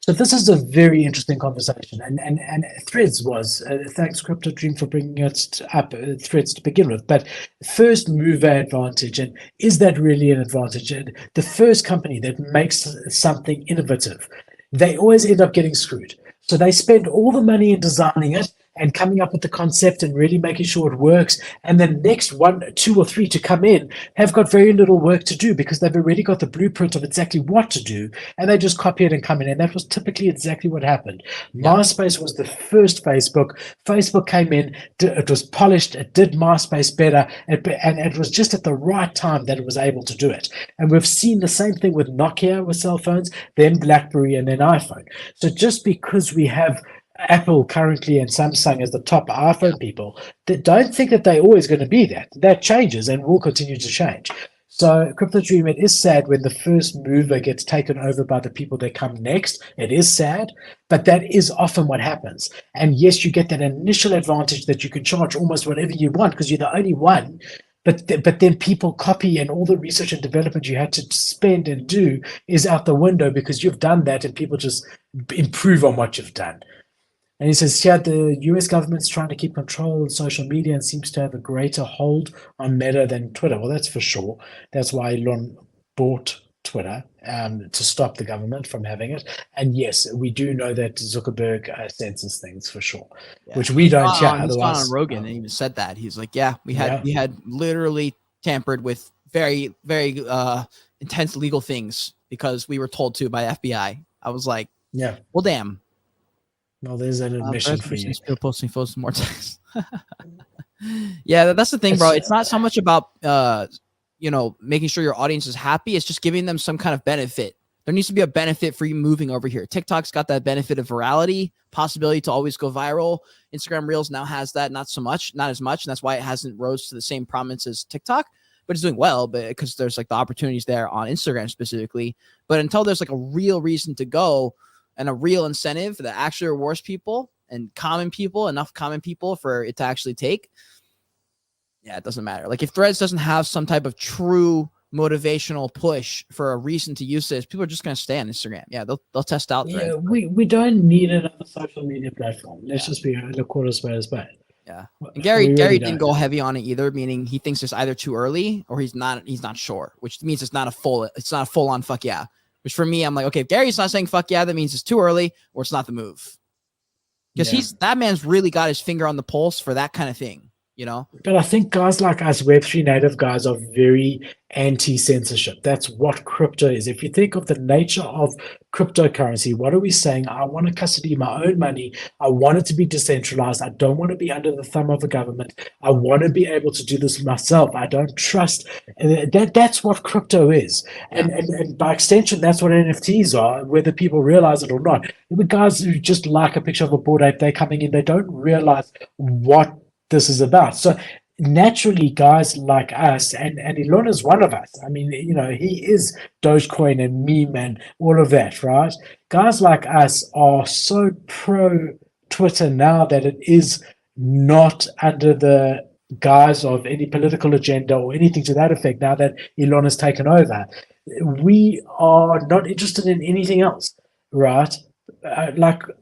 So this is a very interesting conversation, and Threads was thanks Crypto Dream for bringing it up, Threads to begin with. But first mover advantage, and is that really an advantage? And the first company that makes something innovative, they always end up getting screwed. So they spend all the money in designing it and coming up with the concept and really making sure it works. And the next 1, 2, or 3 to come in have got very little work to do because they've already got the blueprint of exactly what to do. And they just copy it and come in. And that was typically exactly what happened. Yeah. MySpace was the first Facebook. Facebook came in, it was polished, it did MySpace better. And it was just at the right time that it was able to do it. And we've seen the same thing with Nokia with cell phones, then BlackBerry, and then iPhone. So just because we have Apple currently and Samsung as the top iPhone people, that don't think that they're always going to be that. That changes and will continue to change. So Crypto Dream, it is sad when the first mover gets taken over by the people that come next. It is sad, but that is often what happens. And yes, you get that initial advantage that you can charge almost whatever you want because you're the only one. But then people copy, and all the research and development you had to spend and do is out the window because you've done that, and people just improve on what you've done. And he says, yeah, the US government's trying to keep control of social media and seems to have a greater hold on Meta than Twitter. Well, that's for sure. That's why Elon bought Twitter to stop the government from having it. And yes, we do know that Zuckerberg censors things for sure, which we don't. Yeah,
he's gone on Rogan and even said that. He's like, yeah, we had literally tampered with very, very intense legal things because we were told to by FBI. I was like, yeah, well, damn.
Well, there's an admission for you.
Still posting photos more text. Yeah, that's the thing, bro. It's not so much about making sure your audience is happy. It's just giving them some kind of benefit. There needs to be a benefit for you moving over here. TikTok's got that benefit of virality, possibility to always go viral. Instagram Reels now has that, not as much, and that's why it hasn't rose to the same prominence as TikTok. But it's doing well, but because there's like the opportunities there on Instagram specifically. But until there's like a real reason to go and a real incentive that actually rewards people and enough common people for it to actually take, yeah, it doesn't matter. Like if Threads doesn't have some type of true motivational push for a reason to use this, people are just going to stay on Instagram. Yeah, they'll test out Threads.
Yeah, we don't need another social media platform. Let's just be a quarter as bad.
Yeah, and Gary didn't go heavy on it either, meaning he thinks it's either too early or he's not sure, which means it's not a full on fuck yeah. Which for me, I'm like, okay, if Gary's not saying fuck yeah, that means it's too early or it's not the move. Because that man's really got his finger on the pulse for that kind of thing, you know?
But I think guys like us Web3 native guys are very anti-censorship. That's what crypto is. If you think of the nature of cryptocurrency, what are we saying? I want to custody my own money. I want it to be decentralized. I don't want to be under the thumb of the government. I want to be able to do this myself. I don't trust. That's what crypto is. And by extension, that's what NFTs are, whether people realize it or not. The guys who just like a picture of a Bored Ape, they're coming in, they don't realize what this is about. So naturally, guys like us, and Elon is one of us. I mean, he is Dogecoin and meme and all of that, right? Guys like us are so pro Twitter now that it is not under the guise of any political agenda or anything to that effect now that Elon has taken over. We are not interested in anything else, right?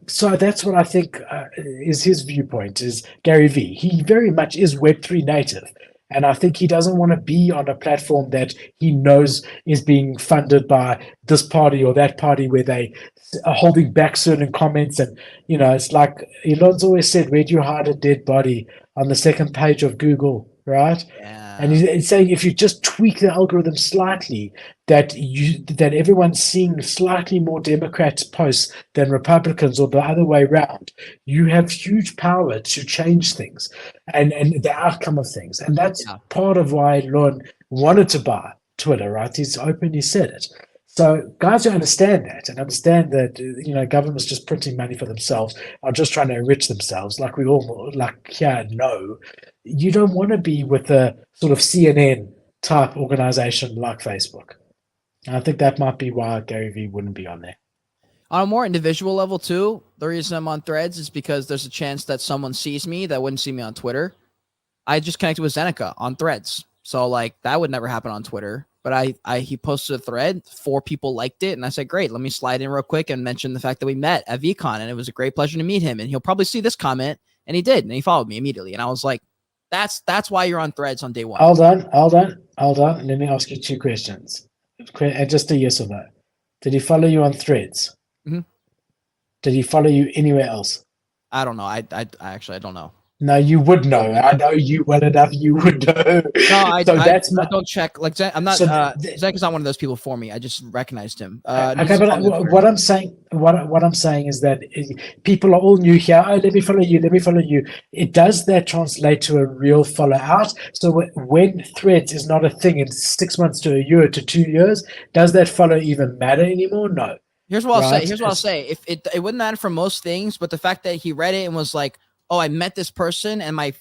So that's what I think is his viewpoint, is Gary V. He very much is Web3 native. And I think he doesn't want to be on a platform that he knows is being funded by this party or that party where they are holding back certain comments. And, it's like Elon's always said, where do you hide a dead body? On the second page of Google, right? Yeah. And he's saying if you just tweak the algorithm slightly, that everyone's seeing slightly more Democrats posts than Republicans or the other way around, you have huge power to change things and the outcome of things. And that's part of why Elon wanted to buy Twitter, right? He's openly said it. So guys who understand that and understand that, governments just printing money for themselves are just trying to enrich themselves, like we all know, you don't want to be with a sort of CNN type organization like Facebook. And I think that might be why Gary Vee wouldn't be on there.
On a more individual level too, the reason I'm on Threads is because there's a chance that someone sees me that wouldn't see me on Twitter. I just connected with Zeneca on Threads. So that would never happen on Twitter. But he posted a thread, 4 people liked it, and I said, great, let me slide in real quick and mention the fact that we met at VCon, and it was a great pleasure to meet him, and he'll probably see this comment, and he did, and he followed me immediately, and I was like, that's why you're on Threads on day one.
Hold on. Let me ask you 2 questions, and just a yes or no. Did he follow you on Threads?
Mm-hmm.
Did he follow you anywhere else?
I don't know. I actually, I don't know.
No, you would know. I know you well enough. You would know.
No, I don't check. Like I'm not. Zach is not one of those people for me. I just recognized him.
Okay, but what I'm saying is that people are all new here. Oh, let me follow you. It does that translate to a real follow out? So when Threads is not a thing in 6 months to a year to 2 years, does that follow even matter anymore? No.
Here's what I'll say. If it wouldn't matter for most things, but the fact that he read it and was like, oh, I met this person and my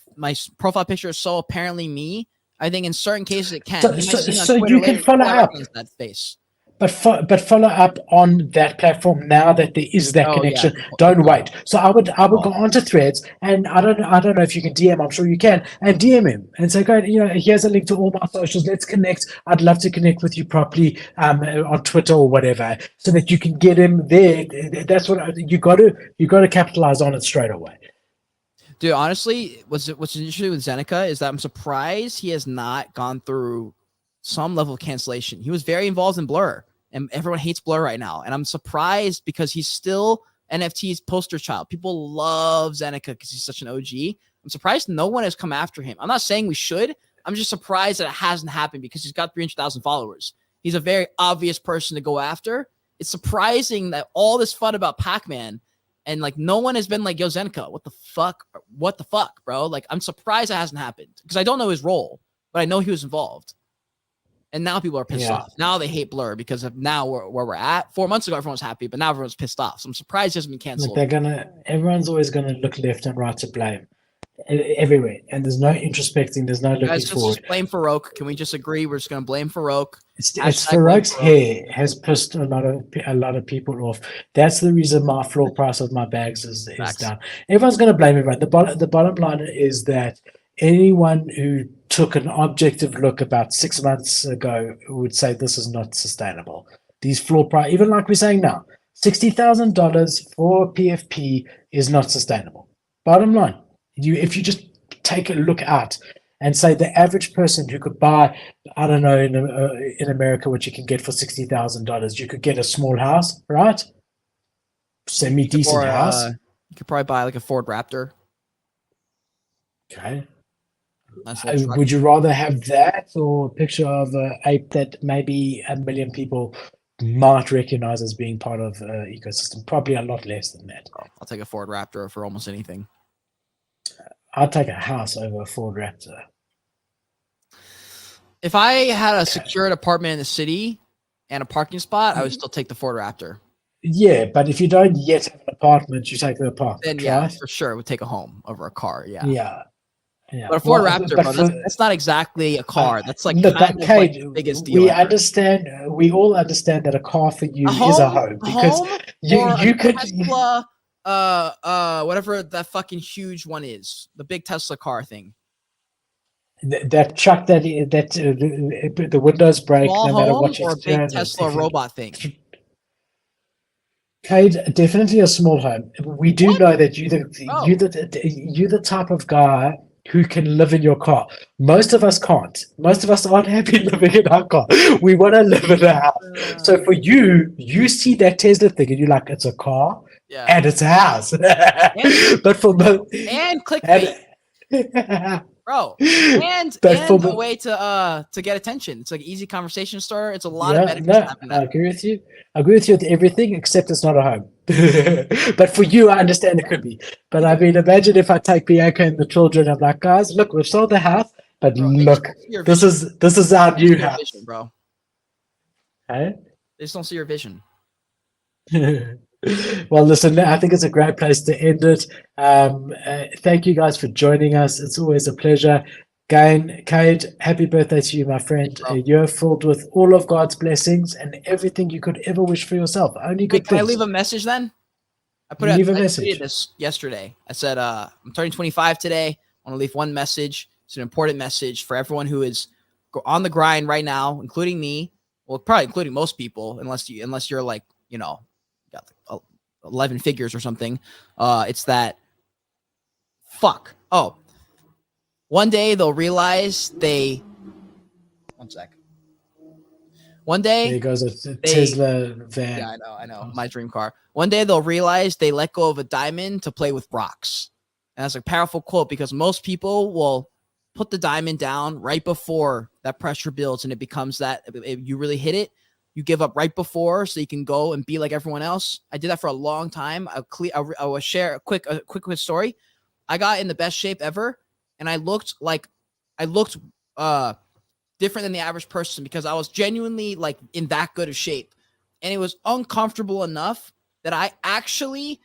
profile picture is so apparently me, I think in certain cases it can.
So you can follow up.
That face.
but follow up on that platform now that there is that connection.
Yeah.
Don't wait. So I would go onto Threads, and I don't know if you can DM. I'm sure you can, and DM him and say, "Great, here's a link to all my socials. Let's connect. I'd love to connect with you properly on Twitter or whatever, so that you can get him there." That's what you got to capitalize on it straight away.
Dude, honestly, what's interesting with Zeneca is that I'm surprised he has not gone through some level of cancellation. He was very involved in Blur, and everyone hates Blur right now. And I'm surprised because he's still NFT's poster child. People love Zeneca because he's such an OG. I'm surprised no one has come after him. I'm not saying we should. I'm just surprised that it hasn't happened because he's got 300,000 followers. He's a very obvious person to go after. It's surprising that all this fun about Pac-Man and like no one has been like, yo, Zeneca, what the fuck, bro? Like, I'm surprised it hasn't happened because I don't know his role, but I know he was involved. And now people are pissed off. Now they hate Blur because of now where we're at. 4 months ago, everyone was happy, but now everyone's pissed off. So I'm surprised he hasn't been canceled.
Everyone's always gonna look left and right to blame everywhere, and there's no introspecting. There's no looking forward.
Just blame Farouk. Can we just agree? We're just gonna blame Farouk.
It's Farouk's hair has pissed a lot of people off. That's the reason my floor price of my bags is down. Everyone's gonna blame everyone. The bottom line is that anyone who took an objective look about 6 months ago would say this is not sustainable. These floor price, even like we're saying now, $60,000 for PFP is not sustainable. Bottom line, if you just take a look out and say the average person who could buy, I don't know, in America, what you can get for $60,000, you could get a small house, right? Semi-decent house.
You could probably buy like a Ford Raptor.
Okay. Would you rather have that or a picture of an ape that maybe 1 million people might recognize as being part of an ecosystem? Probably a lot less than that.
I'll take a Ford Raptor for almost anything.
I'd take a house over a Ford Raptor.
If I had a secured apartment in the city and a parking spot, I would still take the Ford Raptor. Yeah,
but if you don't yet have an apartment, you take the apartment.
Then
right?
For sure, would take a home over a car.
Yeah.
But a Ford Raptor, that's not exactly a car. That's like the biggest deal.
We all understand that a car for you is a home because you could
Tesla, whatever that fucking huge one is, the big Tesla car thing.
That truck that the windows break
no
matter what you
or a big Tesla robot thing.
Cade, definitely a small home. We do know that you're the type of guy who can live in your car. Most of us can't. Most of us aren't happy living in our car. We want to live in a house. So for you see that Tesla thing and you're like, it's a car and it's a house. But for most
and clickbait. Bro, and a way to get attention. It's like an easy conversation starter. It's a lot of benefits.
I agree with you. I agree with you with everything except it's not a home. But for you, I understand it could be. But I mean, imagine if I take Bianca and the children. I'm like, guys, look, we've sold the house, but look, this is our new house,
vision, bro.
Hey,
they just don't see your vision.
Well, listen, I think it's a great place to end it. Thank you guys for joining us. It's always a pleasure. Again, Cade, happy birthday to you, my friend. A year filled with all of God's blessings and everything you could ever wish for yourself. Only good things.
Can I leave a message then? I tweeted this yesterday. I said, I'm turning 25 today. I want to leave one message. It's an important message for everyone who is on the grind right now, including me. Well, probably including most people, unless you're like, got 11 figures or something. It's that one day they'll realize one sec. One day
there goes a Tesla van.
Yeah, I know. My dream car. One day they'll realize they let go of a diamond to play with rocks. And that's a powerful quote because most people will put the diamond down right before that pressure builds and it becomes that if you really hit it, you give up right before so you can go and be like everyone else. I did that for a long time. I will share a quick story. I got in the best shape ever, and I looked different than the average person because I was genuinely like in that good of shape, and it was uncomfortable enough that I actually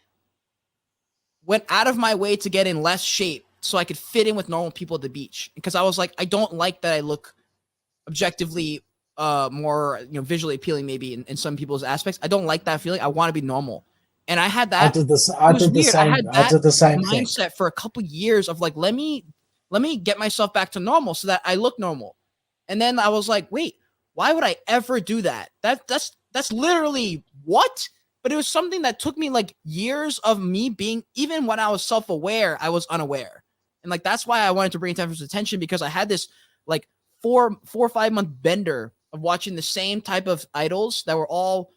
went out of my way to get in less shape so I could fit in with normal people at the beach because I was like, I don't like that I look objectively more visually appealing maybe in some people's aspects. I don't like that feeling. I want to be normal. And I had that.
I did the same
mindset
thing
for a couple years of like, let me get myself back to normal so that I look normal. And then I was like, wait, why would I ever do that? That's literally what? But it was something that took me like years of me being, even when I was self-aware, I was unaware. And like, that's why I wanted to bring it to everyone's attention, because I had this like 4 or 5 month bender of watching the same type of idols that were all,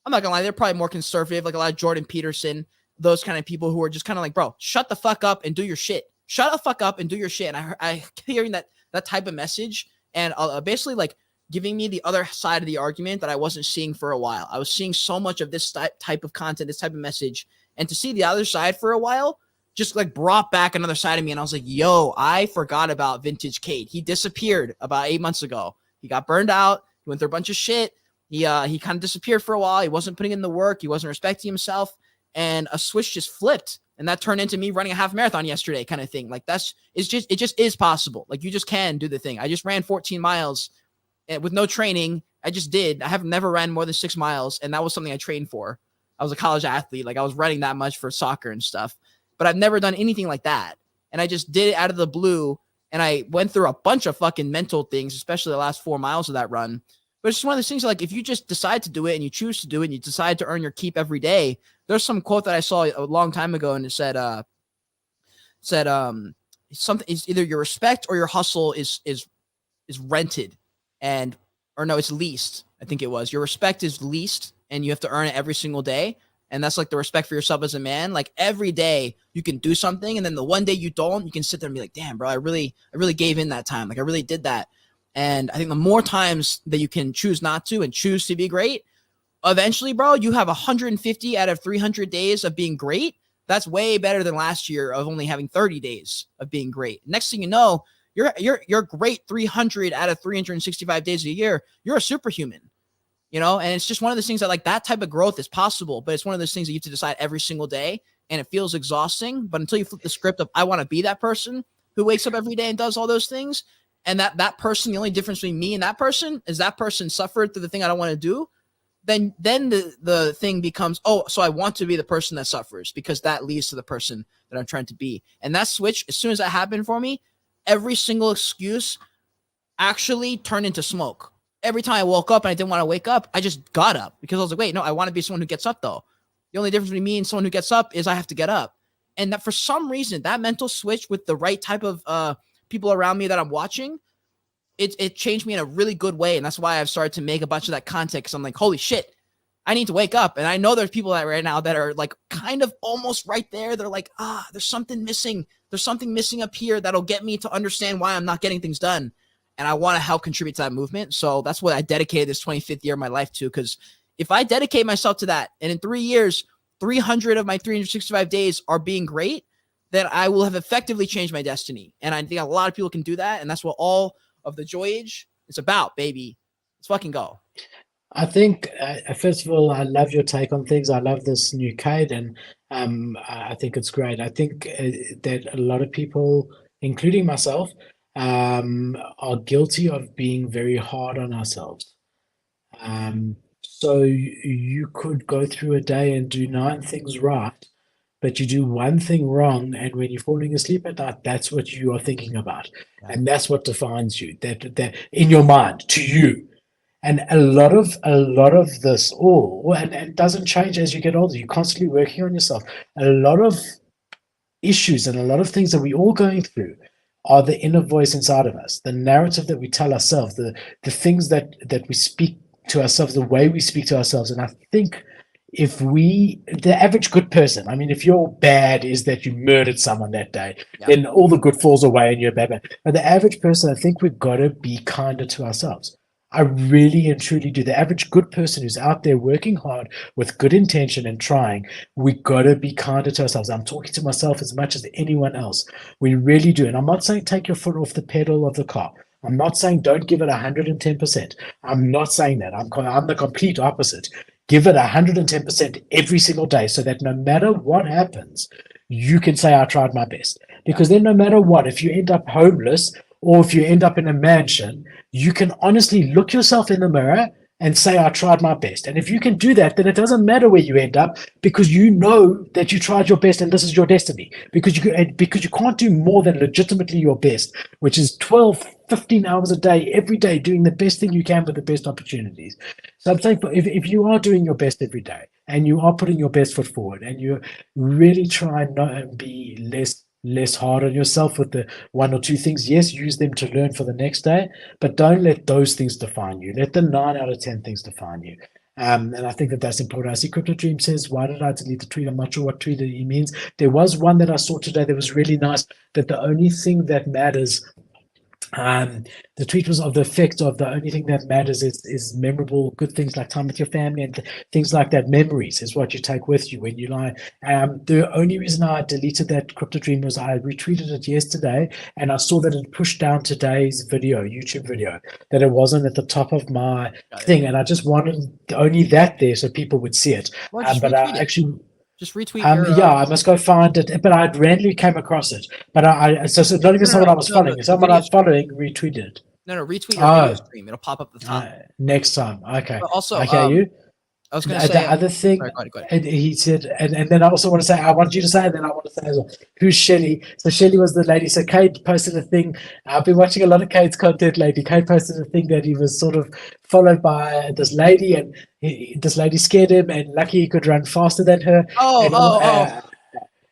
I'm not gonna lie, they're probably more conservative, like a lot of Jordan Peterson, those kind of people who are just kind of like, bro, shut the fuck up and do your shit. Shut the fuck up and do your shit. And I kept hearing that type of message, and basically like giving me the other side of the argument that I wasn't seeing for a while. I was seeing so much of this type of content, this type of message, and to see the other side for a while just like brought back another side of me. And I was like, yo, I forgot about Vintage Kate. He disappeared about 8 months ago. He got burned out. He went through a bunch of shit. He kind of disappeared for a while. He wasn't putting in the work. He wasn't respecting himself. And a switch just flipped. And that turned into me running a half marathon yesterday kind of thing. Like it just is possible. Like you just can do the thing. I just ran 14 miles with no training. I just did. I have never ran more than 6 miles. And that was something I trained for. I was a college athlete. Like I was running that much for soccer and stuff, but I've never done anything like that. And I just did it out of the blue. And I went through a bunch of fucking mental things, especially the last 4 miles of that run. But it's just one of those things like if you just decide to do it and you choose to do it and you decide to earn your keep every day. There's some quote that I saw a long time ago, and it said something is either your respect or your hustle is rented, it's leased. I think it was your respect is leased and you have to earn it every single day. And that's like the respect for yourself as a man. Like every day you can do something, and then the one day you don't, you can sit there and be like, damn, bro, I really gave in that time. Like I really did that. And I think the more times that you can choose not to and choose to be great, eventually, bro, you have 150 out of 300 days of being great. That's way better than last year of only having 30 days of being great. Next thing you know, you're great 300 out of 365 days a year. You're a superhuman, and it's just one of those things that like that type of growth is possible, but it's one of those things that you have to decide every single day, and it feels exhausting. But until you flip the script of I want to be that person who wakes up every day and does all those things, and that person, the only difference between me and that person is that person suffered through the thing I don't want to do, then the thing becomes, oh, so I want to be the person that suffers because that leads to the person that I'm trying to be. And that switch, as soon as that happened for me, every single excuse actually turned into smoke. Every time I woke up and I didn't want to wake up, I just got up because I was like, wait, no, I want to be someone who gets up though. The only difference between me and someone who gets up is I have to get up. And that for some reason, that mental switch with the right type of people around me that I'm watching, it changed me in a really good way. And that's why I've started to make a bunch of that content, because I'm like, holy shit, I need to wake up. And I know there's people that right now that are like kind of almost right there. They're like, there's something missing. There's something missing up here that'll get me to understand why I'm not getting things done. And I want to help contribute to that movement. So that's what I dedicated this 25th year of my life to. Because if I dedicate myself to that, and in 3 years, 300 of my 365 days are being great, then I will have effectively changed my destiny. And I think a lot of people can do that. And that's what all of the Joy Age is about, baby. Let's fucking go.
I think, first of all, I love your take on things. I love this new Cade, and I think it's great. I think that a lot of people, including myself, are guilty of being very hard on ourselves. So you could go through a day and do 9 things right, but you do one thing wrong, and when you're falling asleep at night, that's what you are thinking about, and that's what defines you. That in your mind, to you. And a lot of this and it doesn't change as you get older. You're constantly working on yourself. A lot of issues and a lot of things that we're all going through are the inner voice inside of us, the narrative that we tell ourselves, the things that we speak to ourselves, the way we speak to ourselves. And I think the average good person, I mean, if your bad is that you murdered someone that day, then all the good falls away and you're bad. But the average person, I think we've got to be kinder to ourselves. I really and truly do. The average good person who's out there working hard with good intention and trying, we got to be kinder to ourselves. I'm talking to myself as much as anyone else. We really do. And I'm not saying take your foot off the pedal of the car. I'm not saying don't give it 110%. I'm not saying that. I'm the complete opposite. Give it 110% every single day, so that no matter what happens, you can say, I tried my best. Because then no matter what, if you end up homeless or if you end up in a mansion, you can honestly look yourself in the mirror and say, I tried my best. And if you can do that, then it doesn't matter where you end up, because you know that you tried your best and this is your destiny, because you can't do more than legitimately your best, which is 12, 15 hours a day, every day, doing the best thing you can with the best opportunities. So I'm saying, if you are doing your best every day and you are putting your best foot forward and you really try not and be less hard on yourself with the one or two things, yes, use them to learn for the next day, but don't let those things define you. Let the 9 out of 10 things define you. And I think that's important. I see Crypto Dream says, why did I delete the tweet? I'm not sure what tweet he means. There was one that I saw today that was really nice, that the only thing that matters, the tweet was of the effect of the only thing that matters is memorable good things like time with your family and things like that. Memories is what you take with you when you lie. The only reason I deleted that Crypto Dream was I retweeted it yesterday and I saw that it pushed down today's YouTube video, that it wasn't at the top of my thing, and I just wanted only that there so people would see it. But I actually
just retweet
yeah, I must go find it. But I randomly came across it. But so not even someone I was following. Someone I was following retweeted it.
No, retweet your video stream. It'll pop up at the top.
Next time. Okay.
But also,
okay, you?
I was going to say
the other thing,
sorry, go ahead.
and he said, and then I also want to say, I want you to say, and then I want to say as well, who's Shelly? So Shelly was the lady. So Kate posted a thing. I've been watching a lot of Kate's content lately. Kate posted a thing that he was sort of followed by this lady, and this lady scared him, and lucky he could run faster than her.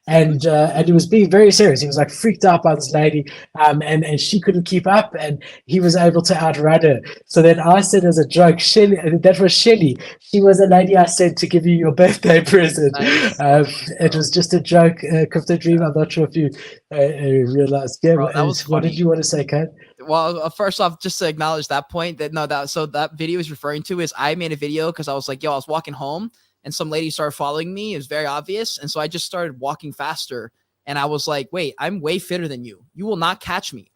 And he was being very serious. He was like freaked out by this lady, and she couldn't keep up, and he was able to outrun her. So then I said as a joke, Shelly, that was Shelly. She was a lady I sent to give you your birthday present. Nice. It was just a joke, Crypto Dream. I'm not sure if you realized. Yeah, bro, that was funny. What did you want to say, Kate?
Well, first off, just to acknowledge that point, so that video is referring to is I made a video because I was like, yo, I was walking home. And some lady started following me. It was very obvious. And so I just started walking faster. And I was like, wait, I'm way fitter than you. You will not catch me.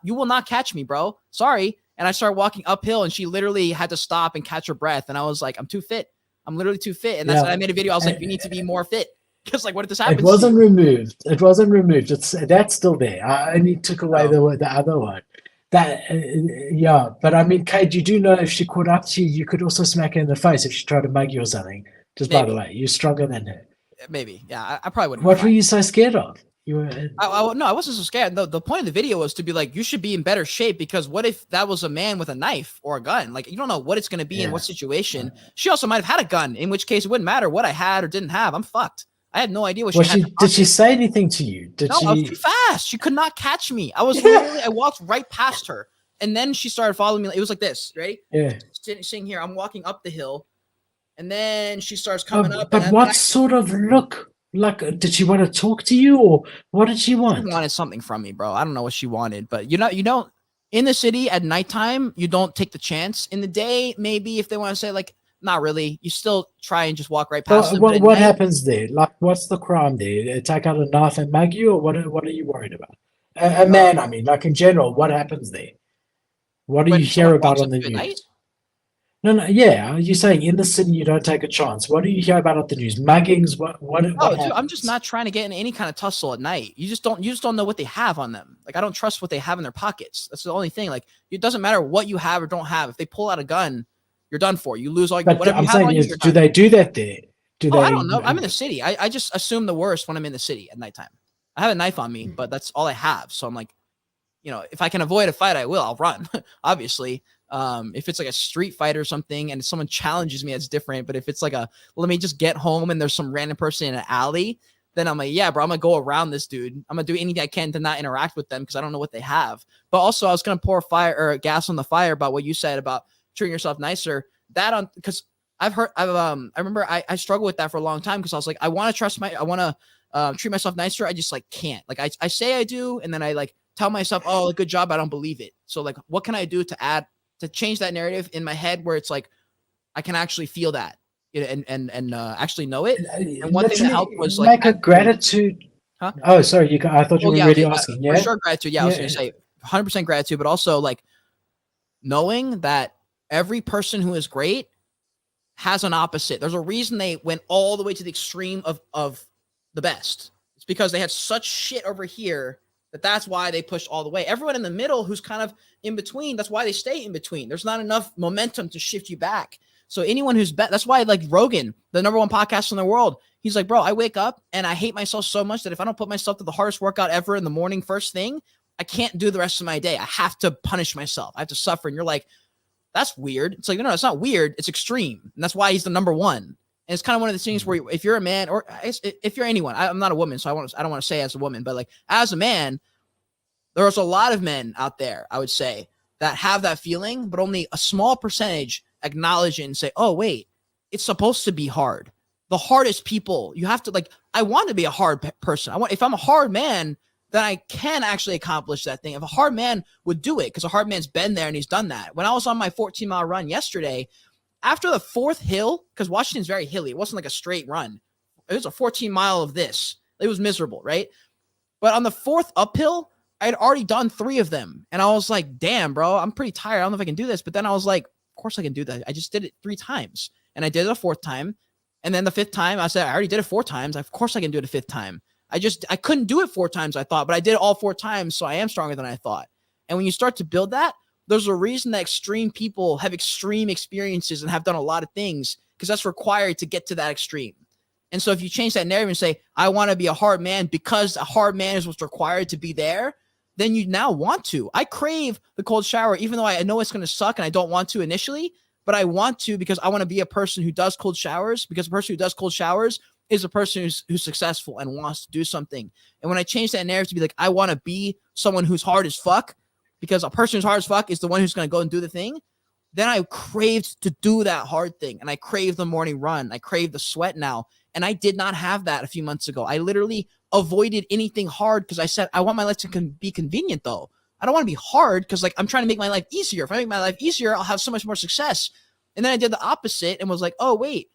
You will not catch me, bro. Sorry. And I started walking uphill and she literally had to stop and catch her breath. And I was like, I'm too fit. I'm literally too fit. And that's when I made a video. I was like, you need to be more fit. Because like, what if this happens?
It wasn't removed. That's still there. I only took away the other one. Yeah. But I mean, Kate, you do know if she caught up to you, you could also smack her in the face if she tried to mug you or something. Just maybe. By the way, you're stronger than her.
Maybe. Yeah, I probably wouldn't.
What were you so scared of? You were.
No, I wasn't so scared. The point of the video was to be like, you should be in better shape, because what if that was a man with a knife or a gun? Like, you don't know what it's going to be in what situation. She also might have had a gun, in which case it wouldn't matter what I had or didn't have. I'm fucked. I had no idea what she had.
Did she say anything to you?
No, I was too fast. She could not catch me. I was literally, I walked right past her. And then she started following me. It was like this, ready?
Yeah.
Sitting here, I'm walking up the hill. And then she starts coming up.
But what sort of look? Like, did she want to talk to you, or what did she want?
She wanted something from me, bro. I don't know what she wanted, but you don't in the city at nighttime, you don't take the chance. In the day, maybe if they want to say like, not really, you still try and just walk right past them.
What happens there? Like, what's the crime there? Take out a knife and mug you, or what are you worried about? A man, I mean, like in general, what happens there? What do you hear about on the news? No, yeah. You're saying in the city you don't take a chance. What do you hear about on the news? Muggings? What dude,
I'm just not trying to get in any kind of tussle at night. You just don't know what they have on them. Like, I don't trust what they have in their pockets. That's the only thing. Like, it doesn't matter what you have or don't have. If they pull out a gun, you're done for. You lose all your whatever you have on you.
Do they do that there?
I don't know. I'm in the city. I just assume the worst when I'm in the city at nighttime. I have a knife on me, but that's all I have. So I'm like, if I can avoid a fight, I will. I'll run, obviously. If it's like a street fight or something and someone challenges me, it's different. But if it's like let me just get home and there's some random person in an alley, then I'm like, yeah, bro, I'm going to go around this dude. I'm going to do anything I can to not interact with them because I don't know what they have. But also I was going to pour fire or gas on the fire about what you said about treating yourself nicer. Because I remember I struggled with that for a long time because I was like, I want to treat myself nicer. I just like can't. Like I say I do, and then I like tell myself, oh, good job. I don't believe it. So like, what can I do to change that narrative in my head where it's like I can actually feel that and actually know it. And one thing that helped was like
a gratitude. Huh? Oh, sorry. I thought you were really asking. Yeah,
for sure, gratitude. Yeah, I was going to say 100% gratitude, but also like knowing that every person who is great has an opposite. There's a reason they went all the way to the extreme of the best. It's because they had such shit over here That's why they push all the way. Everyone in the middle who's kind of in between, that's why they stay in between. There's not enough momentum to shift you back. So anyone who's that's why like Rogan, the #1 podcast in the world, he's like, bro, I wake up and I hate myself so much that if I don't put myself to the hardest workout ever in the morning first thing, I can't do the rest of my day. I have to punish myself. I have to suffer. And you're like, that's weird. It's like, no, it's not weird. It's extreme. And that's why he's the #1. And it's kind of one of the things where if you're a man or if you're anyone, I'm not a woman, so I don't want to say as a woman, but like as a man, there's a lot of men out there, I would say, that have that feeling, but only a small percentage acknowledge it and say, oh, wait, it's supposed to be hard. The hardest people, you have to like, I want to be a hard person. If I'm a hard man, then I can actually accomplish that thing. If a hard man would do it, because a hard man's been there and he's done that. When I was on my 14-mile run yesterday, after the 4th hill, because Washington's very hilly, it wasn't like a straight run. It was a 14-mile of this. It was miserable, right? But on the 4th uphill, I had already done 3 of them. And I was like, damn, bro, I'm pretty tired. I don't know if I can do this. But then I was like, of course I can do that. I just did it 3 times. And I did it a 4th time. And then the 5th time, I said, I already did it 4 times. Of course I can do it a 5th time. I couldn't do it 4 times, I thought, but I did it all 4 times. So I am stronger than I thought. And when you start to build that, there's a reason that extreme people have extreme experiences and have done a lot of things, because that's required to get to that extreme. And so if you change that narrative and say, I want to be a hard man because a hard man is what's required to be there, then you now want to. I crave the cold shower, even though I know it's going to suck and I don't want to initially, but I want to because I want to be a person who does cold showers, because a person who does cold showers is a person who's successful and wants to do something. And when I change that narrative to be like, I want to be someone who's hard as fuck, because a person who's hard as fuck is the one who's going to go and do the thing, then I craved to do that hard thing. And I crave the morning run. I crave the sweat now. And I did not have that a few months ago. I literally avoided anything hard because I said, I want my life to be convenient though. I don't want to be hard because like I'm trying to make my life easier. If I make my life easier, I'll have so much more success. And then I did the opposite and was like, oh, wait,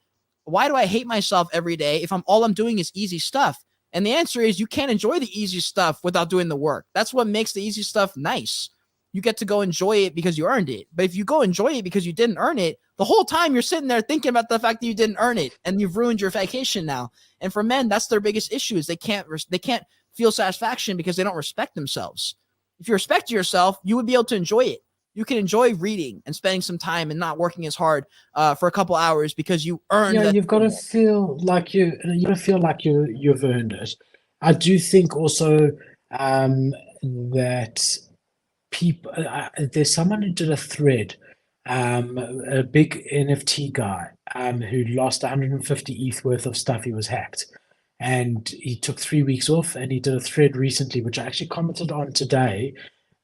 why do I hate myself every day if all I'm doing is easy stuff? And the answer is you can't enjoy the easy stuff without doing the work. That's what makes the easy stuff nice. You get to go enjoy it because you earned it. But if you go enjoy it because you didn't earn it, the whole time you're sitting there thinking about the fact that you didn't earn it and you've ruined your vacation now. And for men, that's their biggest issue is they can't feel satisfaction because they don't respect themselves. If you respect yourself, you would be able to enjoy it. You can enjoy reading and spending some time and not working as hard for a couple hours because you earned it.
You've got to feel like you've earned it. I do think also that people, there's someone who did a thread, a big NFT guy who lost 150 ETH worth of stuff. He was hacked. And he took 3 weeks off, and he did a thread recently, which I actually commented on today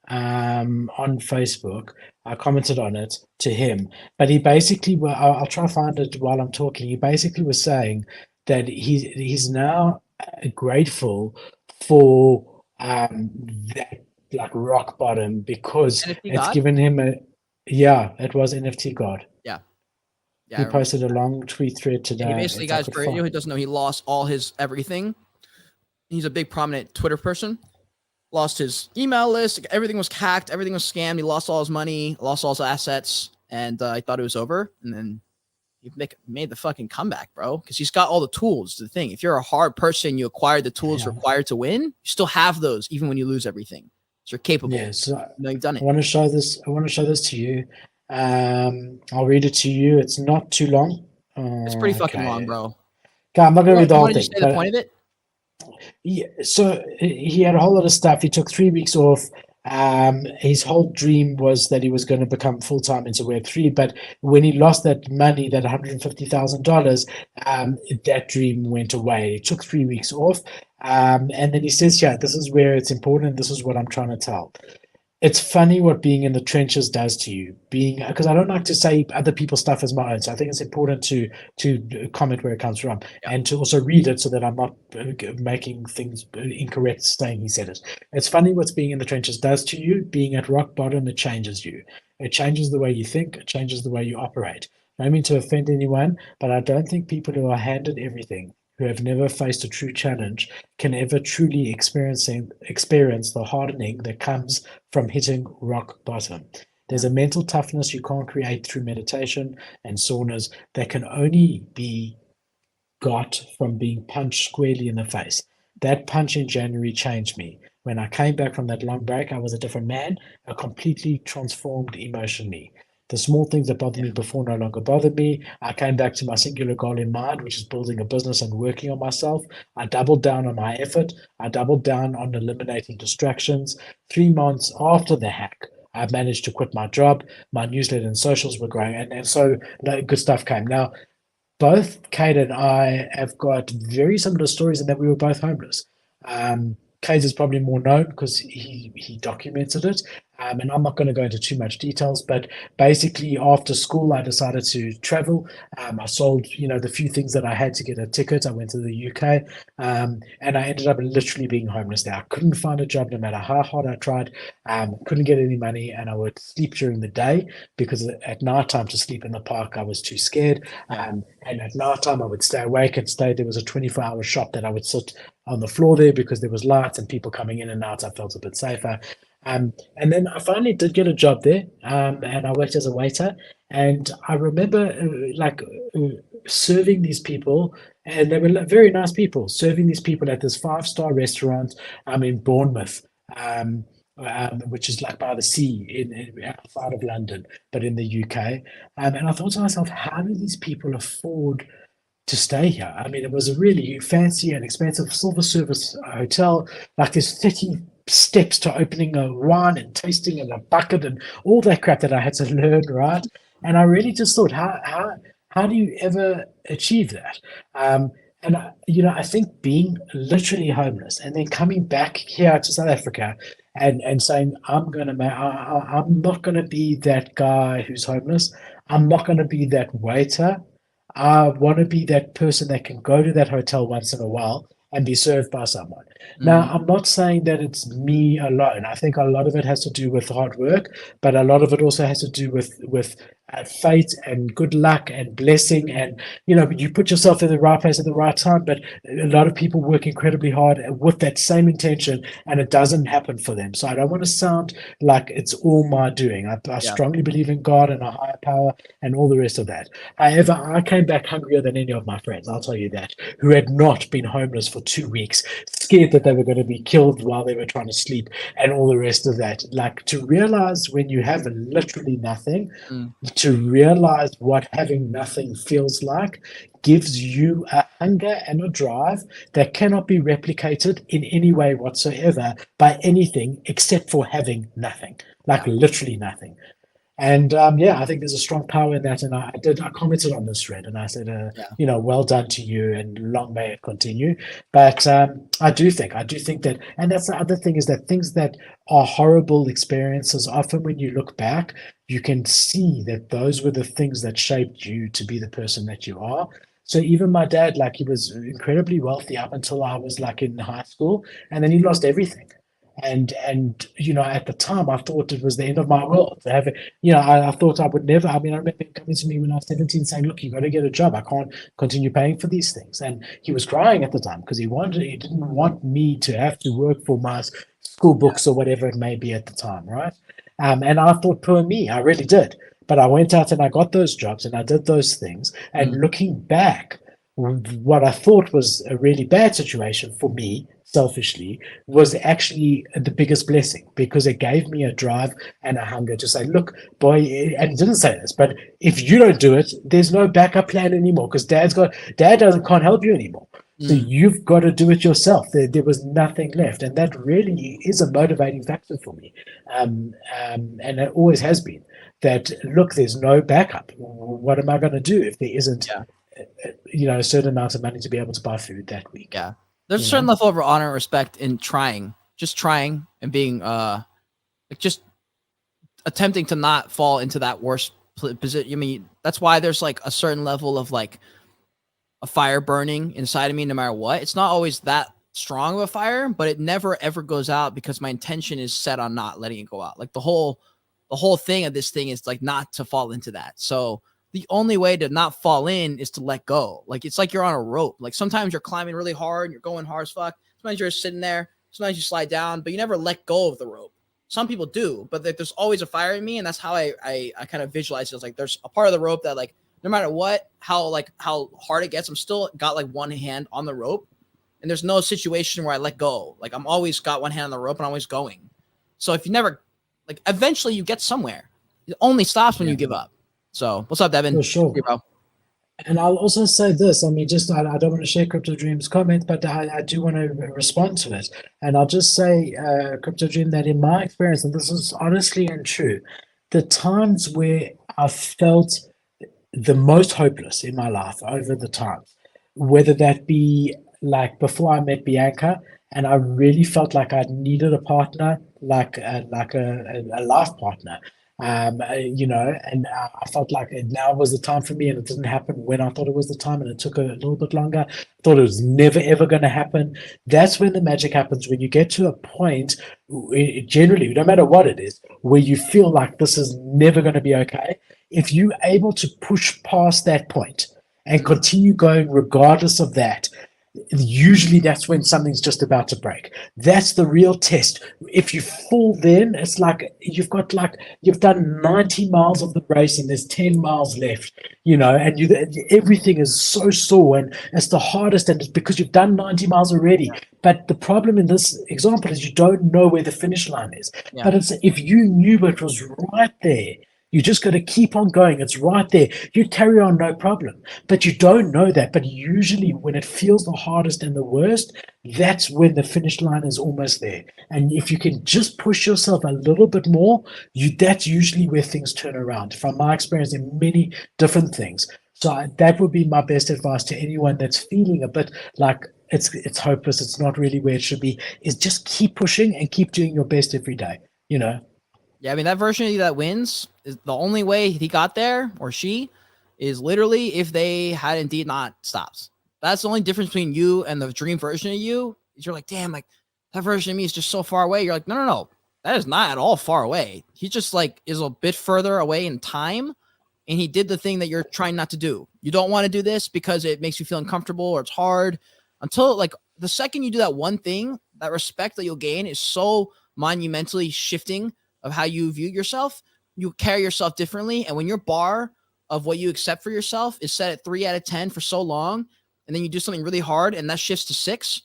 on Facebook. I commented on it to him, but he basically, I'll try to find it while I'm talking. He basically was saying that he's now grateful for that like rock bottom because
NFT
it's
God?
given him it was NFT God.
Yeah,
He posted a long tweet thread today.
He basically, guys, for anyone who doesn't know, he lost all his everything. He's a big prominent Twitter person. Lost his email list. Everything was hacked. Everything was scammed. He lost all his money, lost all his assets, and I thought it was over. And then he made the fucking comeback, bro, because he's got all the tools. The thing, if you're a hard person, you acquire the tools required to win. You still have those, even when you lose everything. So you're capable.
Yeah, so
you've done it.
I want to show this to you. I'll read it to you. It's not too long.
It's pretty fucking long, bro.
Okay, I'm not going to read the whole thing.
Say the point of it?
Yeah, so he had a whole lot of stuff. He took 3 weeks off. His whole dream was that he was going to become full-time into Web3, but when he lost that money, that $150,000, that dream went away. He took 3 weeks off, and then he says, this is where it's important. This is what I'm trying to tell. It's funny what being in the trenches does to you. Because I don't like to say other people's stuff as my own, so I think it's important to comment where it comes from and to also read it so that I'm not making things incorrect saying he said it. It's funny what being in the trenches does to you. Being at rock bottom, it changes you. It changes the way you think. It changes the way you operate. I don't mean to offend anyone, but I don't think people who are handed everything, who have never faced a true challenge, can ever truly experience the hardening that comes from hitting rock bottom. There's a mental toughness you can't create through meditation and saunas that can only be got from being punched squarely in the face. That punch in January changed me. when I came back from that long break, I was a different man, a completely transformed emotionally. The small things that bothered me before no longer bothered me. I came back to my singular goal in mind, which is building a business and working on myself. I doubled down on my effort. I doubled down on eliminating distractions. 3 months after the hack, I managed to quit my job. My newsletter and socials were growing, and so good stuff came. Now, both Kate and I have got very similar stories in that we were both homeless. Kate is probably more known because he documented it. And I'm not going to go into too much details, but basically after school, I decided to travel. I sold, the few things that I had to get a ticket. I went to the UK, and I ended up literally being homeless there. I couldn't find a job no matter how hard I tried. Couldn't get any money, and I would sleep during the day because at night time to sleep in the park, I was too scared. And at night time, I would stay awake and stay. There was a 24-hour shop that I would sit on the floor there because there was lights and people coming in and out. I felt a bit safer. And then I finally did get a job there, and I worked as a waiter. And I remember serving these people, and they were very nice people, serving these people at this 5-star restaurant in Bournemouth, which is like by the sea outside of London, but in the UK. And I thought to myself, how do these people afford to stay here? I mean, it was a really fancy and expensive silver service hotel. Like there's 30 steps to opening a wine and tasting in a bucket and all that crap that I had to learn, right? And I really just thought, how do you ever achieve that? And I think being literally homeless and then coming back here to South Africa and saying, I'm not gonna be that guy who's homeless. I'm not gonna be that waiter. I want to be that person that can go to that hotel once in a while and be served by someone. Now, I'm not saying that it's me alone. I think a lot of it has to do with hard work, but a lot of it also has to do with fate and good luck and blessing. And, you put yourself in the right place at the right time, but a lot of people work incredibly hard with that same intention and it doesn't happen for them. So I don't want to sound like it's all my doing. I strongly believe in God and a higher power and all the rest of that. However, I came back hungrier than any of my friends, I'll tell you that, who had not been homeless for 2 weeks, scared that they were going to be killed while they were trying to sleep and all the rest of that. Like, to realize when you have literally nothing, to realize what having nothing feels like gives you a hunger and a drive that cannot be replicated in any way whatsoever by anything except for having nothing, like literally nothing. And I think there's a strong power in that. And I commented on this thread and I said, well done to you and long may it continue. But I do think that, and that's the other thing, is that things that are horrible experiences, often when you look back, you can see that those were the things that shaped you to be the person that you are. So even my dad, he was incredibly wealthy up until I was in high school, and then he lost everything. And at the time I thought it was the end of my world to have it. I thought I would never. I remember him coming to me when I was 17 saying, look, you got to get a job. I can't continue paying for these things. And he was crying at the time because he didn't want me to have to work for my school books or whatever it may be at the time, right? And I thought, poor me, I really did. But I went out and I got those jobs and I did those things. And looking back, what I thought was a really bad situation for me, selfishly, was actually the biggest blessing, because it gave me a drive and a hunger to say, look, boy, and he didn't say this, but if you don't do it, there's no backup plan anymore, because dad can't help you anymore. So you've got to do it yourself. There was nothing left. And that really is a motivating factor for me. And it always has been that, look, there's no backup. What am I going to do if there isn't a certain amount of money to be able to buy food that week?
Yeah. There's a certain level of honor and respect in trying and being just attempting to not fall into that worst position. I mean, that's why there's a certain level of a fire burning inside of me no matter what. It's not always that strong of a fire, but it never ever goes out because my intention is set on not letting it go out. The whole thing of this thing is not to fall into that. So the only way to not fall in is to let go. It's like you're on a rope. Sometimes you're climbing really hard and you're going hard as fuck. Sometimes you're sitting there. Sometimes you slide down, but you never let go of the rope. Some people do, but there's always a fire in me. And that's how I kind of visualize it. It's there's a part of the rope that no matter what, how hard it gets, I'm still got one hand on the rope. and there's no situation where I let go. Like I'm always got one hand on the rope and I'm always going. So if you never, like, eventually you get somewhere. It only stops when you give up. So what's up, Devin?
For sure.
Hey, bro.
And I'll also say this. I mean, just I don't want to share Crypto Dream's comment, but I do want to respond to it. And I'll just say, Crypto Dream, that in my experience, and this is honestly and true, the times where I felt the most hopeless in my life over the times, whether that be like before I met Bianca, and I really felt like I needed a partner, like a life partner. You know, and I felt like now was the time for me, and it didn't happen when I thought it was the time, and it took a little bit longer. I thought it was never ever going to happen. That's when the magic happens, when you get to a point, generally, no matter what it is, where you feel like this is never going to be okay. If you're able to push past that point and continue going regardless of that, usually that's when something's just about to break. That's the real test. If you fall then, it's like you've done 90 miles of the race and there's 10 miles left, you know, and everything is so sore and it's the hardest, and it's because you've done 90 miles already. But the problem in this example is you don't know where the finish line is. But it's, if you knew it was right there, you just got to keep on going. It's right there. You carry on, no problem. But you don't know that. But usually when it feels the hardest and the worst, that's when the finish line is almost there. And if you can just push yourself a little bit more, that's usually where things turn around, from my experience in many different things. So that would be my best advice to anyone that's feeling a bit like it's hopeless, it's not really where it should be, is just keep pushing and keep doing your best every day, you know?
Yeah, I mean, that version of you that wins is the only way he got there, or she, is literally if they had indeed not stopped. That's the only difference between you and the dream version of you. Is you're like, damn, like that version of me is just so far away. You're like, no, that is not at all far away. He just like is a bit further away in time, and he did the thing that you're trying not to do. You don't want to do this because it makes you feel uncomfortable or it's hard. Until like the second you do that one thing, that respect that you'll gain is so monumentally shifting of how you view yourself. You carry yourself differently, and when your bar of what you accept for yourself is set at 3 out of 10 for so long, and then you do something really hard and that shifts to 6,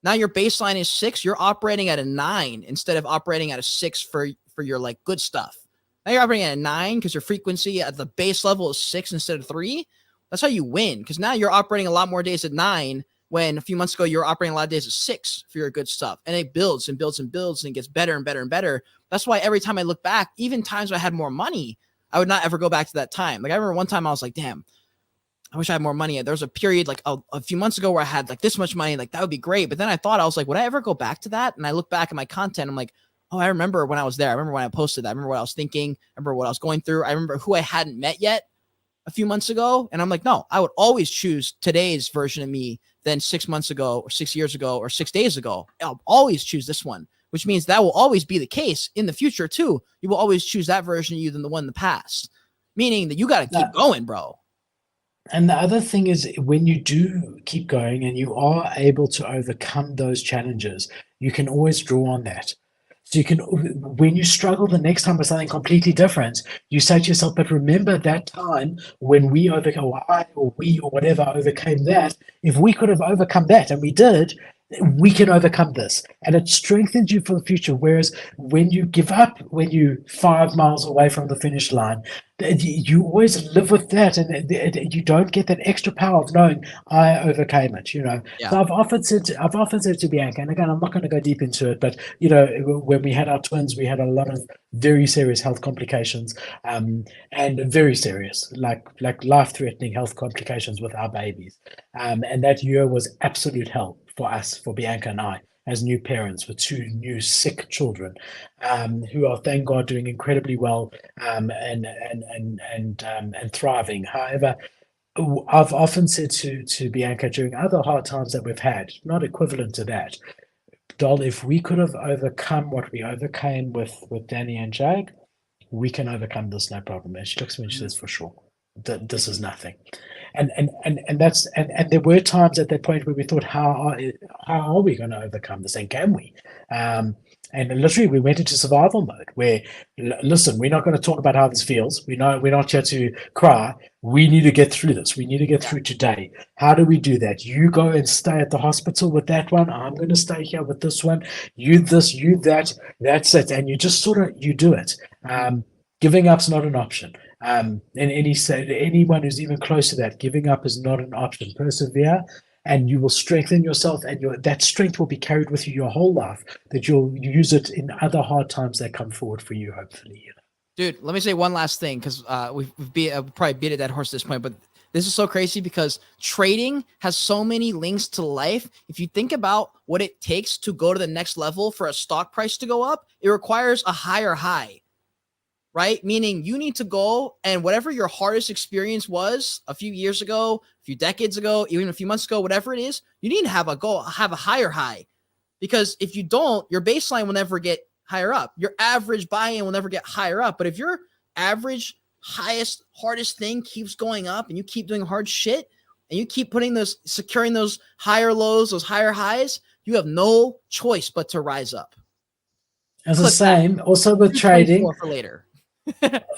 now your baseline is 6, you're operating at a 9 instead of operating at a 6 for your like good stuff. Now you're operating at a 9 because your frequency at the base level is 6 instead of 3. That's how you win, because now you're operating a lot more days at 9 when a few months ago you were operating a lot of days at 6 for your good stuff. And it builds and builds and builds and gets better and better and better. That's why every time I look back, even times when I had more money, I would not ever go back to that time. Like I remember one time I was like, damn, I wish I had more money. There was a period like a few months ago where I had like this much money, like that would be great. But then I thought, I was like, would I ever go back to that? And I look back at my content, I'm like, oh, I remember when I was there. I remember when I posted that. I remember what I was thinking. I remember what I was going through. I remember who I hadn't met yet a few months ago. And I'm like, no, I would always choose today's version of me than 6 months ago or 6 years ago or 6 days ago. I'll always choose this one, which means that will always be the case in the future too. You will always choose that version of you than the one in the past, meaning that you got to keep going, bro.
And the other thing is, when you do keep going and you are able to overcome those challenges, you can always draw on that. So you can, when you struggle the next time with something completely different, you say to yourself, but remember that time when we overcame, or I or we or whatever overcame that. If we could have overcome that, and we did, we can overcome this. And it strengthens you for the future. Whereas when you give up, when you're 5 miles away from the finish line, you always live with that, and you don't get that extra power of knowing I overcame it. You know, so I've often said to Bianca, and again, I'm not going to go deep into it, but you know, when we had our twins, we had a lot of very serious health complications, and very serious, like life-threatening health complications with our babies, and that year was absolute hell for us, for Bianca and I, as new parents with 2 new sick children, who are, thank God, doing incredibly well, and thriving. However, I've often said to Bianca during other hard times that we've had, not equivalent to that, doll, if we could have overcome what we overcame with Danny and Jake, we can overcome this, no problem. And she looks at me and she says, for sure. this is nothing. And that's and there were times at that point where we thought, how are we going to overcome this, and can we? And literally, we went into survival mode where, listen, we're not going to talk about how this feels. We're not here to cry. We need to get through this. We need to get through today. How do we do that? You go and stay at the hospital with that one. I'm going to stay here with this one. You this, you that. That's it. And you just you do it. Giving up's not an option. And anyone who's even close to that, giving up is not an option. Persevere, and you will strengthen yourself, and that strength will be carried with you your whole life, that you'll use it in other hard times that come forward for you, hopefully.
Dude, let me say one last thing, because we've probably beat a dead horse at this point, but this is so crazy because trading has so many links to life. If you think about what it takes to go to the next level for a stock price to go up, it requires a higher high. Right? Meaning you need to go, and whatever your hardest experience was a few years ago, a few decades ago, even a few months ago, whatever it is, you need to have a higher high. Because if you don't, your baseline will never get higher up. Your average buy-in will never get higher up. But if your average, highest, hardest thing keeps going up, and you keep doing hard shit, and you keep securing those higher lows, those higher highs, you have no choice but to rise up.
As the same, also with trading.
For later.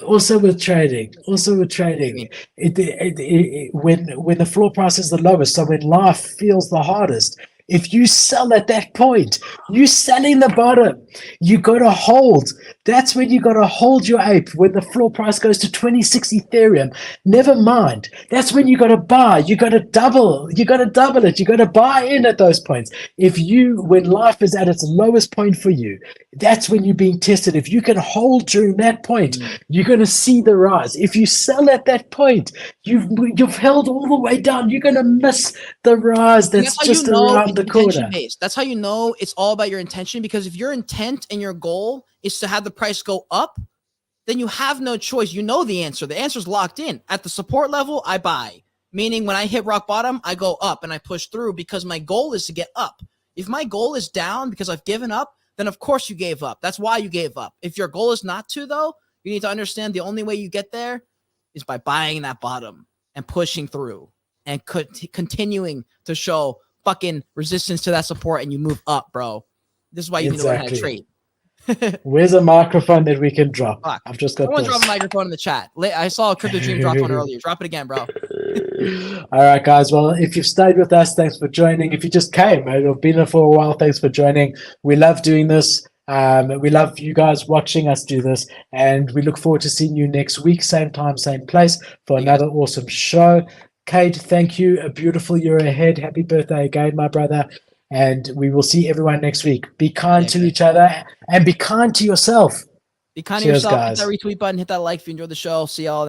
Also with trading, when the floor price is the lowest, so when life feels the hardest, if you sell at that point, you selling the bottom. You got to hold. That's when you got to hold your ape. When the floor price goes to 26 Ethereum, never mind. That's when you got to buy. You got to double. You got to double it. You got to buy in at those points. When life is at its lowest point for you, that's when you're being tested. If you can hold during that point, you're going to see the rise. If you sell at that point, you've held all the way down. You're going to miss the rise. That's just around the corner.
Based. That's how you know it's all about your intention, because if your intent and your goal is to have the price go up, then you have no choice. You know the answer. The answer is locked in. At the support level, I buy. Meaning when I hit rock bottom, I go up and I push through because my goal is to get up. If my goal is down because I've given up, then of course you gave up. That's why you gave up. If your goal is not to, though, you need to understand the only way you get there is by buying that bottom and pushing through and continuing to show fucking resistance to that support, and you move up, bro. This is why you need to learn how to trade.
Where's a microphone that we can drop?
Fuck.
I've just got
Someone
this.
Drop a microphone in the chat. I saw a Crypto Dream drop one earlier. Drop it again, bro.
All right, guys. Well, if you've stayed with us, thanks for joining. If you just came, you've been here for a while, thanks for joining. We love doing this. We love you guys watching us do this, and we look forward to seeing you next week, same time, same place, for another awesome show. Kate, thank you. A beautiful year ahead. Happy birthday again, my brother. And we will see everyone next week. Be kind to each other and be kind to yourself.
Be kind to yourself. Guys. Hit that retweet button. Hit that like if you enjoyed the show. See y'all.